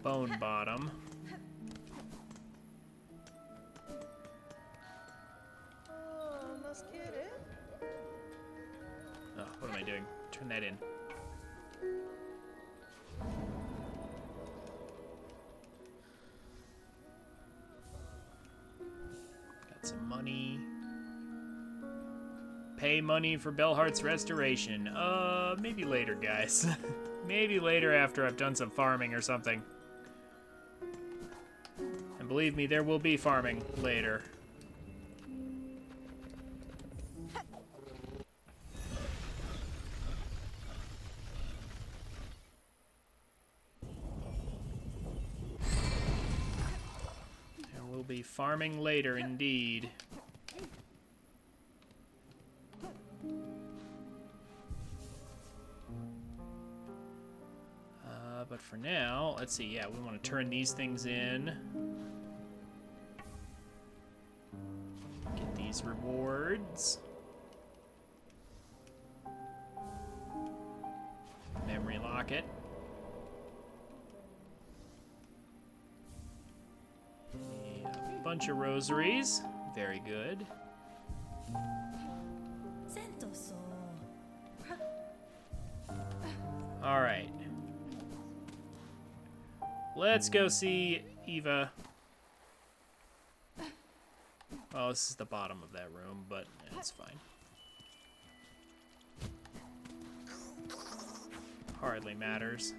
Bone Bottom. Oh, what am I doing? Turn that in. Got some money. Pay money for Bellheart's restoration. Maybe later, guys. Maybe later after I've done some farming or something. And believe me, there will be farming later. There will be farming later, indeed. But for now, let's see, yeah, we want to turn these things in. Get these rewards. Memory locket. A bunch of rosaries. Very good. All right. Let's go see Eva. Well, this is the bottom of that room, but it's fine. Hardly matters.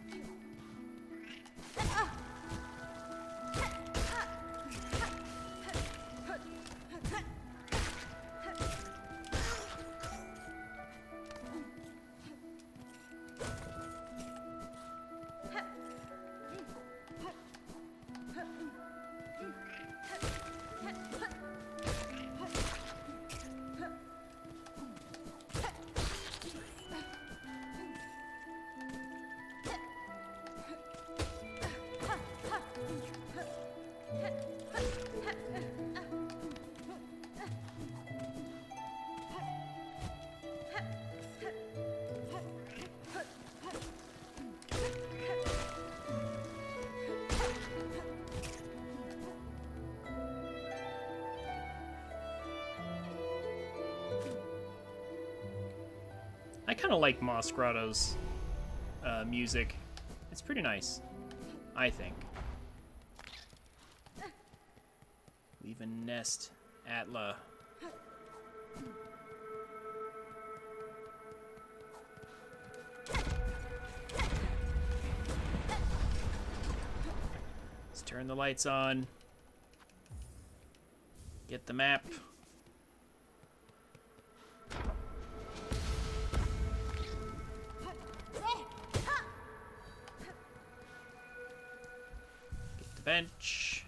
I kind of like Moss Grotto's music. It's pretty nice, I think. Leave a nest, Atla. Turn the lights on. Get the map. Get the bench.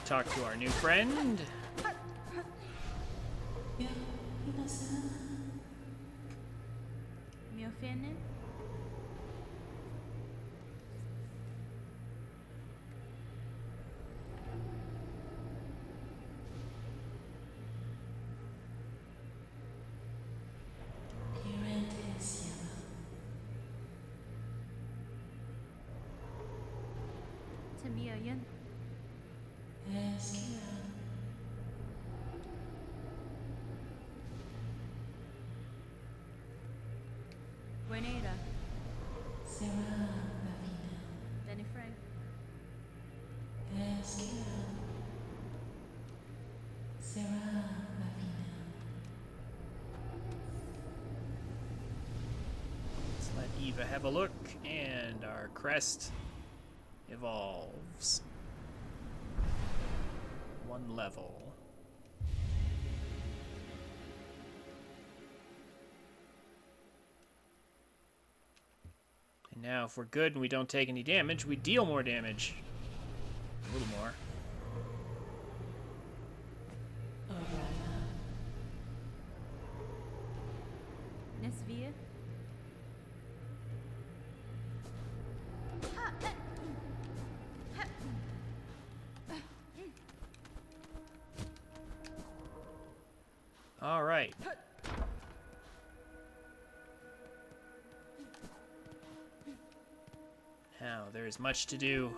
Talk to our new friend. Mio finnen? Til Mia igen. Buenera. Danny Frank. Let's let Eva have a look, and our crest evolves. One level. And now, if we're good and we don't take any damage, we deal more damage. A little more. Nesvia. All right. Now, there is much to do.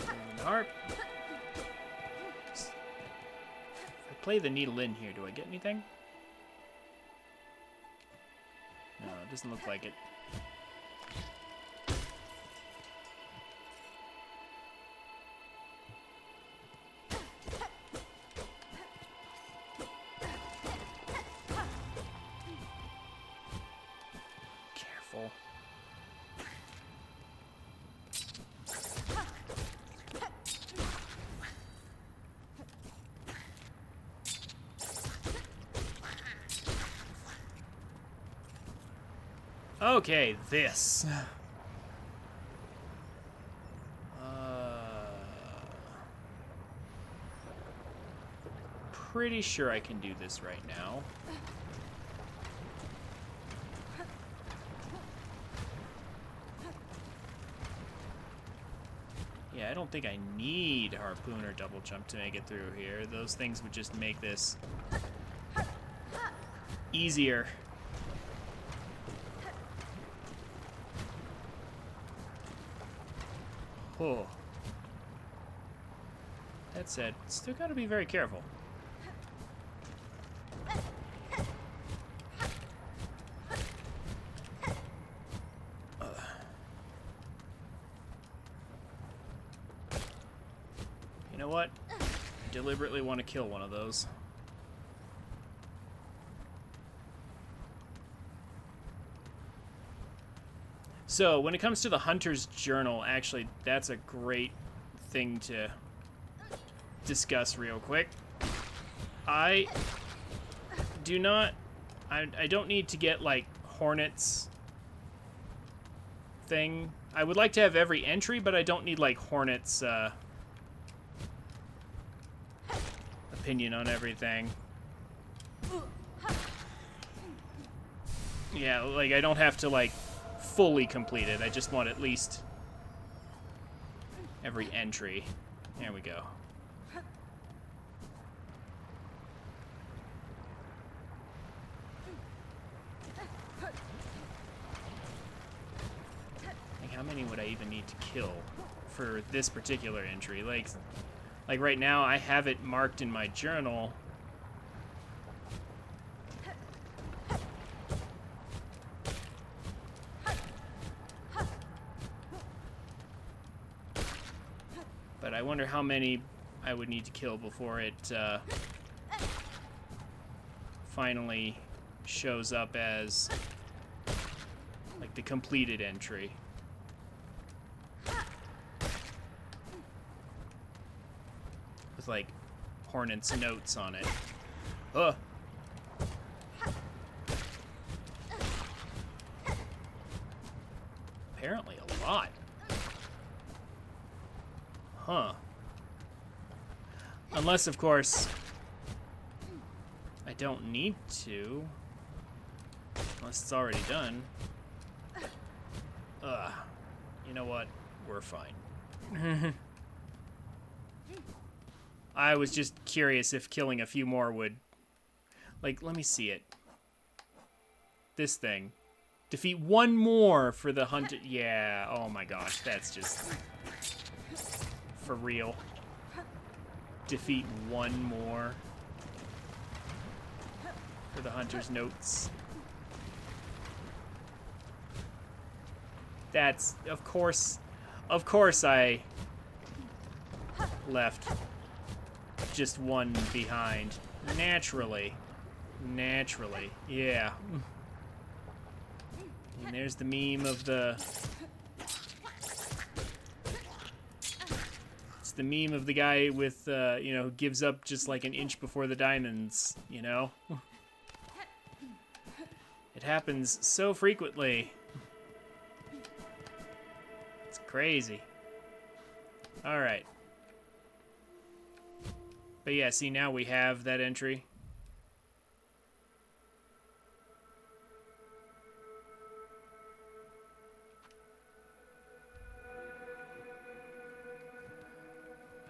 And harp. If I play the needle in here, do I get anything? No, it doesn't look like it. Careful. Okay, this. Pretty sure I can do this right now. Yeah, I don't think I need harpoon or double jump to make it through here. Those things would just make this easier. Oh. That said, still gotta be very careful. You know what? I deliberately want to kill one of those. So, when it comes to the Hunter's Journal, actually, that's a great thing to discuss real quick. I don't need to get, like, Hornets thing. I would like to have every entry, but I don't need, like, Hornets, opinion on everything. Yeah, like, I don't have to, like, fully complete it. I just want at least every entry. There we go. many would I even need to kill for this particular entry? Like right now, I have it marked in my journal. But I wonder how many I would need to kill before it finally shows up as like the completed entry. With like Hornet's notes on it. Ugh. Apparently a lot. Huh. Unless, of course, I don't need to. Unless it's already done. Ugh. You know what? We're fine. I was just curious if killing a few more would... Like, let me see it. This thing. Defeat one more for the hunter... Yeah, oh my gosh, that's just... For real. Defeat one more for the hunter's notes. That's... Of course I left just one behind. Naturally. Naturally. Yeah. And there's the meme of the... It's the meme of the guy with, you know, who gives up just like an inch before the diamonds, you know? It happens so frequently. It's crazy. Alright. But yeah, see, now we have that entry.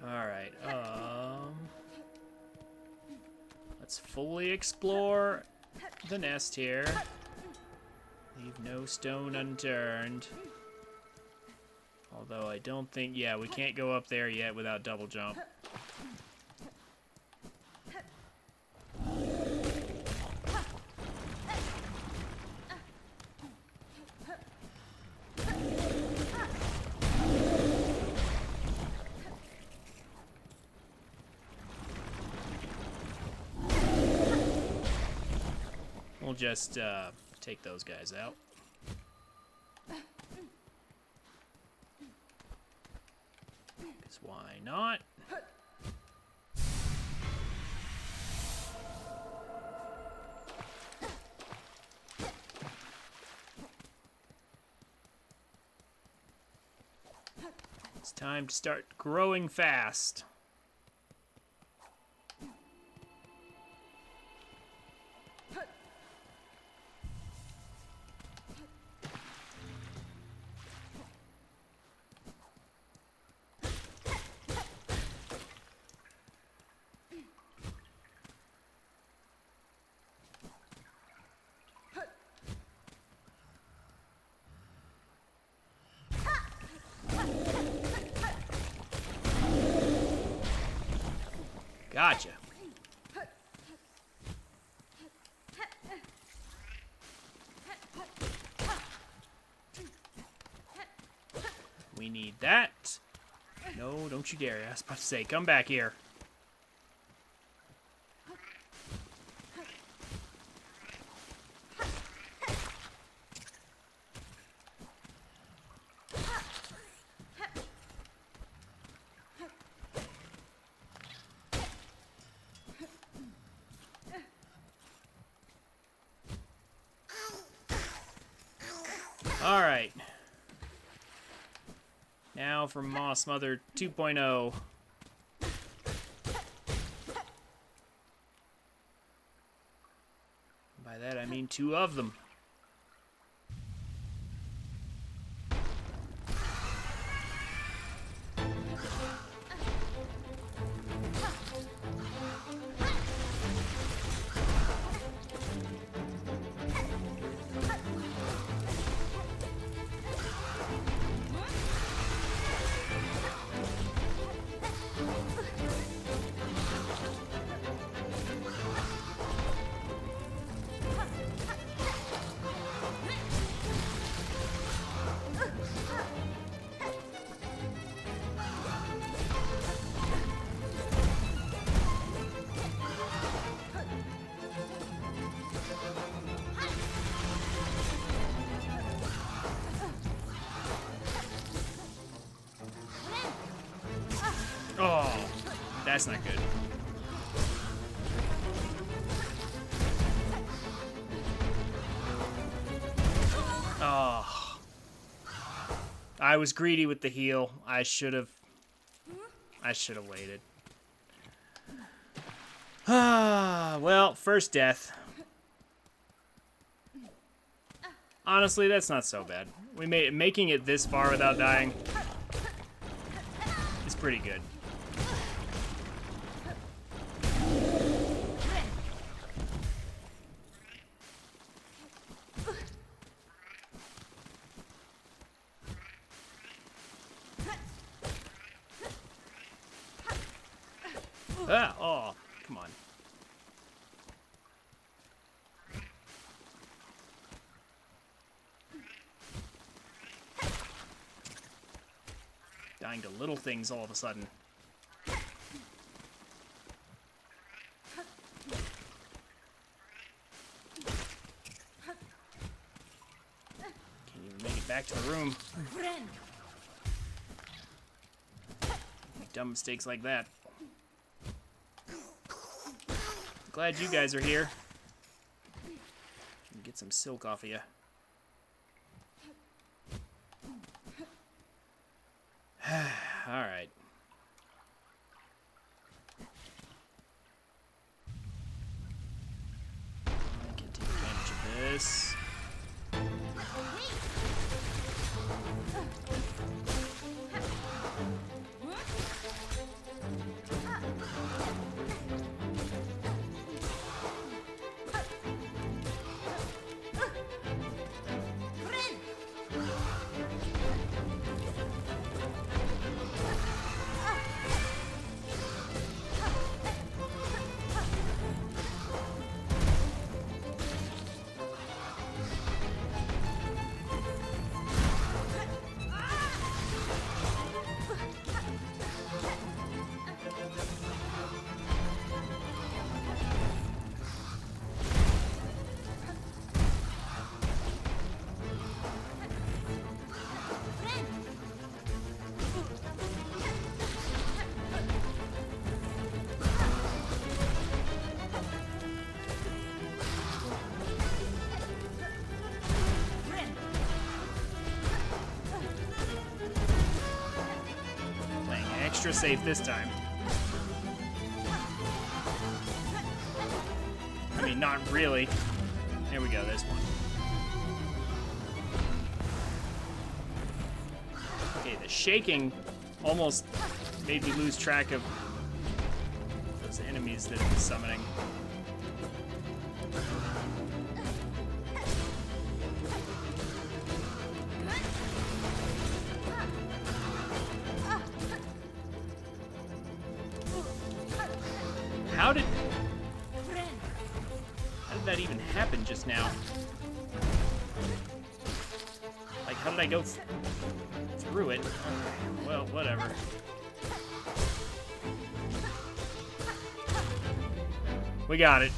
Alright, let's fully explore the nest here. Leave no stone unturned. Although I don't think, yeah, we can't go up there yet without double jump. We'll just take those guys out. Because why not? It's time to start growing fast. Gotcha. We need that. No, don't you dare. I was about to say, come back here. All right. Now for Moss Mother 2.0. By that I mean 2 of them. That's not good. Oh. I was greedy with the heal. I should have waited. Ah, well, first death. Honestly, that's not so bad. Making it this far without dying is pretty good. Ah, oh, come on. Dying to little things all of a sudden. Can't even make it back to the room. Dumb mistakes like that. Glad you guys are here. Can get some silk off of you. All right. I can take advantage of this. Extra safe this time. I mean, not really. There we go, there's one. Okay, the shaking almost made me lose track of those enemies that it was summoning. How did that even happen just now? Like, how did I go through it? Okay, well, whatever. We got it.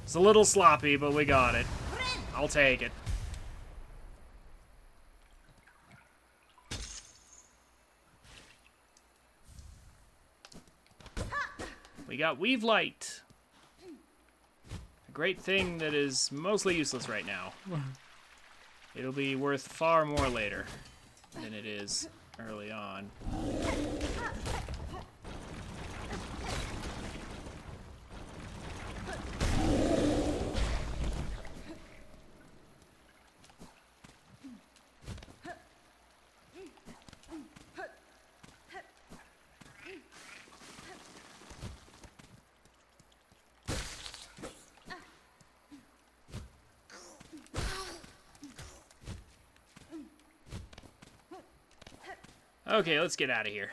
It's a little sloppy, but we got it. I'll take it. We got Weave Light. A great thing that is mostly useless right now. It'll be worth far more later than it is early on. Okay, let's get out of here.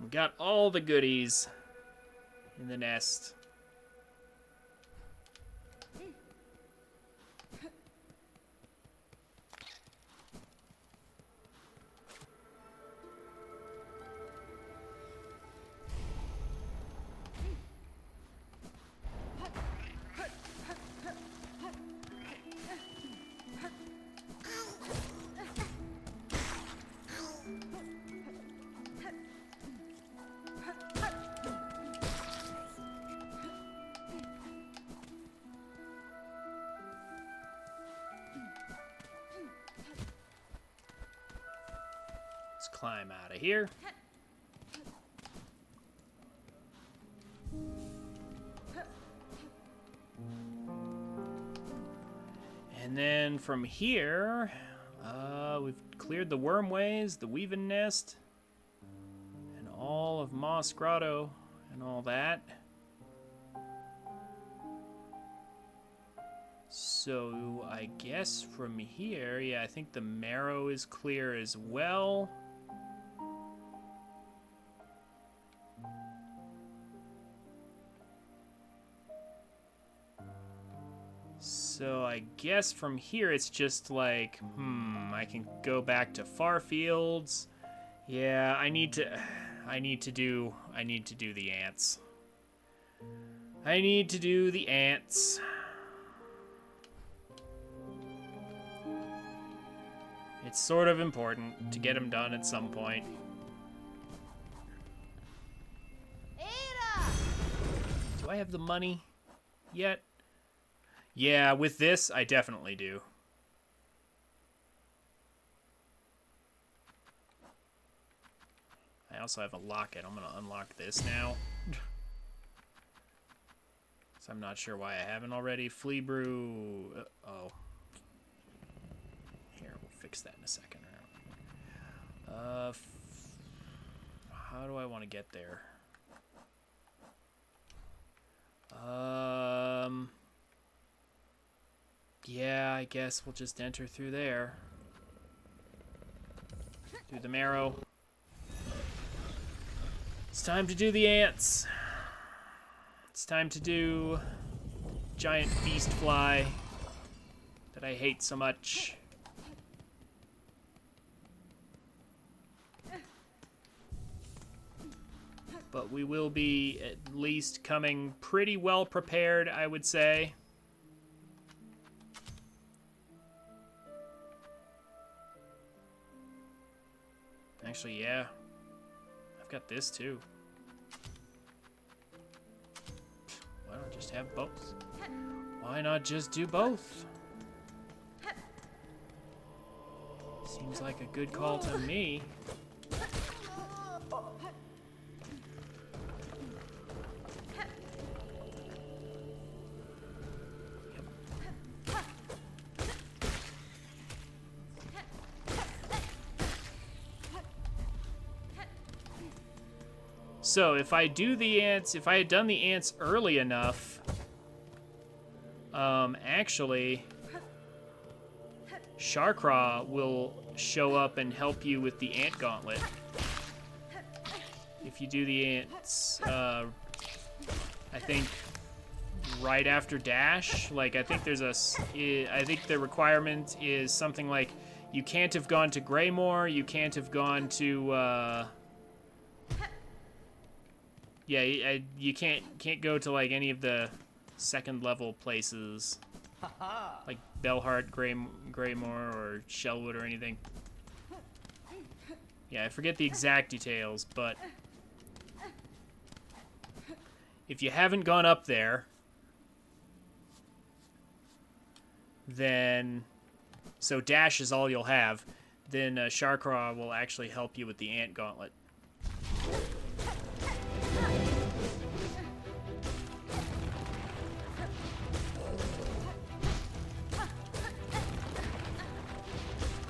We got all the goodies in the nest. climb out of here. And then from here, we've cleared the wormways, the weaving nest, and all of Moss Grotto and all that. So I guess from here, yeah, I think the marrow is clear as well. So I guess from here it's just like, I can go back to Farfields. Yeah, I need to do the ants. I need to do the ants. It's sort of important to get them done at some point. Ada! Do I have the money yet? Yeah, with this, I definitely do. I also have a locket. I'm going to unlock this now. So I'm not sure why I haven't already. Flea brew. Oh. Here, we'll fix that in a second. How do I want to get there? Yeah, I guess we'll just enter through there. Through the marrow. It's time to do the ants. It's time to do giant beast fly that I hate so much. But we will be at least coming pretty well prepared, I would say. Actually, yeah. I've got this too. Why not just have both? Why not just do both? Seems like a good call to me. So if I do the ants, if I had done the ants early enough, actually, Sharkraw will show up and help you with the ant gauntlet. If you do the ants, I think right after dash, like I think there's I think the requirement is something like you can't have gone to Greymore, you can't have gone to, yeah, you can't go to like any of the second level places, like Bellheart, Greymore, or Shellwood, or anything. Yeah, I forget the exact details, but if you haven't gone up there, then so dash is all you'll have. Then Sharkraw will actually help you with the ant gauntlet.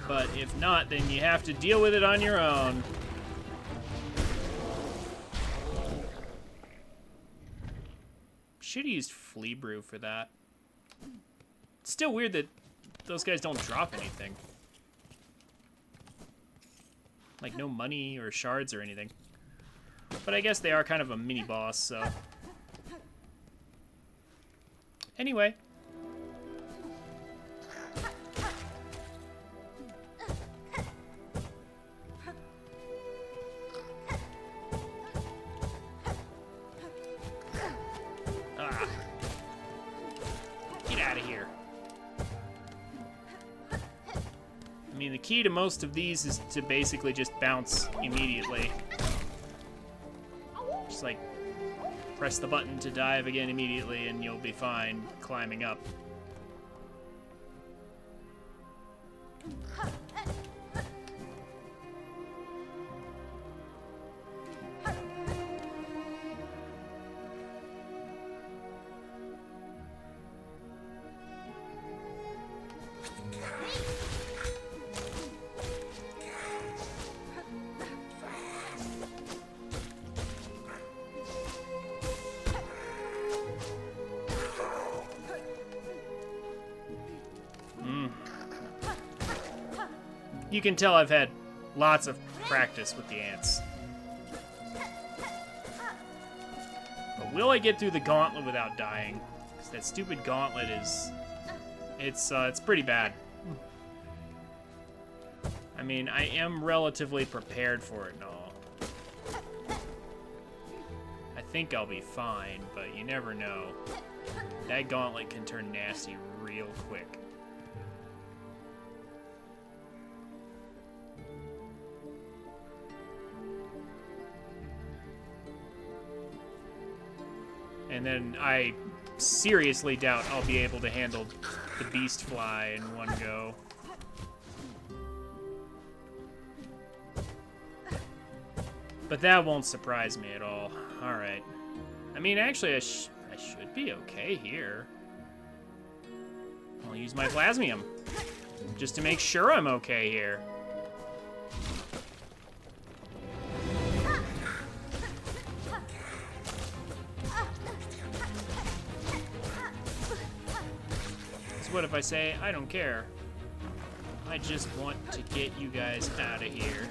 But if not, then you have to deal with it on your own. Should've used Flea Brew for that. It's still weird that those guys don't drop anything. Like no money or shards or anything. But I guess they are kind of a mini-boss, so... Anyway. The key to most of these is to basically just bounce immediately. Just like press the button to dive again immediately and you'll be fine climbing up. You can tell I've had lots of practice with the ants. But will I get through the gauntlet without dying? Because that stupid gauntlet is... It's pretty bad. I mean, I am relatively prepared for it and all. I think I'll be fine, but you never know. That gauntlet can turn nasty real quick. And then I seriously doubt I'll be able to handle the beast fly in one go. But that won't surprise me at all. Alright. I mean, actually, I should be okay here. I'll use my plasmium. Just to make sure I'm okay here. So what if I say, I don't care. I just want to get you guys out of here.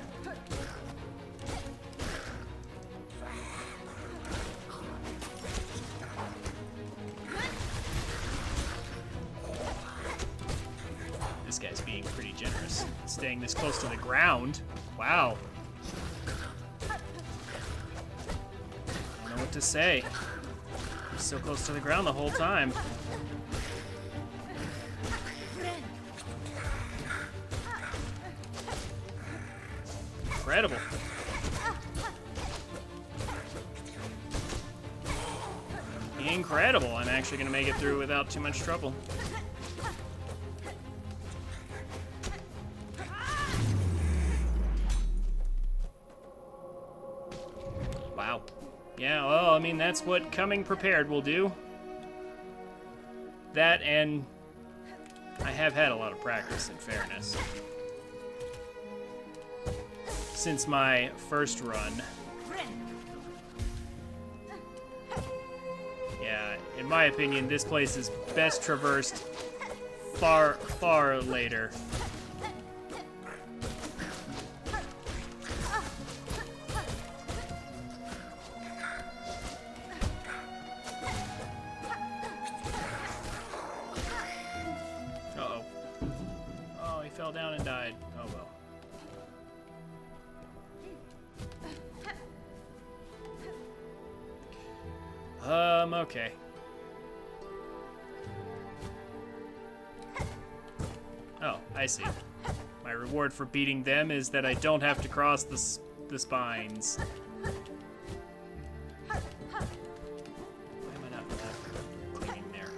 This guy's being pretty generous. Staying this close to the ground. Wow. I don't know what to say. He's so close to the ground the whole time. Incredible. Incredible. I'm actually going to make it through without too much trouble. Wow. Yeah, well, I mean, that's what coming prepared will do. That, and I have had a lot of practice, in fairness. Since my first run. Yeah, in my opinion, this place is best traversed far, far later. Uh-oh. Oh, he fell down and died. Oh, well. Okay. Oh, I see. My reward for beating them is that I don't have to cross the spines. Why am I not cleaning there?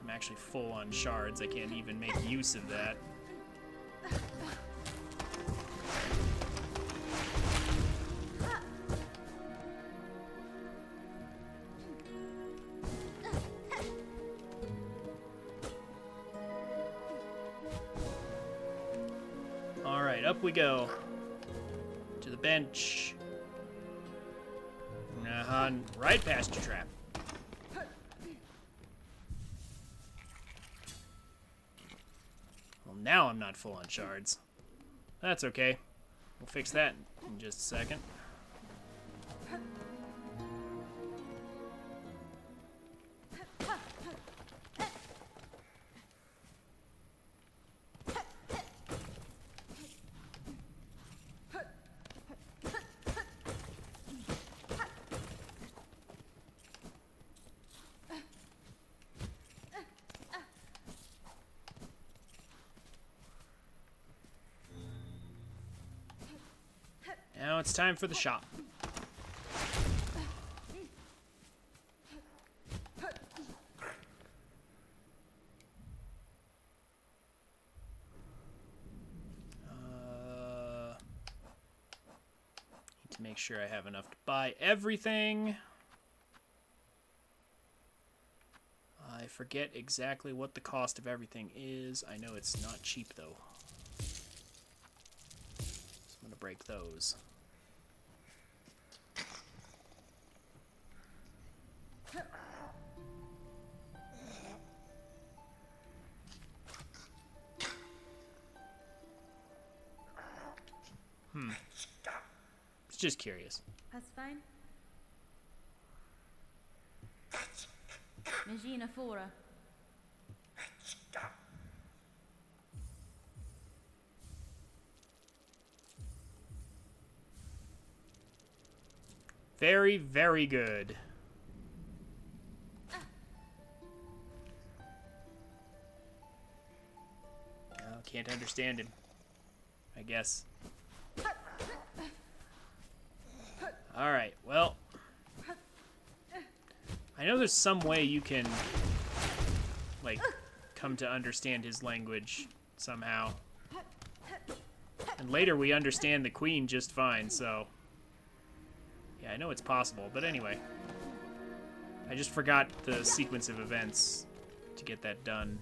I'm actually full on shards. I can't even make use of that. Alright, up we go. To the bench. Right past your trap. Well, now I'm not full on shards. That's okay. We'll fix that in just a second. Now it's time for the shop. Need to make sure I have enough to buy everything. I forget exactly what the cost of everything is. I know it's not cheap though. So I'm gonna break those. Just curious. That's fine. Imagina fora. Very, very good. Oh, can't understand him, I guess. Alright, well. I know there's some way you can, like, come to understand his language somehow. And later we understand the Queen just fine, so... Yeah, I know it's possible, but anyway. I just forgot the sequence of events to get that done.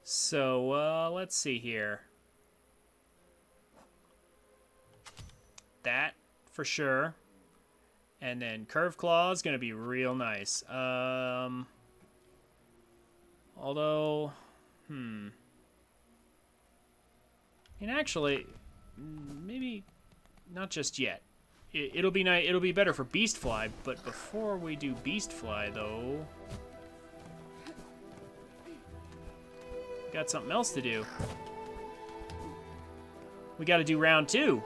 So, let's see here. That, for sure. And then Curve Claw is going to be real nice. Although, And actually, maybe not just yet. It'll be nice. It'll be better for Beast Fly, but before we do Beast Fly, though, got something else to do. We got to do round 2.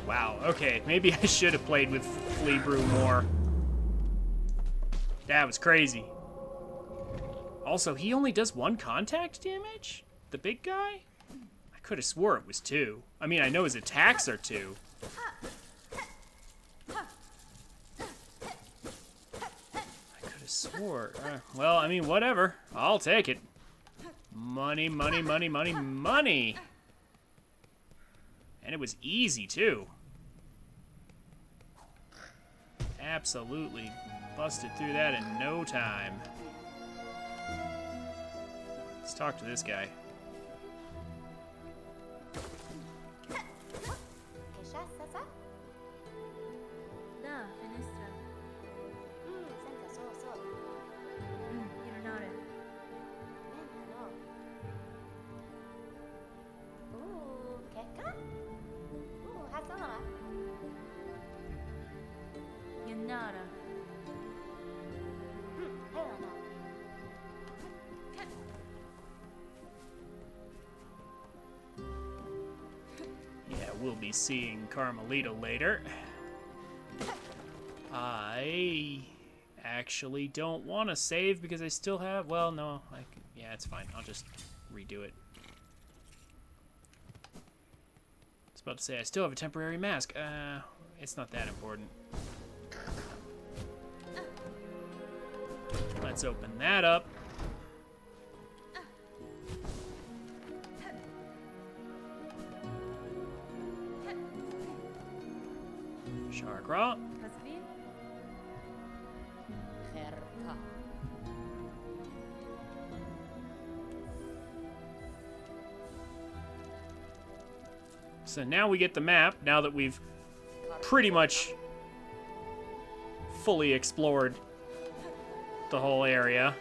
Wow, okay, maybe I should have played with Flea Brew more. That was crazy. Also, he only does 1 contact damage? The big guy? I could have swore it was 2. I mean, I know his attacks are 2. I could have swore. Well, I mean, whatever. I'll take it. Money, money, money, money, money! And it was easy, too. Absolutely busted through that in no time. Let's talk to this guy. Da, finestra. Senta, so. Ironare. No. Kekka? Hasana. Yanara. Helena. Yeah, we'll be seeing Carmelita later. I actually don't want to save because I still have... Well, no. Yeah, it's fine. I'll just redo it. I was about to say, I still have a temporary mask. It's not that important. Let's open that up. Sharkraw. Kasvin. Herka. So now we get the map, now that we've pretty much fully explored the whole area.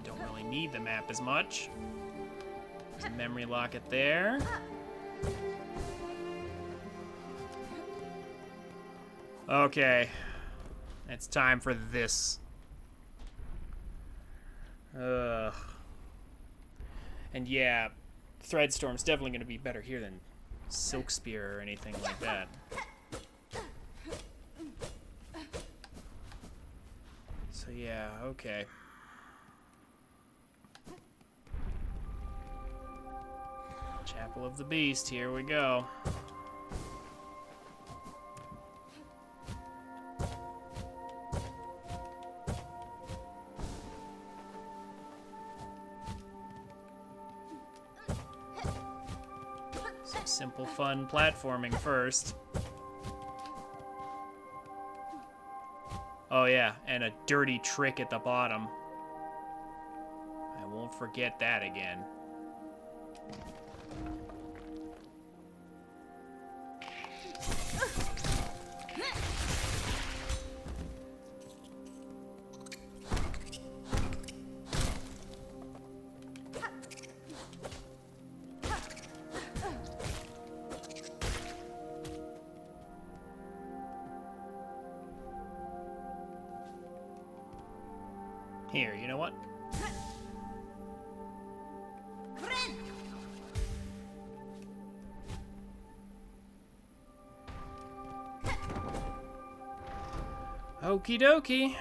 Don't really need the map as much. There's a memory locket there. Okay. It's time for this. Ugh. And yeah, Threadstorm's definitely going to be better here than Silk Spear or anything like that. So yeah, okay. Chapel of the Beast, here we go. Simple, fun platforming first. Oh yeah, and a dirty trick at the bottom. I won't forget that again. Here, you know what? Okie dokie.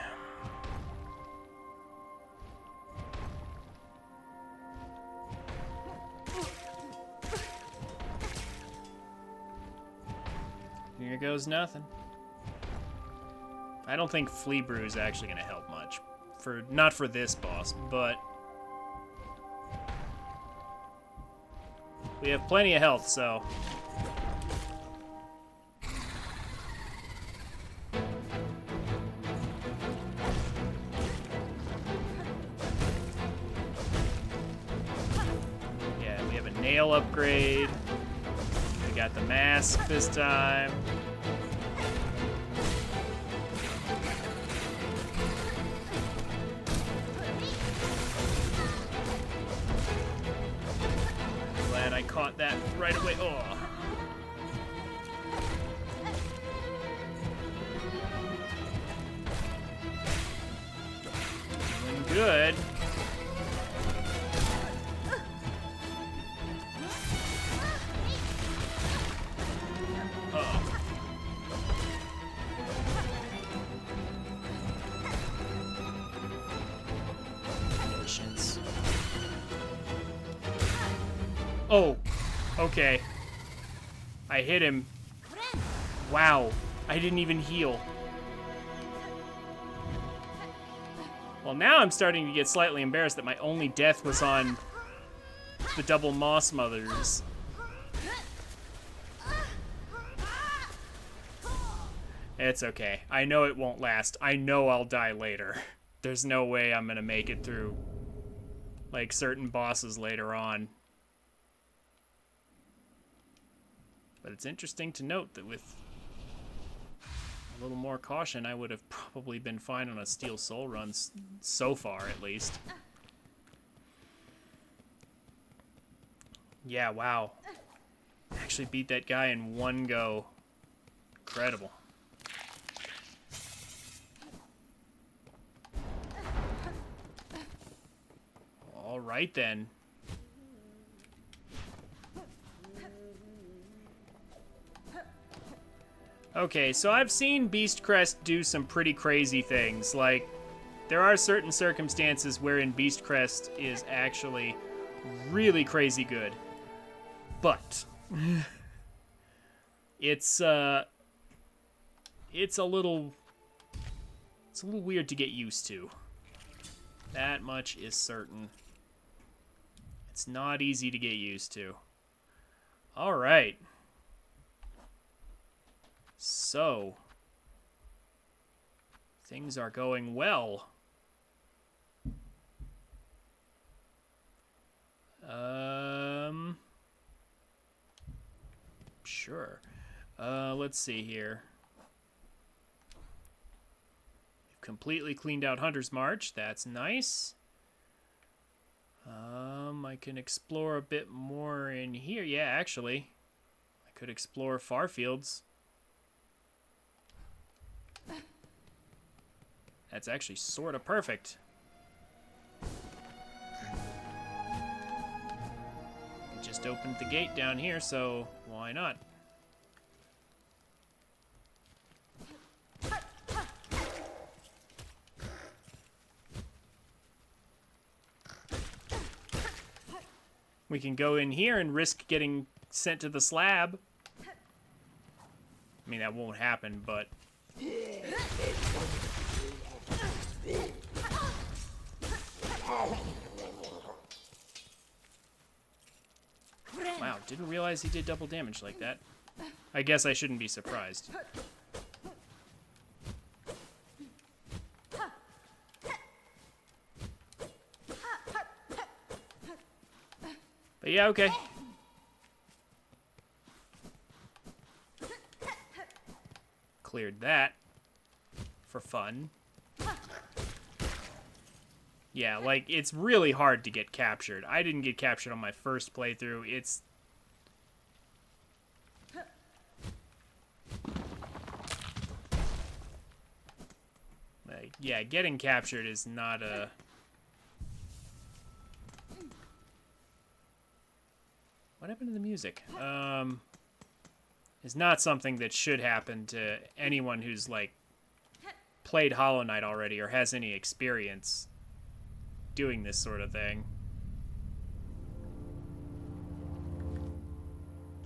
Here goes nothing. I don't think Flea Brew is actually going to help much. Not for this boss, but we have plenty of health, so yeah, we have a nail upgrade. We got the mask this time. Glad I caught that right away. Oh. Doing good. Uh-oh. Patience. Oh, okay. I hit him. Wow, I didn't even heal. Well, now I'm starting to get slightly embarrassed that my only death was on the double Moss Mothers. It's okay. I know it won't last. I know I'll die later. There's no way I'm gonna make it through, like, certain bosses later on. But it's interesting to note that with a little more caution, I would have probably been fine on a Steel Soul run, so far at least. Yeah, wow. Actually beat that guy in one go. Incredible. All right then. Okay, so I've seen Beastcrest do some pretty crazy things. Like, there are certain circumstances wherein Beastcrest is actually really crazy good. But it's a little weird to get used to. That much is certain. It's not easy to get used to. All right. So, things are going well. Sure. Let's see here. We've completely cleaned out Hunter's March. That's nice. I can explore a bit more in here. Yeah, actually, I could explore Farfields. That's actually sort of perfect. Just opened the gate down here, so why not? We can go in here and risk getting sent to the slab. I mean, that won't happen, but... Wow, didn't realize he did double damage like that. I guess I shouldn't be surprised. But yeah, okay. Cleared that for fun. Yeah, like, it's really hard to get captured. I didn't get captured on my first playthrough. It's... like, yeah, getting captured is not a... What happened to the music? Is not something that should happen to anyone who's, like, played Hollow Knight already or has any experience doing this sort of thing.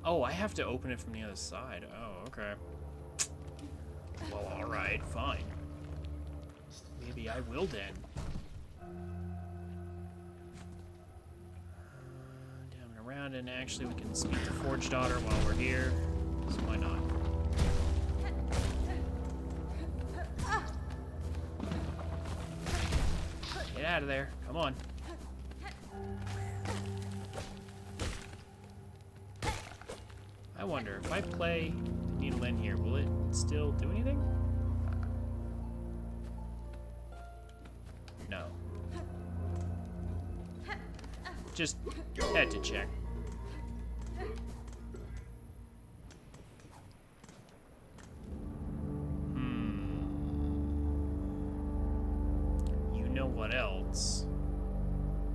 Oh, I have to open it from the other side. Oh, okay. Well, alright, fine. Maybe I will then. Down and around, and actually we can speak to Forge Daughter while we're here. So why not? Get out of there. Come on. I wonder, if I play the needle in here, will it still do anything? No. Just had to check. You know what else?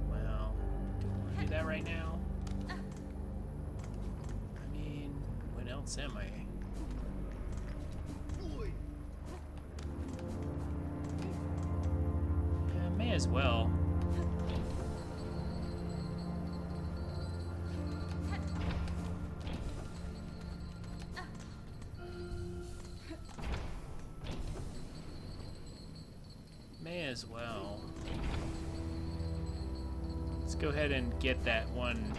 Well, do I want to do that right now? I mean, when else am I? Yeah, may as well. May as well. Let's go ahead and get that one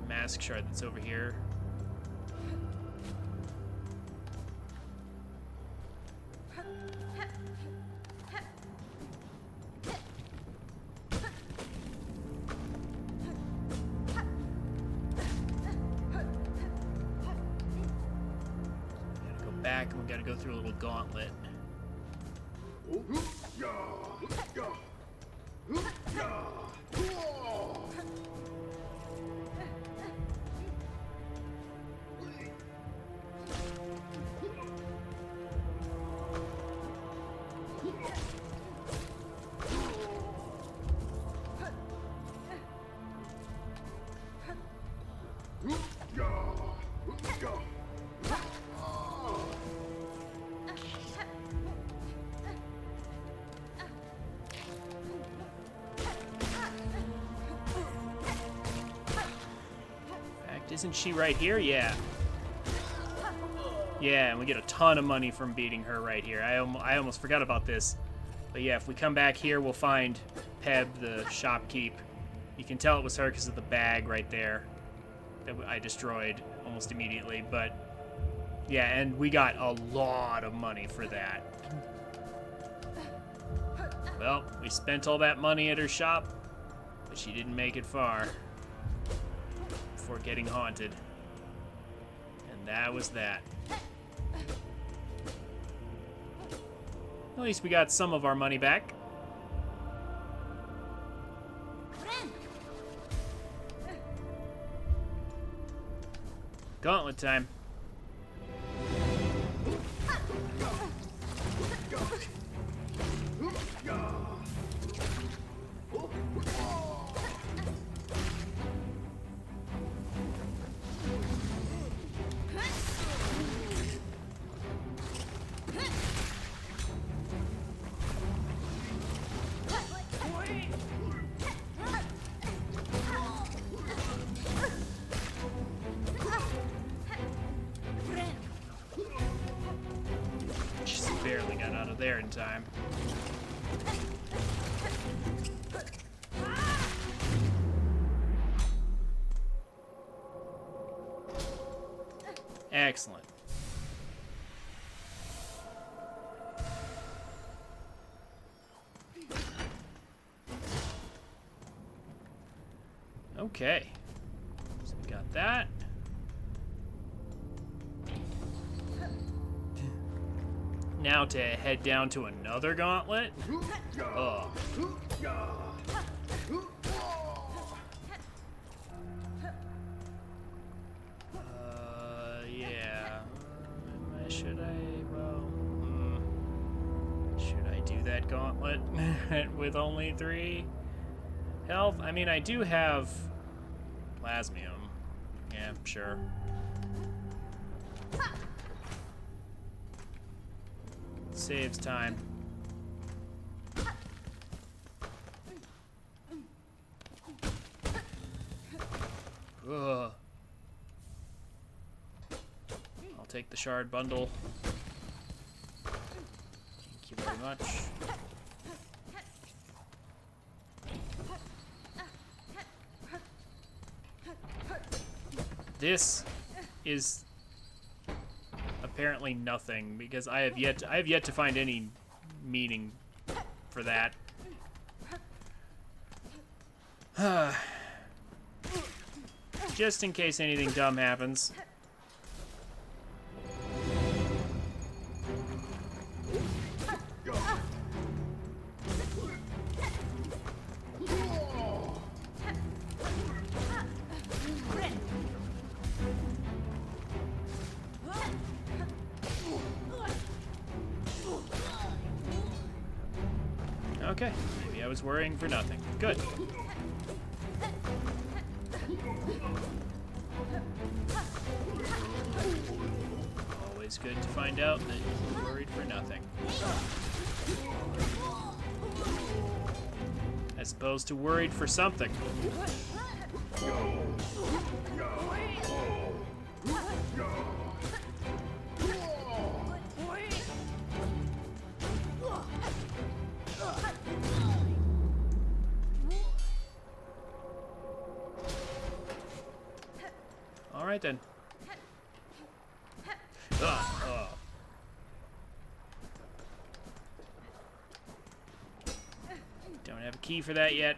mask shard that's over here. Gotta go back and we gotta go through a little gauntlet. Isn't she right here? Yeah. Yeah, and we get a ton of money from beating her right here. I almost forgot about this. But yeah, if we come back here, we'll find Peb, the shopkeep. You can tell it was her because of the bag right there that I destroyed almost immediately. But yeah, and we got a lot of money for that. Well, we spent all that money at her shop, but she didn't make it far before getting haunted. And that was that. At least we got some of our money back. Gauntlet time. Barely got out of there in time. Excellent. Okay. So we got that. Now to head down to another gauntlet. Oh. Yeah. Should I? Well, should I do that gauntlet with only 3 health? I mean, I do have plasmium. Yeah, sure. Saves time. Ugh. I'll take the shard bundle. Thank you very much. This is apparently nothing because I have yet to find any meaning for that. Just in case anything dumb happens. Okay, maybe I was worrying for nothing. Good. Always good to find out that you're worried for nothing. As opposed to worried for something. All right then. Don't have a key for that yet.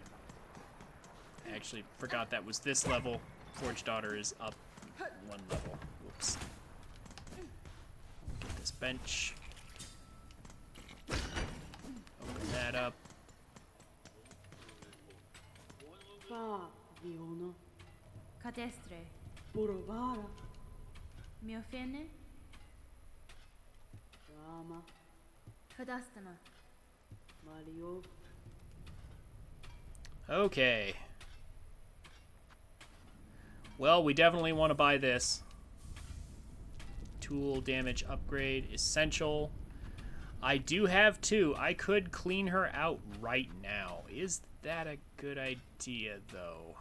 I actually forgot that was this level. Forge Daughter is up 1 level. Whoops. Get this bench. Open that up. Fabiono, Cadestre. Borovara, Mio fene. Rama, Fadastama. Mario, Okay. Well, we definitely want to buy this. Tool damage upgrade essential. I do have 2. I could clean her out right now. Is that a good idea, though?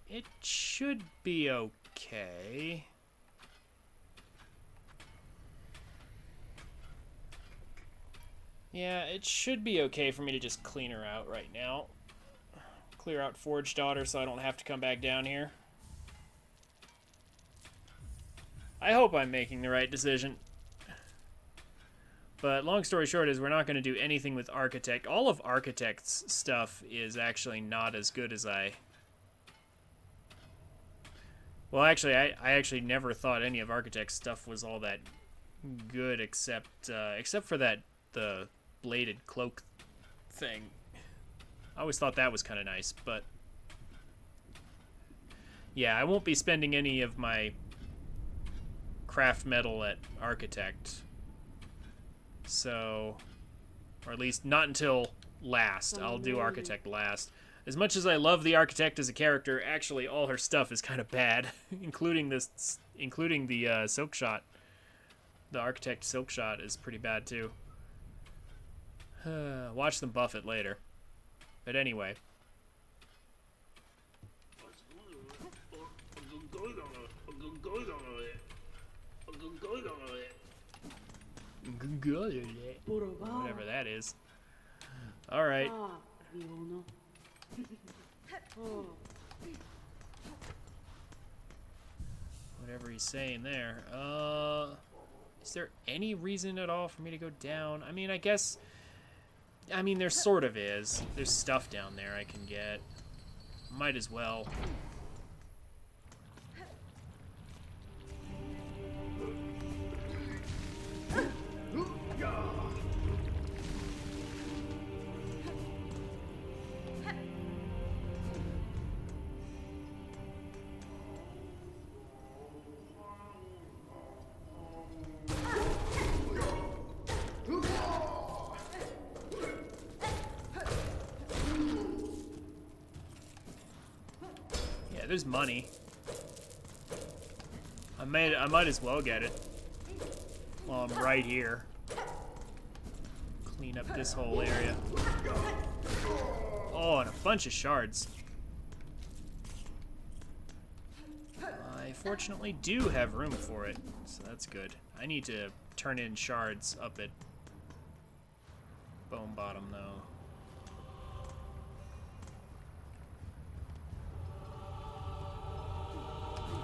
It should be okay. Yeah, it should be okay for me to just clean her out right now. Clear out Forge Daughter so I don't have to come back down here. I hope I'm making the right decision. But long story short is we're not going to do anything with Architect. All of Architect's stuff is actually not as good as I... Well, actually, I actually never thought any of Architect's stuff was all that good except for the bladed cloak thing. I always thought that was kind of nice, but... Yeah, I won't be spending any of my craft metal at Architect. So... Or at least not until last. I'll do Architect last. As much as I love the Architect as a character, actually all her stuff is kind of bad, including the Silk Shot. The Architect Silk Shot is pretty bad too. Watch them buff it later. But anyway. Provare. Whatever that is. All right. Vivono. Oh. Whatever he's saying there. Is there any reason at all for me to go down? I mean, I guess... I mean, there sort of is. There's stuff down there I can get. Might as well. Yeah, there's money. I might as well get it while I'm right here. Clean up this whole area. Oh, and a bunch of shards. I fortunately do have room for it, so that's good. I need to turn in shards up at Bone Bottom, though.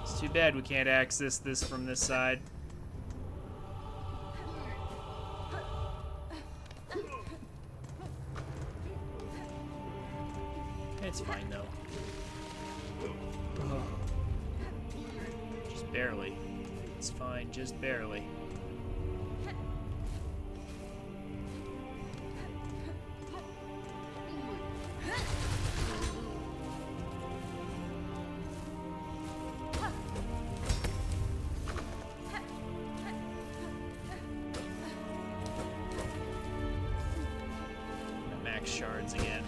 It's too bad we can't access this from this side. It's fine, though. Oh. Just barely. It's fine, just barely. Max shards again.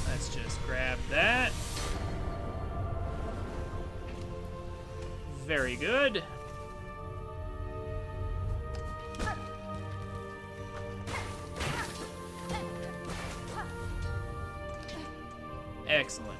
Let's just grab that. Very good. Excellent.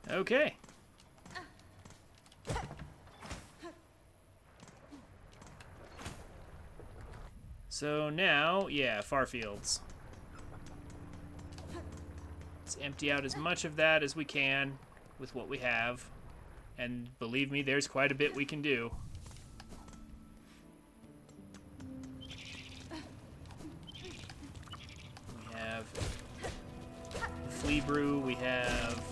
Okay. So now, yeah, Farfields. Let's empty out as much of that as we can with what we have. And believe me, there's quite a bit we can do. We have the flea brew, we have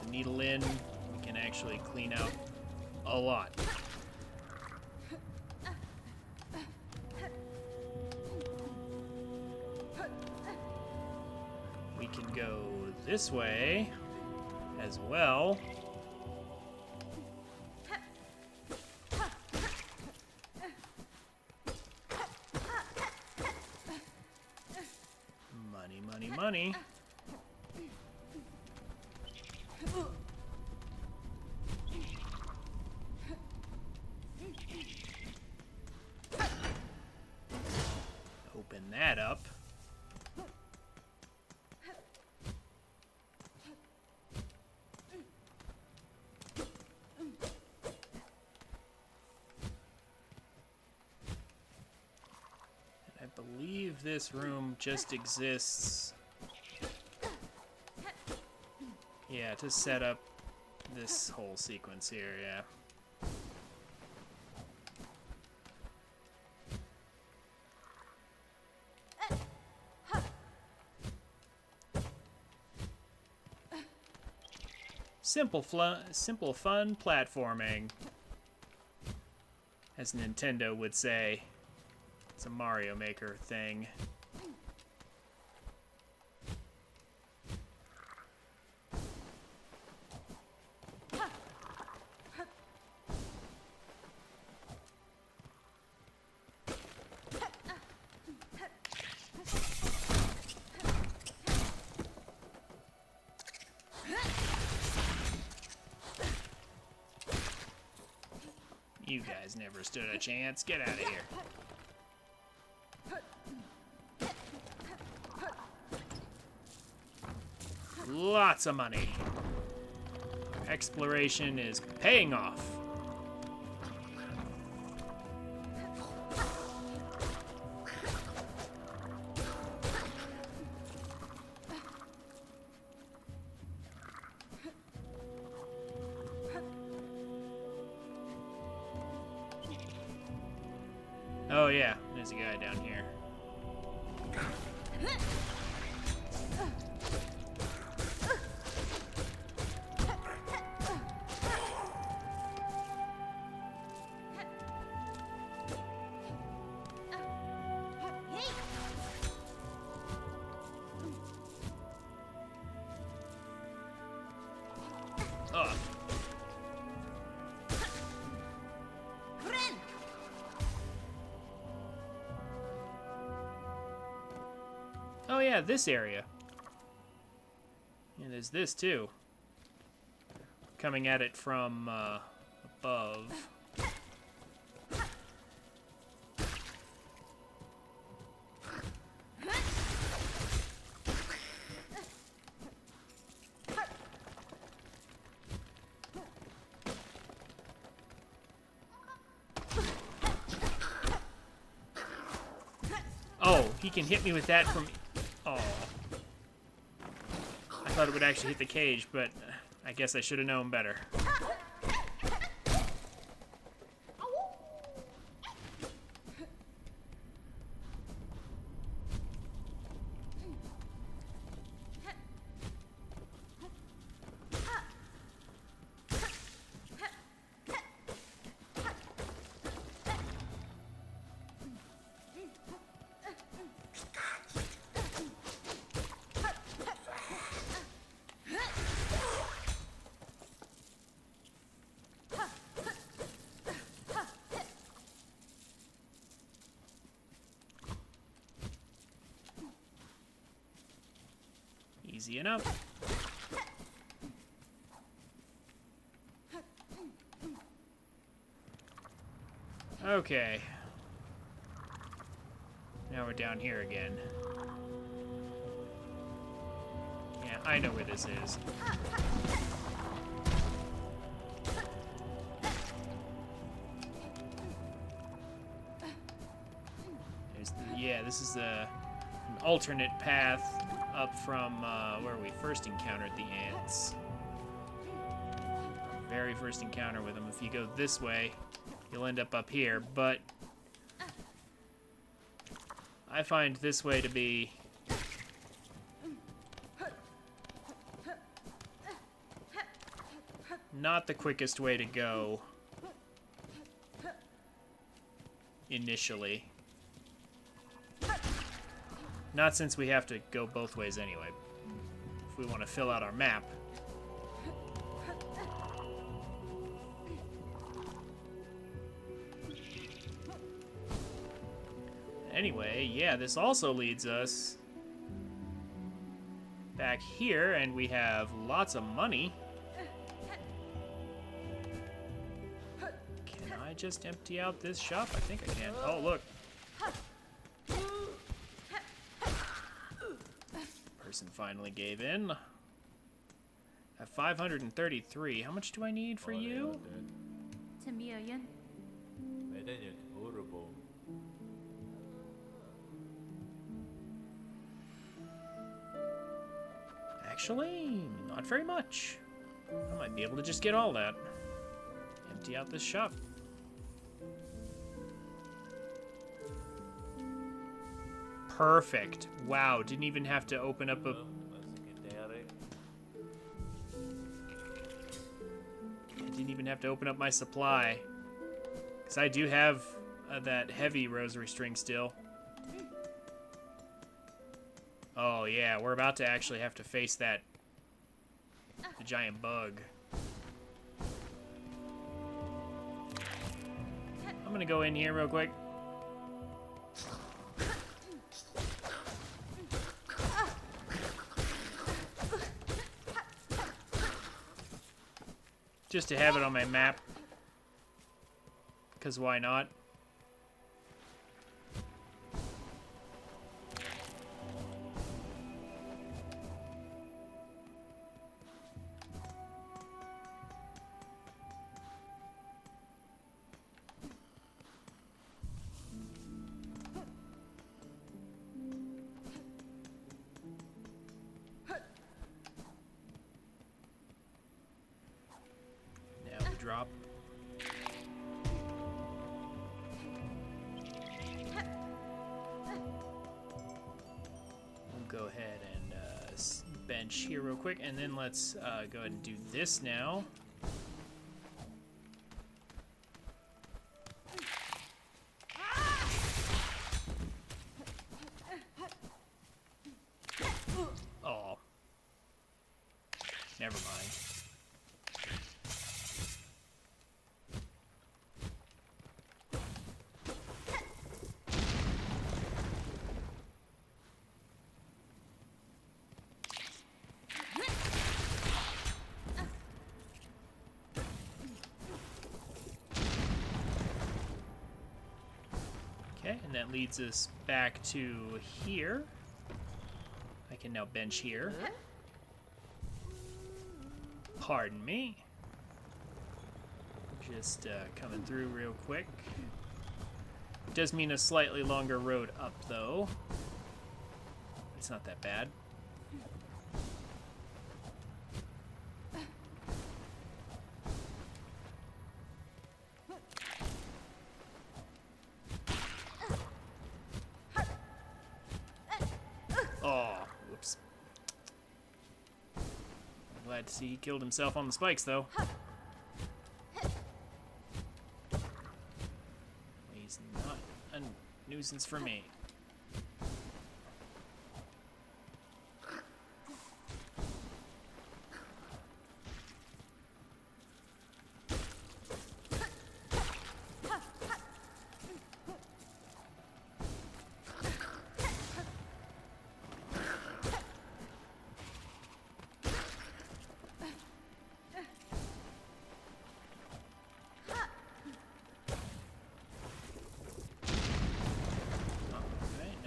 the needle in. We can actually clean out a lot. We can go this way as well. Money, money, money. Open that up. I believe this room just exists, yeah, to set up this whole sequence here, yeah. Simple fun platforming. as Nintendo would say. It's a Mario Maker thing. You guys never stood a chance. Get out of here. Lots of money. Exploration is paying off. Oh yeah, there's a guy down here. Oh. Oh yeah, this area. And there's this too. Coming at it from above. Oh, he can hit me with that from... Oh. I thought it would actually hit the cage, but I guess I should have known better. Easy enough. Okay. Now we're down here again. Yeah, I know where this is. Yeah, this is an alternate path up from where we first encountered the ants. Very first encounter with them. If you go this way, you'll end up here, but I find this way to be not the quickest way to go initially. Not since we have to go both ways anyway, if we want to fill out our map. Anyway, yeah, this also leads us back here, and we have lots of money. Can I just empty out this shop? I think I can. Oh, look. Person finally gave in. At 533. How much do I need for you? 2 million. Actually, not very much. I might be able to just get all that. Empty out this shop. Perfect. Wow, didn't even have to open up a... I didn't even have to open up my supply. Because I do have that heavy rosary string still. Oh yeah, we're about to actually have to face the giant bug. I'm gonna go in here real quick. Just to have it on my map. Because why not? Now we drop. We'll go ahead and bench here real quick, and then let's go ahead and do this now. Oh. Never mind. Okay, and that leads us back to here. I can now bench here. Pardon me. Just coming through real quick. Does mean a slightly longer road up, though. It's not that bad. Oh, whoops. I'm glad to see he killed himself on the spikes, though. He's not a nuisance for me.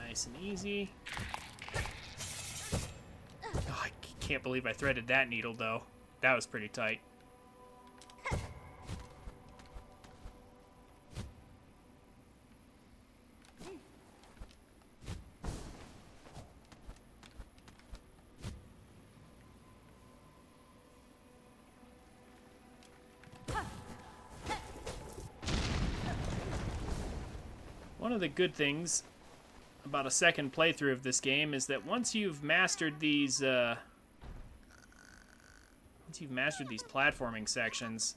Nice and easy. Oh, I can't believe I threaded that needle, though. That was pretty tight. One of the good things about a second playthrough of this game is that once you've mastered these platforming sections,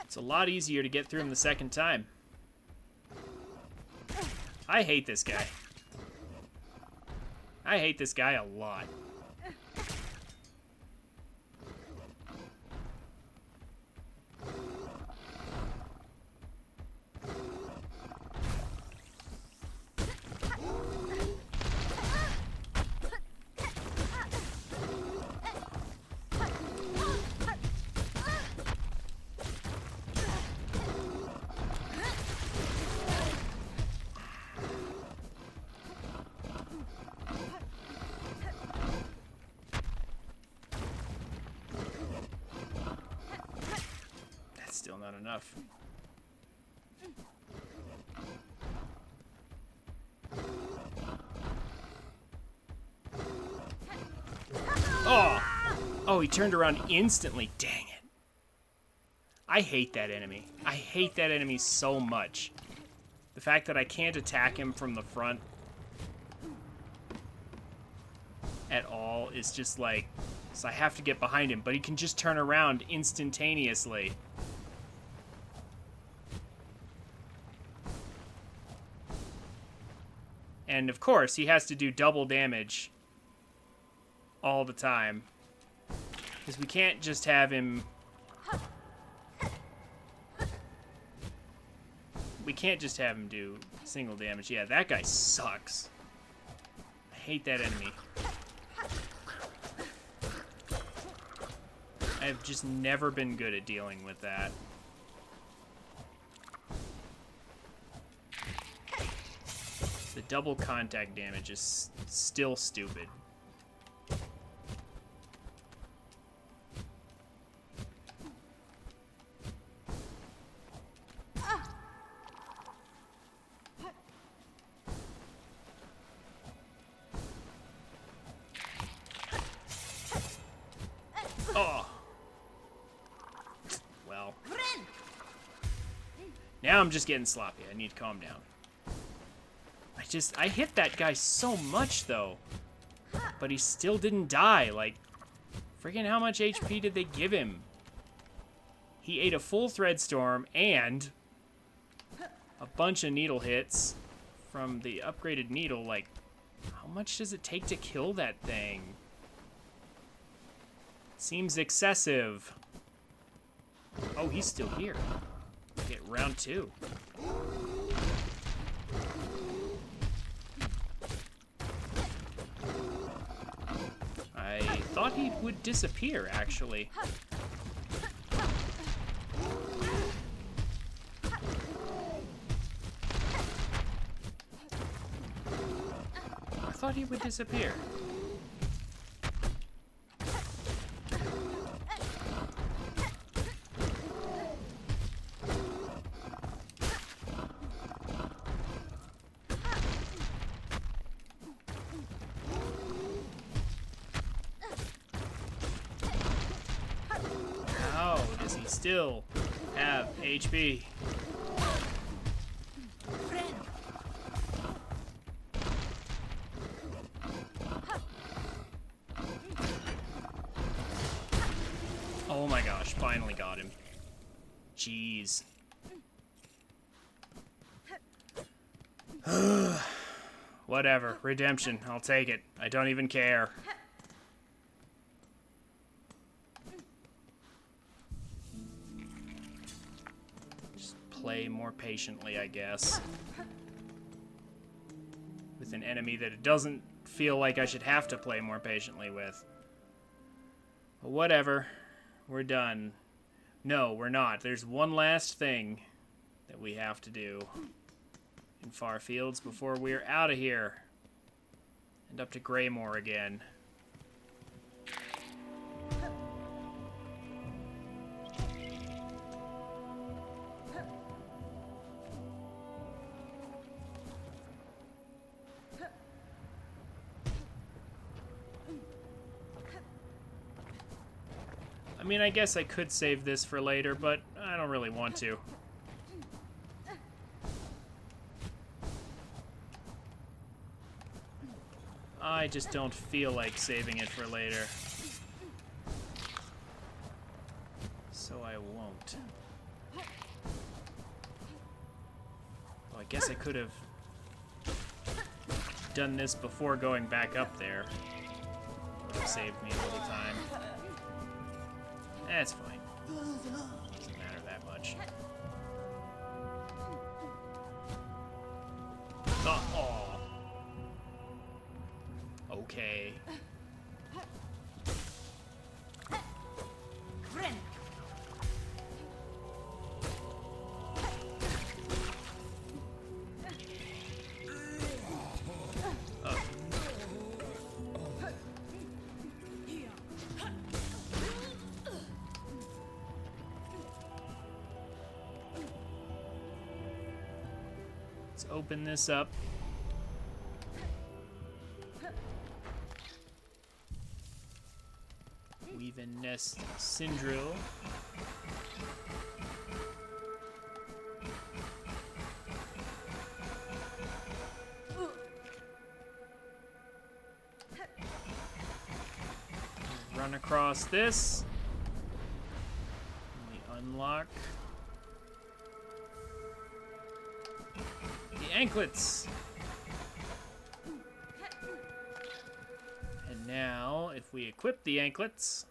it's a lot easier to get through them the second time. I hate this guy. I hate this guy a lot. Still not enough. Oh! Oh, he turned around instantly. Dang it. I hate that enemy. I hate that enemy so much. The fact that I can't attack him from the front at all is just like... So I have to get behind him, but he can just turn around instantaneously. And of course, he has to do double damage all the time. Because we can't just have him... We can't just have him do single damage. Yeah, that guy sucks. I hate that enemy. I've just never been good at dealing with that. The double contact damage is still stupid. Oh. Well. Now I'm just getting sloppy. I need to calm down. I hit that guy so much, though. But he still didn't die. Like, freaking how much HP did they give him? He ate a full thread storm and a bunch of needle hits from the upgraded needle. Like, how much does it take to kill that thing? Seems excessive. Oh, he's still here. Get round 2. I thought he would disappear, actually. I thought he would disappear. Still have HP. Oh my gosh, finally got him. Jeez. Whatever, redemption, I'll take it. I don't even care. Play more patiently, I guess. With an enemy that it doesn't feel like I should have to play more patiently with. But whatever. We're done. No, we're not. There's one last thing that we have to do in Far Fields before we're out of here. And up to Greymore again. I mean, I guess I could save this for later, but I don't really want to. I just don't feel like saving it for later. So I won't. Well, I guess I could have done this before going back up there. Would have saved me a little time. That's fine. Doesn't matter that much. Oh. Okay. Let's open this up. Weave in Nest Syndrill. run across this. And we unlock the anklets. And now, if we equip the anklets,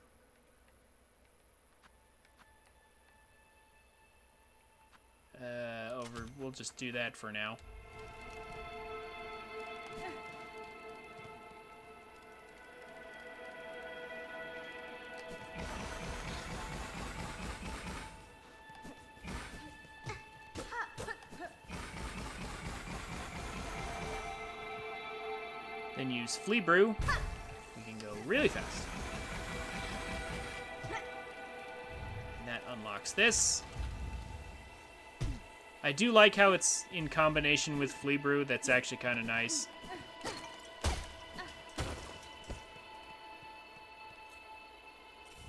we'll just do that for now. Then use Flea Brew. We can go really fast. And that unlocks this. I do like how it's in combination with Flea Brew. That's actually kind of nice.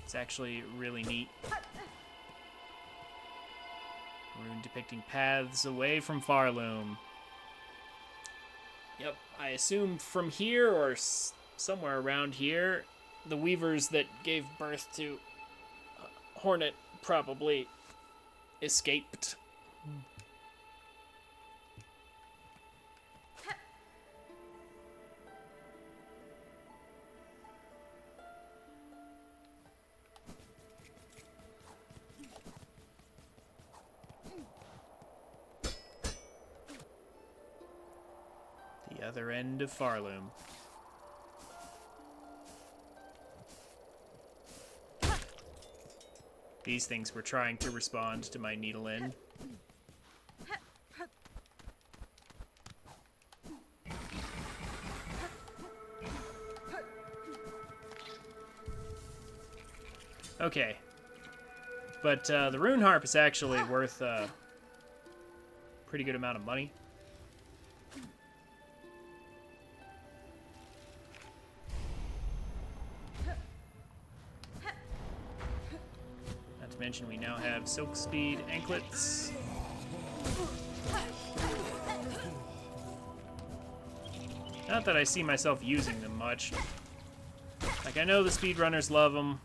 It's actually really neat. Rune depicting paths away from Farloom. Yep, I assume from here or somewhere around here, the weavers that gave birth to Hornet probably escaped. The other end of Farloom. These things were trying to respond to my needle in. Okay. But the rune harp is actually worth a pretty good amount of money. Not to mention we now have Silk Speed anklets. Not that I see myself using them much. Like, I know the speedrunners love them.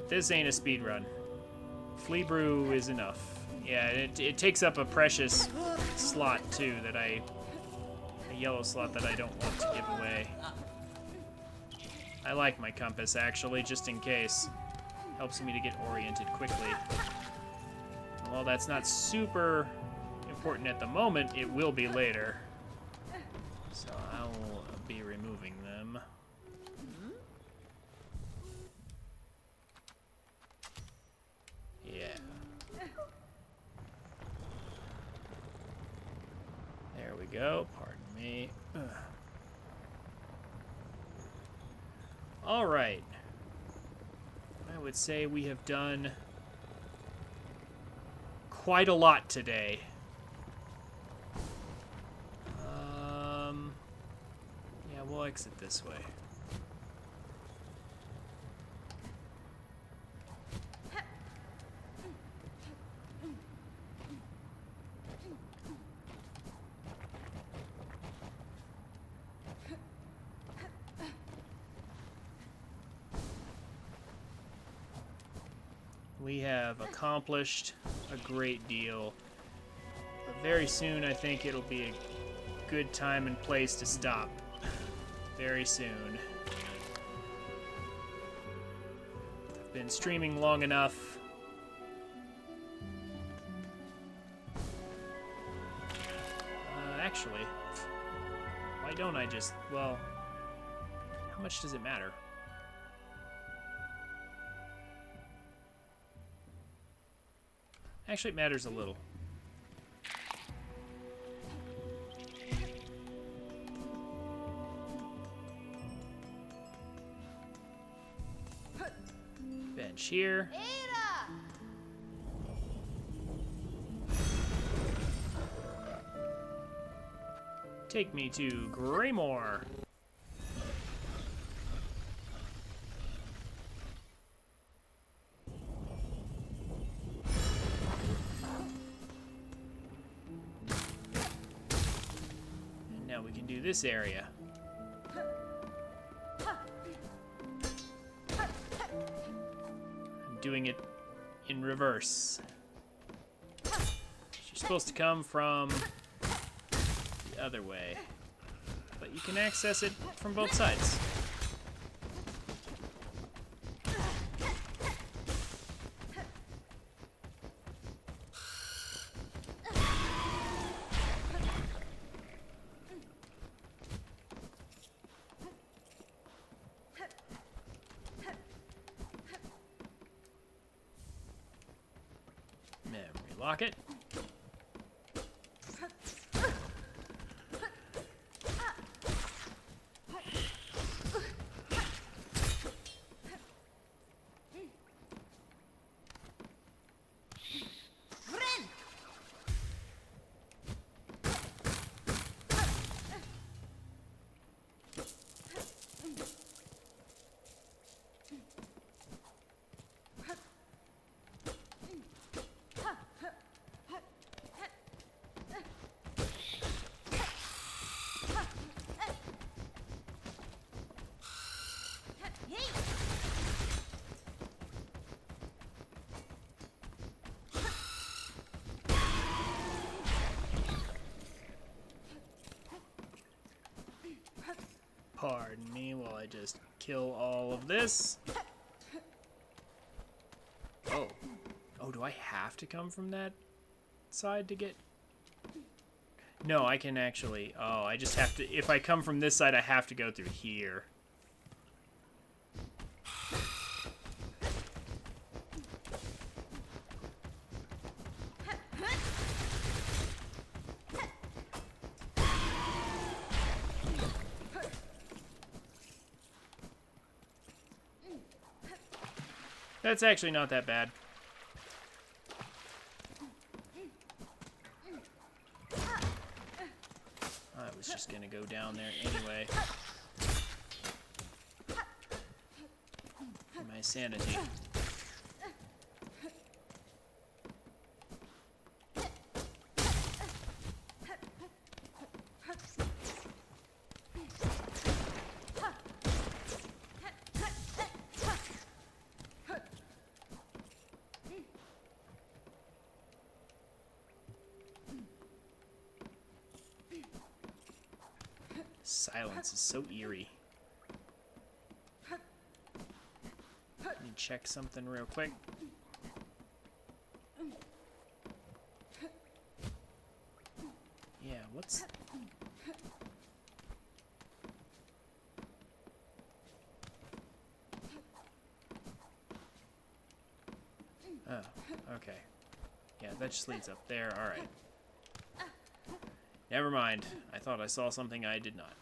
This ain't a speedrun. Flea Brew is enough. Yeah, it takes up a precious slot, too, that a yellow slot that I don't want to give away. I like my compass, actually, just in case. Helps me to get oriented quickly. And while that's not super important at the moment, it will be later. So I'll be removing them. Yeah. There we go. Pardon me. All right. I would say we have done quite a lot today. Yeah, we'll exit this way. We have accomplished a great deal, but very soon I think it'll be a good time and place to stop. Very soon. I've been streaming long enough. Actually, why don't I just, well, how much does it matter? Actually, it matters a little. Bench here. Take me to Greymore. And now we can do this area. doing it in reverse. She's supposed to come from the other way. But you can access it from both sides. Memory lock it. Pardon me while I just kill all of this. Oh. Oh, do I have to come from that side to get... No, I can actually... Oh, I just have to... If I come from this side, I have to go through here. That's actually not that bad. I was just gonna go down there anyway. For my sanity. Silence is so eerie. Let me check something real quick. Yeah, what's... Oh, okay. Yeah, that just leads up there. Alright. Never mind. I thought I saw something I did not.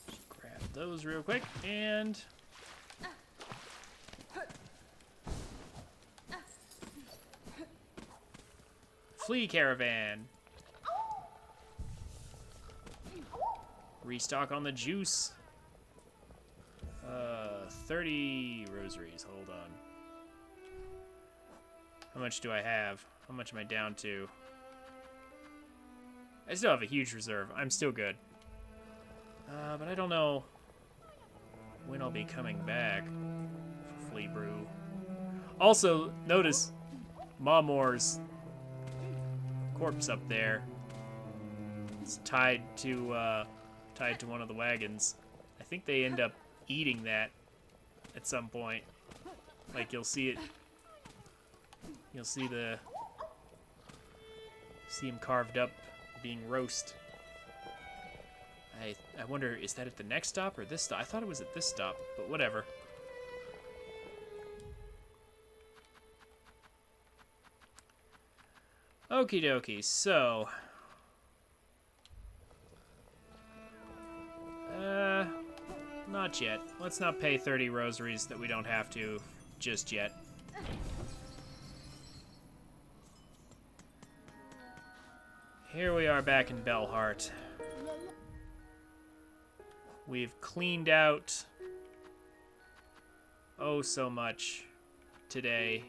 Just grab those real quick and... Flea caravan. Restock on the juice. 30 rosaries. Hold on. How much do I have? How much am I down to? I still have a huge reserve. I'm still good. But I don't know when I'll be coming back for Flea Brew. Also, notice Mamor's corpse up there. It's tied to one of the wagons. I think they end up eating that at some point. Like, you'll see it. You'll see him carved up being roast. I wonder, is that at the next stop or this stop? I thought it was at this stop, but whatever. Okie dokie, so... Not yet. Let's not pay 30 rosaries that we don't have to just yet. Here we are back in Bellheart. We've cleaned out oh so much today.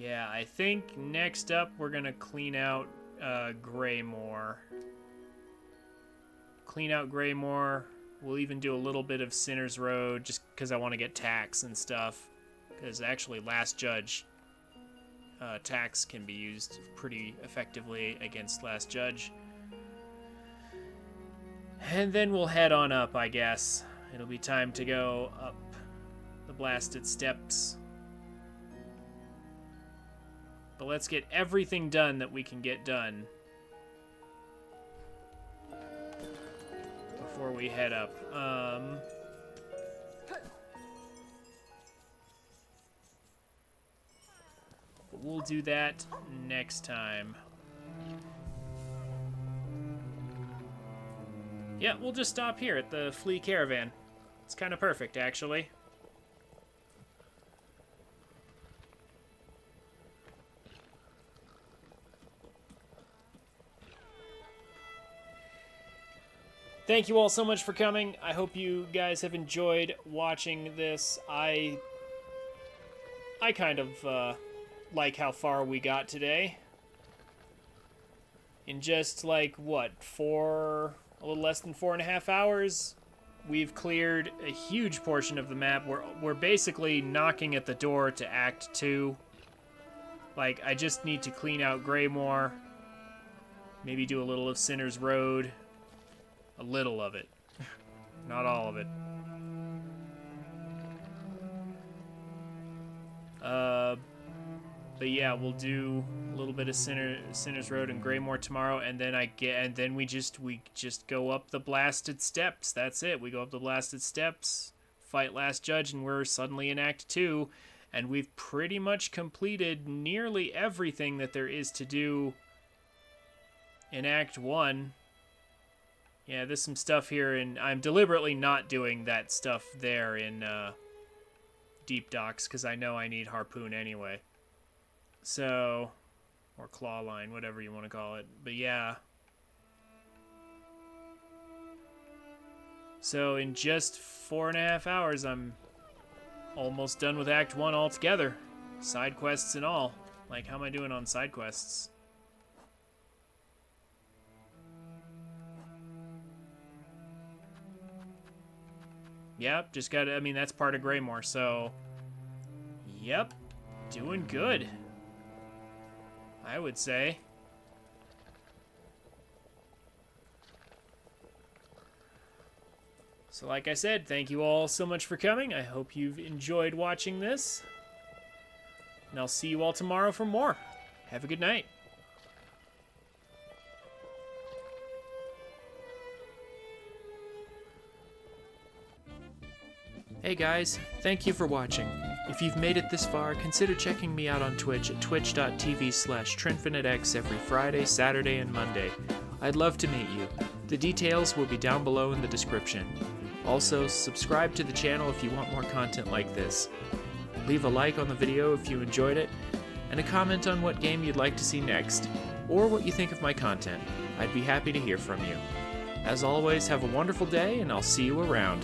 Yeah, I think next up we're gonna clean out Greymore. Clean out Greymore. We'll even do a little bit of Sinner's Road just because I want to get tax and stuff. Because actually, Last Judge tax can be used pretty effectively against Last Judge. And then we'll head on up, I guess. It'll be time to go up the blasted steps. But let's get everything done that we can get done before we head up. But we'll do that next time. Yeah, we'll just stop here at the Flea Caravan. It's kind of perfect, actually. Thank you all so much for coming. I hope you guys have enjoyed watching this. I kind of like how far we got today. In just like, what, a little less than 4.5 hours, we've cleared a huge portion of the map. We're basically knocking at the door to Act 2. Like, I just need to clean out Greymore. Maybe do a little of Sinner's Road. A little of it. Not all of it. But yeah, we'll do a little bit of Sinner's Road and Greymore tomorrow, and then we just go up the blasted steps. That's it. We go up the blasted steps, fight Last Judge, and we're suddenly in Act 2, and we've pretty much completed nearly everything that there is to do in Act 1. Yeah, there's some stuff here, and I'm deliberately not doing that stuff there in Deep Docks, because I know I need Harpoon anyway. So, or Claw Line, whatever you want to call it. But yeah. So in just 4.5 hours, I'm almost done with Act 1 altogether. Side quests and all. Like, how am I doing on side quests? Yep, just gotta, I mean, that's part of Greymore, so... Yep, doing good, I would say. So like I said, thank you all so much for coming. I hope you've enjoyed watching this. And I'll see you all tomorrow for more. Have a good night. Hey guys, thank you for watching. If you've made it this far, consider checking me out on Twitch at twitch.tv/TrinfiniteX every Friday, Saturday, and Monday. I'd love to meet you. The details will be down below in the description. Also, subscribe to the channel if you want more content like this. Leave a like on the video if you enjoyed it, and a comment on what game you'd like to see next, or what you think of my content. I'd be happy to hear from you. As always, have a wonderful day, and I'll see you around.